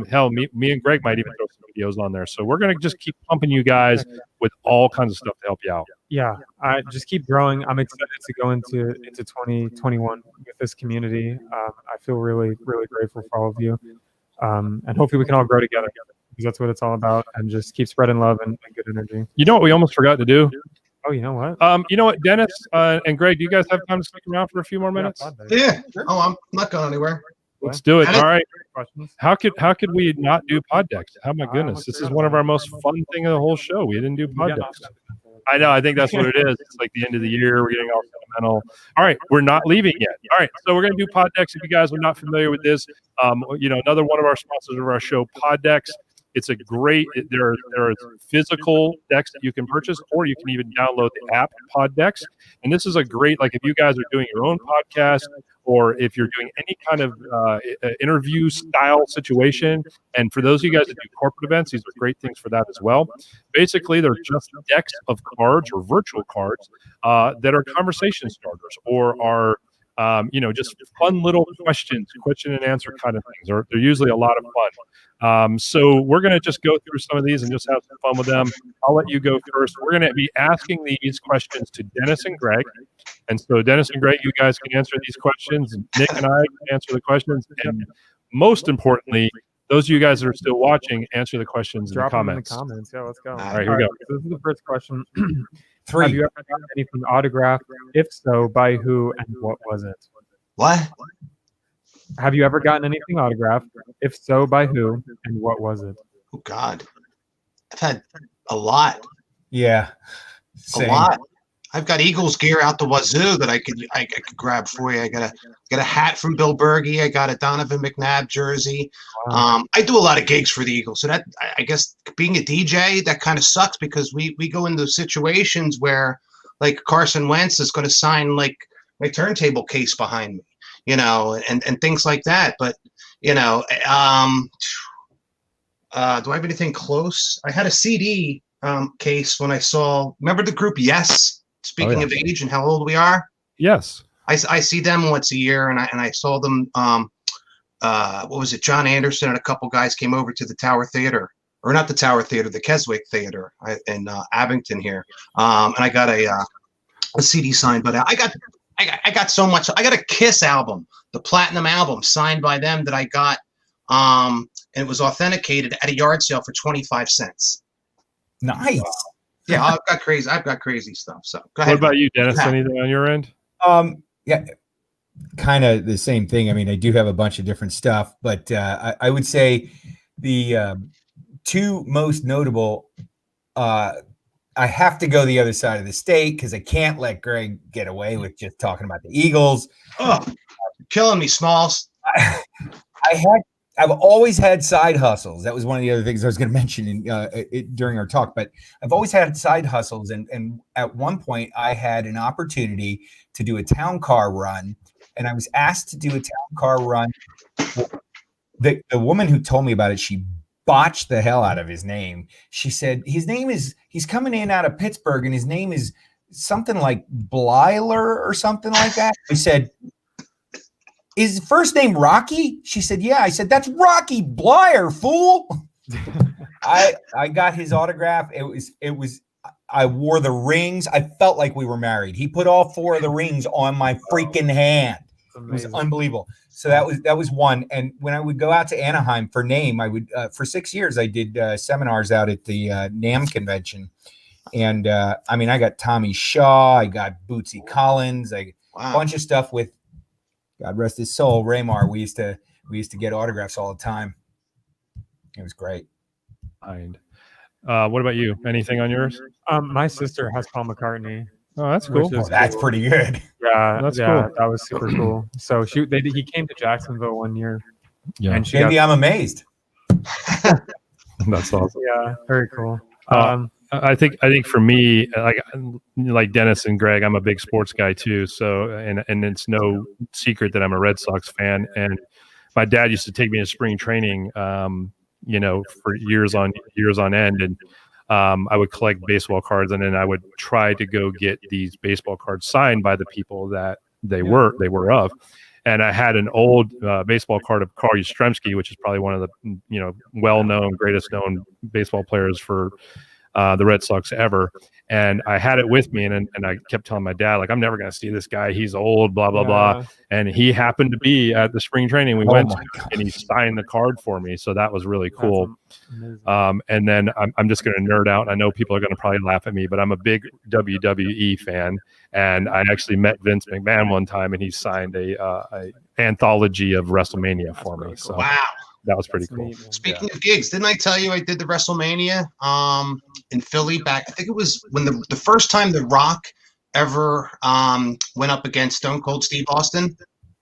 Hell, me and Greg might even throw some videos on there. So we're gonna just keep pumping you guys with all kinds of stuff to help you out. Yeah, I just keep growing. I'm excited to go into 2021 with this community. I feel really, really grateful for all of you, and hopefully we can all grow together because that's what it's all about. And just keep spreading love and good energy. You know what we almost forgot to do? Oh, you know what? You know what, Dennis and Greg, do you guys have time to stick around for a few more minutes? Yeah. Oh, I'm not going anywhere. Let's do it. All right. Questions? How could we not do pod decks? Oh my goodness, this is one of our most fun thing of the whole show. We didn't do pod decks. I know. I think that's what it is. It's like the end of the year. We're getting all sentimental. All right, we're not leaving yet. All right, so we're gonna do pod decks. If you guys are not familiar with this, another one of our sponsors of our show, Pod Decks. It's a great. There are physical decks that you can purchase, or you can even download the app Pod Decks. And this is a great, like, if you guys are doing your own podcast, or if you're doing any kind of interview style situation. And for those of you guys that do corporate events, these are great things for that as well. Basically, they're just decks of cards or virtual cards that are conversation starters or are just fun little question and answer kind of things. They're usually a lot of fun. So we're going to just go through some of these and just have some fun with them. I'll let you go first. We're going to be asking these questions to Dennis and Greg. And so Dennis and Greg, you guys can answer these questions. Nick and I can answer the questions. And most importantly, those of you guys that are still watching, answer the questions in the comments. Them in the comments. Yeah, let's go. All right, here we go. So this is the first question. 3. Have you ever gotten anything autographed? If so, by who and what was it? What? Have you ever gotten anything autographed? If so, by who and what was it? Oh God, I've had a lot. Yeah. A lot. I've got Eagles gear out the wazoo that I could grab for you. I got a hat from Bill Berge. I got a Donovan McNabb jersey. Wow. I do a lot of gigs for the Eagles, so that I guess being a DJ, that kind of sucks because we go into situations where like Carson Wentz is going to sign like my turntable case behind me, and things like that. But do I have anything close? I had a CD case when I saw. Remember the group Yes? Speaking of age and how old we are, yes, I see them once a year, and I saw them. What was it? John Anderson and a couple guys came over to the Tower Theater, or not the Tower Theater, the Keswick Theater in Abington here, and I got a CD signed. But I got so much. I got a Kiss album, the platinum album, signed by them that I got, and it was authenticated at a yard sale for 25 cents. Nice. Yeah, I've got crazy stuff. So go ahead. What about you, Dennis? Anything on your end? Yeah, kind of the same thing. I mean, I do have a bunch of different stuff, but I would say the two most notable, I have to go the other side of the state because I can't let Greg get away with just talking about the Eagles. Oh, you're killing me, Smalls. I've always had side hustles. That was one of the other things I was going to mention during our talk. But I've always had side hustles, and at one point I had an opportunity to do a town car run, and I was asked to do a town car run. The woman who told me about it, she botched the hell out of his name. She said he's coming in out of Pittsburgh, and his name is something like Blyler or something like that. I said, is his first name Rocky? She said, yeah. I said, that's Rocky Blyer, fool. I got his autograph. It was I wore the rings. I felt like we were married. He put all 4 of the rings on my freaking hand. It was unbelievable. So that was one. And when I would go out to Anaheim for N.A.M.E, I would for 6 years I did seminars out at the N.A.M.E convention. And I mean, I got Tommy Shaw, I got Bootsy Collins, a bunch of stuff with, God rest his soul, Raymar. We used to get autographs all the time. It was great. What about you? Anything on yours? My sister has Paul McCartney. Oh, that's cool. Oh, that's pretty good. Yeah, That's yeah, cool. that was super cool. So he came to Jacksonville one year. Yeah, and she Maybe I'm amazed. that's awesome. Yeah, very cool. I think for me, like Dennis and Greg, I'm a big sports guy too. So and it's no secret that I'm a Red Sox fan. And my dad used to take me to spring training, for years on end, and I would collect baseball cards, and then I would try to go get these baseball cards signed by the people that they were of. And I had an old baseball card of Carl Yastrzemski, which is probably one of the well-known, greatest known baseball players for the Red Sox ever. And I had it with me, and I kept telling my dad, like, I'm never going to see this guy. He's old, blah, blah, blah. And he happened to be at the spring training we went to, and he signed the card for me. So that was really cool. And then I'm just going to nerd out. I know people are going to probably laugh at me, but I'm a big WWE fan. And I actually met Vince McMahon one time, and he signed a anthology of WrestleMania for me. So Wow. that was pretty cool. Speaking of gigs, didn't I tell you I did the WrestleMania in Philly back? I think it was when the first time The Rock ever went up against Stone Cold Steve Austin.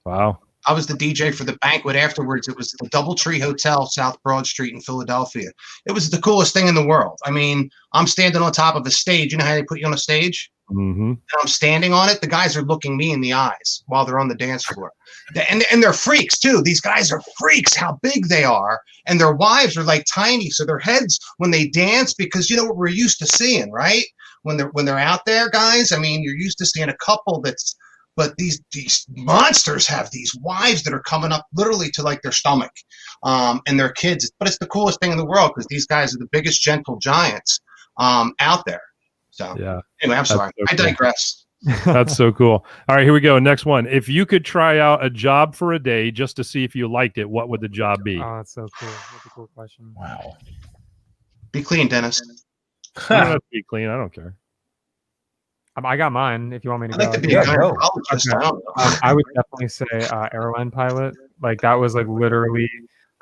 Wow. I was the DJ for the banquet afterwards. It was the Doubletree Hotel, South Broad Street in Philadelphia. It was the coolest thing in the world. I mean, I'm standing on top of a stage. You know how they put you on a stage? Mm-hmm. And I'm standing on it. The guys are looking me in the eyes while they're on the dance floor. And they're freaks too. These guys are freaks, how big they are. And their wives are like tiny. So their heads, when they dance, because you know what we're used to seeing, right? When they're out there, guys, I mean, you're used to seeing a couple but these monsters have these wives that are coming up literally to like their stomach, and their kids. But it's the coolest thing in the world because these guys are the biggest gentle giants out there. So yeah. Anyway, I'm sorry. So I digress. That's so cool. All right, here we go. Next one. If you could try out a job for a day just to see if you liked it, what would the job be? Oh, that's so cool. That's a cool question. Wow. Be clean, Dennis. You don't have to be clean. I don't care. I got mine. If you want me to I'd go, like to be Yeah, a go. gynecologist. I don't know. I would definitely say airline pilot. Like that was like literally,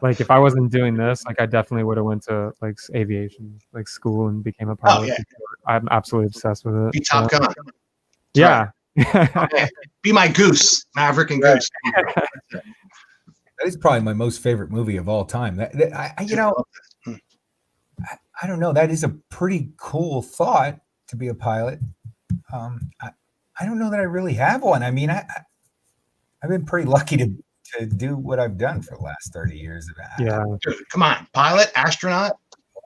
like if I wasn't doing this, like I definitely would have went to like aviation, like school, and became a pilot. yeah. I'm absolutely obsessed with it. Be Top Gun. Yeah. Okay. Be my goose, Maverick and Goose. That is probably my most favorite movie of all time. I don't know. That is a pretty cool thought to be a pilot. I don't know that I really have one. I mean, I've been pretty lucky to do what I've done for the last 30 years. Yeah. Dude, come on, pilot, astronaut.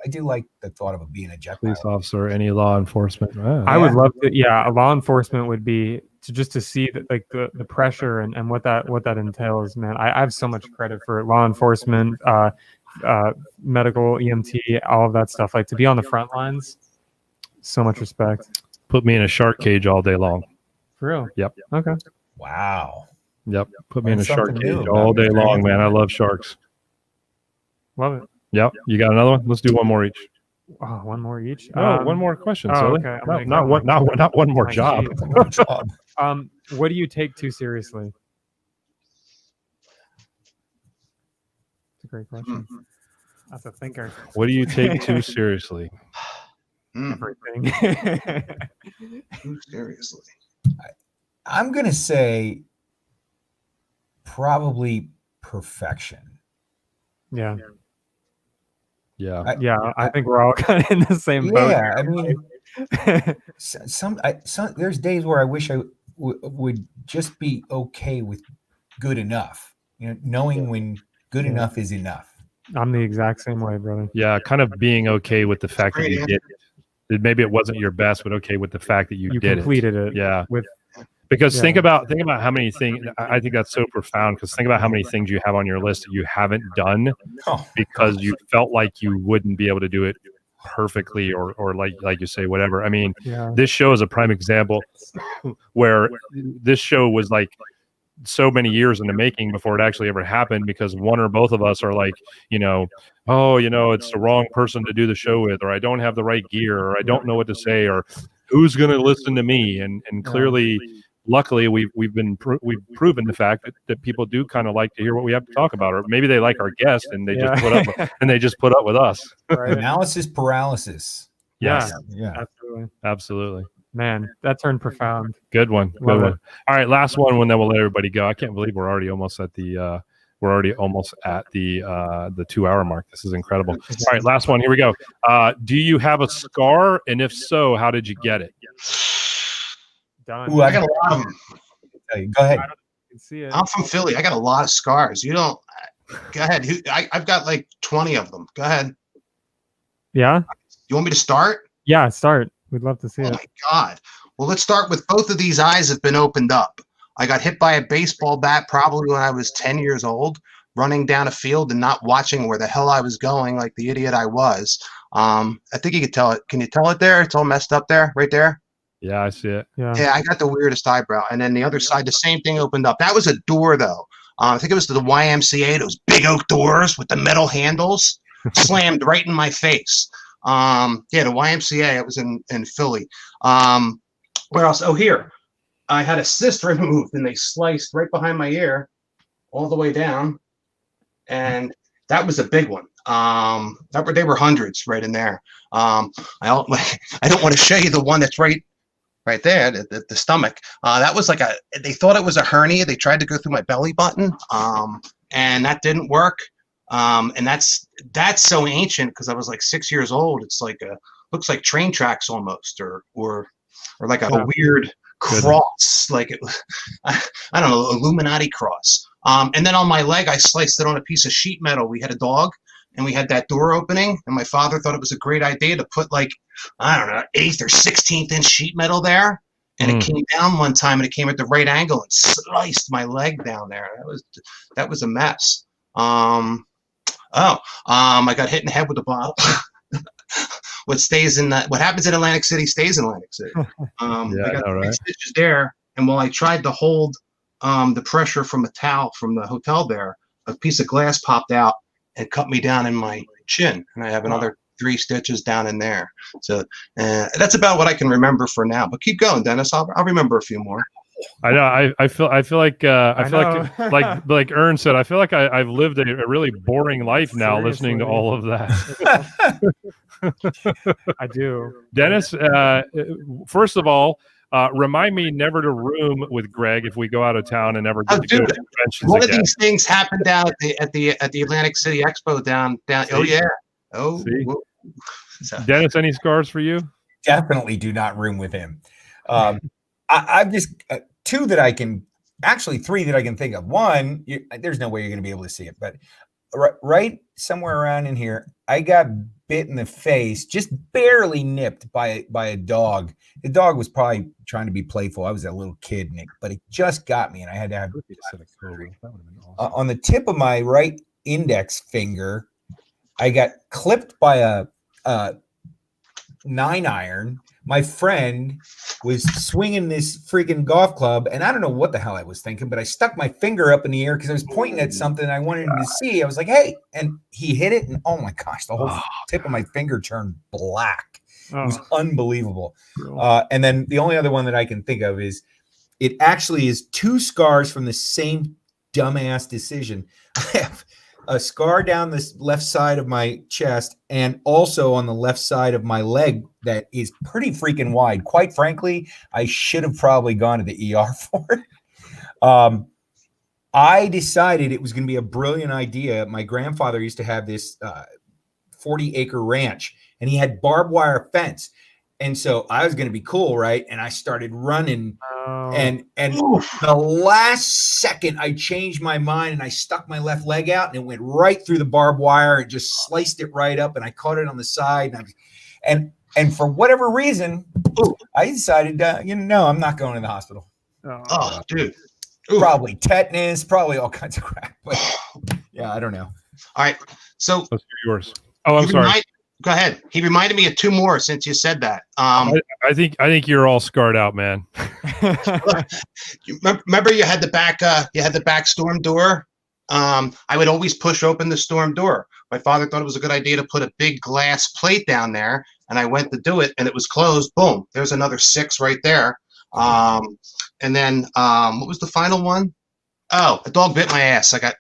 I do like the thought of being a jet Police pilot. officer, any law enforcement. Wow. I would love to. Yeah, a law enforcement would be to see that, like the pressure and what that entails. Man, I have so much credit for law enforcement, medical, EMT, all of that stuff. Like to be on the front lines, so much respect. Put me in a shark cage all day long. For real. Yep. Okay. Wow. Yep. Put me in a Learn shark something new cage about all day me. long, man. I love sharks. Love it. Yep. You got another one? Let's do one more each. Oh, one more each. No, one more question. oh, Sully. okay. I'm No, like, not I'm one. like- Not one more like, job. geez. What do you take too seriously? It's a great question. That's a thinker. What do you take too seriously? Everything. Seriously. I'm going to say probably perfection. Yeah. Yeah. Yeah. I think we're all kind of in the same boat. Yeah, I mean, there's days where I wish I would just be okay with good enough. You know, knowing when good enough is enough. I'm the exact same way, brother. Yeah. Kind of being okay with the fact that great you answer. get it. maybe it wasn't your best, but okay with the fact that you did completed it. Yeah. With Because Yeah. think about how many things. I think that's so profound. Because think about how many things you have on your list that you haven't done Oh, because you felt like you wouldn't be able to do it perfectly, or like you say, whatever. I mean, yeah. this show is a prime example where this show was like so many years in the making before it actually ever happened, because one or both of us are like, oh, it's the wrong person to do the show with, or I don't have the right gear, or I don't know what to say, or who's going to listen to me. And clearly, luckily, we've proven the fact that people do kind of like to hear what we have to talk about, or maybe they like our guest and they just put up with us. Right. analysis paralysis. Yes. Yeah. Absolutely. Man, that turned profound. Good one. Love Good it. one. All right, last one, and then we'll let everybody go. I can't believe we're already almost at the 2-hour mark. This is incredible. All right, last one. Here we go. Do you have a scar? And if so, how did you get it? Done. Ooh, I got a lot of them. Go ahead. You can see it. I'm from Philly. I got a lot of scars. You don't. Go ahead. I've got like 20 of them. Go ahead. Yeah. You want me to start? Yeah. Start. We'd love to see Oh it. my God. Well, let's start with both of these eyes have been opened up. I got hit by a baseball bat probably when I was 10 years old, running down a field and not watching where the hell I was going like the idiot I was. I think you could tell it. Can you tell it there? It's all messed up there, right there. Yeah, I see it. Yeah. Yeah, I got the weirdest eyebrow. And then the other side, the same thing opened up. That was a door, though. I think it was to the YMCA, those big oak doors with the metal handles, slammed right in my face. Yeah, the YMCA, it was in Philly. Where else? Oh, here. I had a cyst removed, and they sliced right behind my ear all the way down. And that was a big one. They were hundreds right in there. I don't want to show you the one that's right there, the stomach. That was they thought it was a hernia. They tried to go through my belly button, and that didn't work. And that's so ancient because I was like 6 years old. It's looks like train tracks almost, or like a weird cross, like it was, I don't know, Illuminati cross. And then on my leg, I sliced it on a piece of sheet metal. We had a dog, and we had that door opening, and my father thought it was a great idea to put I don't know, 8th or 16th inch sheet metal there. And it came down one time, and it came at the right angle and sliced my leg down there. That was a mess. I got hit in the head with a bottle. What happens in Atlantic City stays in Atlantic City. I got 3 stitches there, and while I tried to hold the pressure from a towel from the hotel there, a piece of glass popped out and cut me down in my chin, and I have another 3 stitches down in there. So that's about what I can remember for now. But keep going, Dennis. I'll remember a few more. I know. I feel like like Ern said. I feel like I've lived a really boring life now, listening to all of that. I do. Dennis, first of all, remind me never to room with Greg if we go out of town and never get to go to conventions One again. of these things happened down at the Atlantic City Expo down. See? Oh yeah. Oh. Dennis, any scars for you? Definitely do not room with him. I've just 2 that I can, actually 3 that I can think of. One, there's no way you're going to be able to see it, but right somewhere around in here, I got bit in the face, just barely nipped by a dog. The dog was probably trying to be playful. I was a little kid, Nick, but it just got me, and I had to have on the tip of my right index finger. I got clipped by a 9-iron. My friend was swinging this freaking golf club, and I don't know what the hell I was thinking, but I stuck my finger up in the air because I was pointing at something I wanted him to see. I was like, hey, and he hit it, and oh my gosh, the whole tip of my finger turned black. It was unbelievable. And then the only other one that I can think of is it actually is 2 scars from the same dumbass decision. I have a scar down the left side of my chest and also on the left side of my leg that is pretty freaking wide. Quite frankly, I should have probably gone to the ER for it. I decided it was going to be a brilliant idea. My grandfather used to have this 40-acre ranch, and he had barbed wire fence. And so I was going to be cool, right? And I started running, and the last second I changed my mind, and I stuck my left leg out, and it went right through the barbed wire and just sliced it right up, and I caught it on the side, and And for whatever reason, I decided, no, I'm not going to the hospital. Oh, dude. Probably tetanus, probably all kinds of crap. But yeah, I don't know. All right. So Let's hear yours. Oh, I'm sorry. Go ahead. He reminded me of two more since you said that. I think you're all scarred out, man. You remember you had the back storm door. I would always push open the storm door. My father thought it was a good idea to put a big glass plate down there, and I went to do it, and it was closed. Boom! There's another 6 right there. And then what was the final one? Oh, a dog bit my ass. I got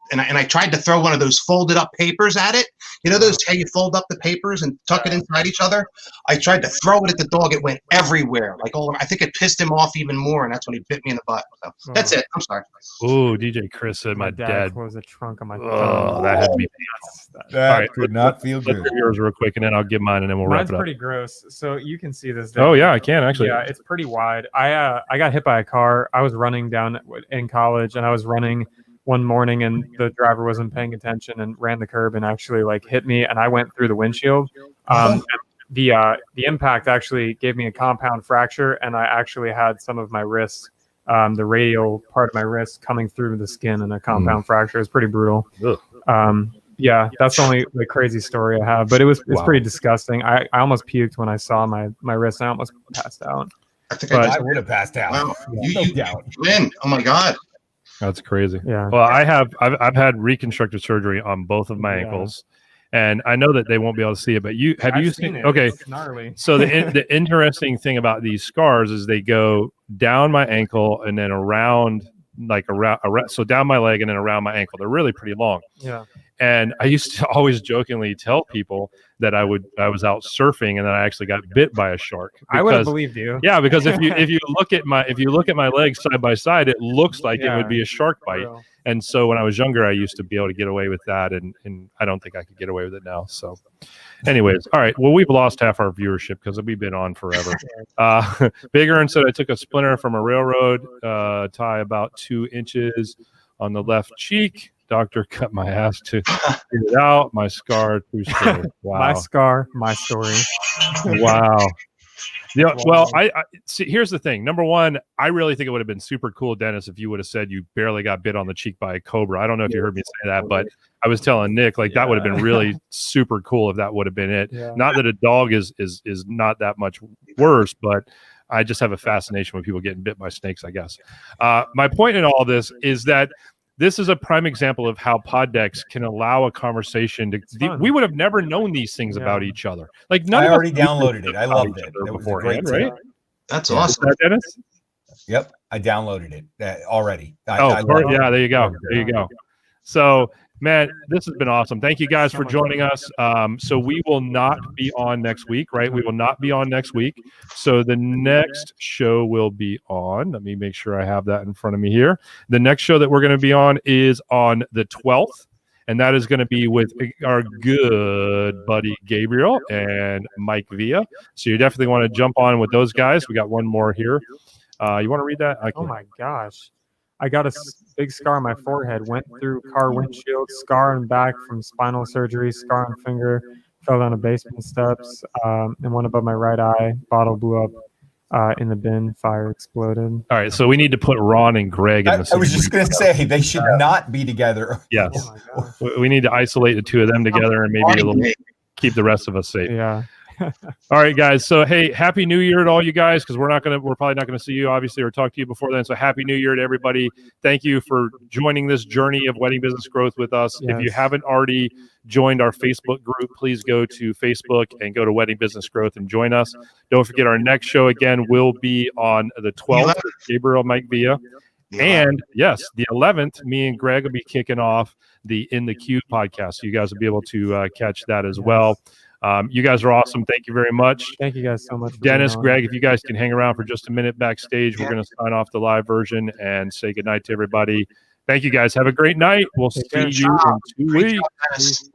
and I tried to throw one of those folded up papers at it. You know those how you fold up the papers and tuck it inside each other? I tried to throw it at the dog. It went everywhere. I think it pissed him off even more, and that's when he bit me in the butt. So that's it. I'm sorry. Oh, DJ Chris said my dad closed the trunk on my phone. Oh, that had me. That could not feel good. Let's hear yours real quick, and then I'll give mine, and then we'll wrap Mine's it up. pretty gross. So you can see this. Oh yeah, I can actually. Yeah, it's pretty wide. I got hit by a car. I was running down in college, and I was running one morning, and the driver wasn't paying attention and ran the curb and actually hit me, and I went through the windshield. The impact actually gave me a compound fracture, and I actually had some of my wrist, the radial part of my wrist, coming through the skin, and a compound fracture. It's pretty brutal. Yeah, that's the only crazy story I have, but it's pretty disgusting. I almost puked when I saw my wrist. I almost passed out. I think I would have passed out. Wow. No doubt. Win. Oh my God. That's crazy. Yeah. Well, I've had reconstructive surgery on both of my ankles, and I know that they won't be able to see it. But have you seen it? Okay. It's gnarly. So the interesting thing about these scars is they go down my ankle and then around so down my leg and then around my ankle. They're really pretty long. Yeah. And I used to always jokingly tell people that I was out surfing and then I actually got bit by a shark. I would have believed you. Yeah, because if you look at my legs side by side, it looks like it would be a shark bite. And so when I was younger, I used to be able to get away with that, and I don't think I could get away with it now. So, anyways, all right. Well, we've lost half our viewership because we've been on forever. Big Earn said I took a splinter from a railroad tie about 2 inches on the left cheek. Doctor cut my ass to get it out. My scar, true story. Wow. My scar, my story. Wow. Yeah. Well, I see. Here's the thing. Number one, I really think it would have been super cool, Dennis, if you would have said you barely got bit on the cheek by a cobra. I don't know if you heard me say that, but I was telling Nick that would have been really super cool if that would have been it. Yeah. Not that a dog is not that much worse, but I just have a fascination with people getting bit by snakes, I guess. My point in all this is that this is a prime example of how pod decks can allow a conversation to. We would have never known these things about each other. None I of already us downloaded it. I loved it. That That was was a great right? tip. That's awesome. Dennis? Yep, I downloaded it already. I Perfect. Yeah, there you go. There you go. So, man, this has been awesome. Thank you guys for joining us. So we will not be on next week, right? We will not be on next week. So the next show will be on. Let me make sure I have that in front of me here. The next show that we're going to be on is on the 12th. And that is going to be with our good buddy Gabriel and Mike Villa. So you definitely want to jump on with those guys. We got one more here. You want to read that? Oh my gosh. I got a big scar on my forehead, went through car windshield, scar on back from spinal surgery, scar on finger, fell down a basement steps, and one above my right eye, bottle blew up in the bin, fire exploded. All right, so we need to put Ron and Greg in the same. I was just going to say they should not be together. Yes. Oh my gosh. We need to isolate the two of them together and maybe keep the rest of us safe. Yeah. All right, guys. So, hey, happy New Year to all you guys, because we're probably not going to see you, obviously, or talk to you before then. So, happy New Year to everybody. Thank you for joining this journey of wedding business growth with us. Yes. If you haven't already joined our Facebook group, please go to Facebook and go to Wedding Business Growth and join us. Don't forget, our next show again will be on the 12th with Gabriel Mike Villa. And yes, the 11th, me and Greg will be kicking off the In the Queue podcast. So you guys will be able to catch that as well. You guys are awesome. Thank you very much. Thank you guys so much. Dennis, Greg, if you guys can hang around for just a minute backstage, we're going to sign off the live version and say goodnight to everybody. Thank you guys. Have a great night. We'll see you in 2 weeks.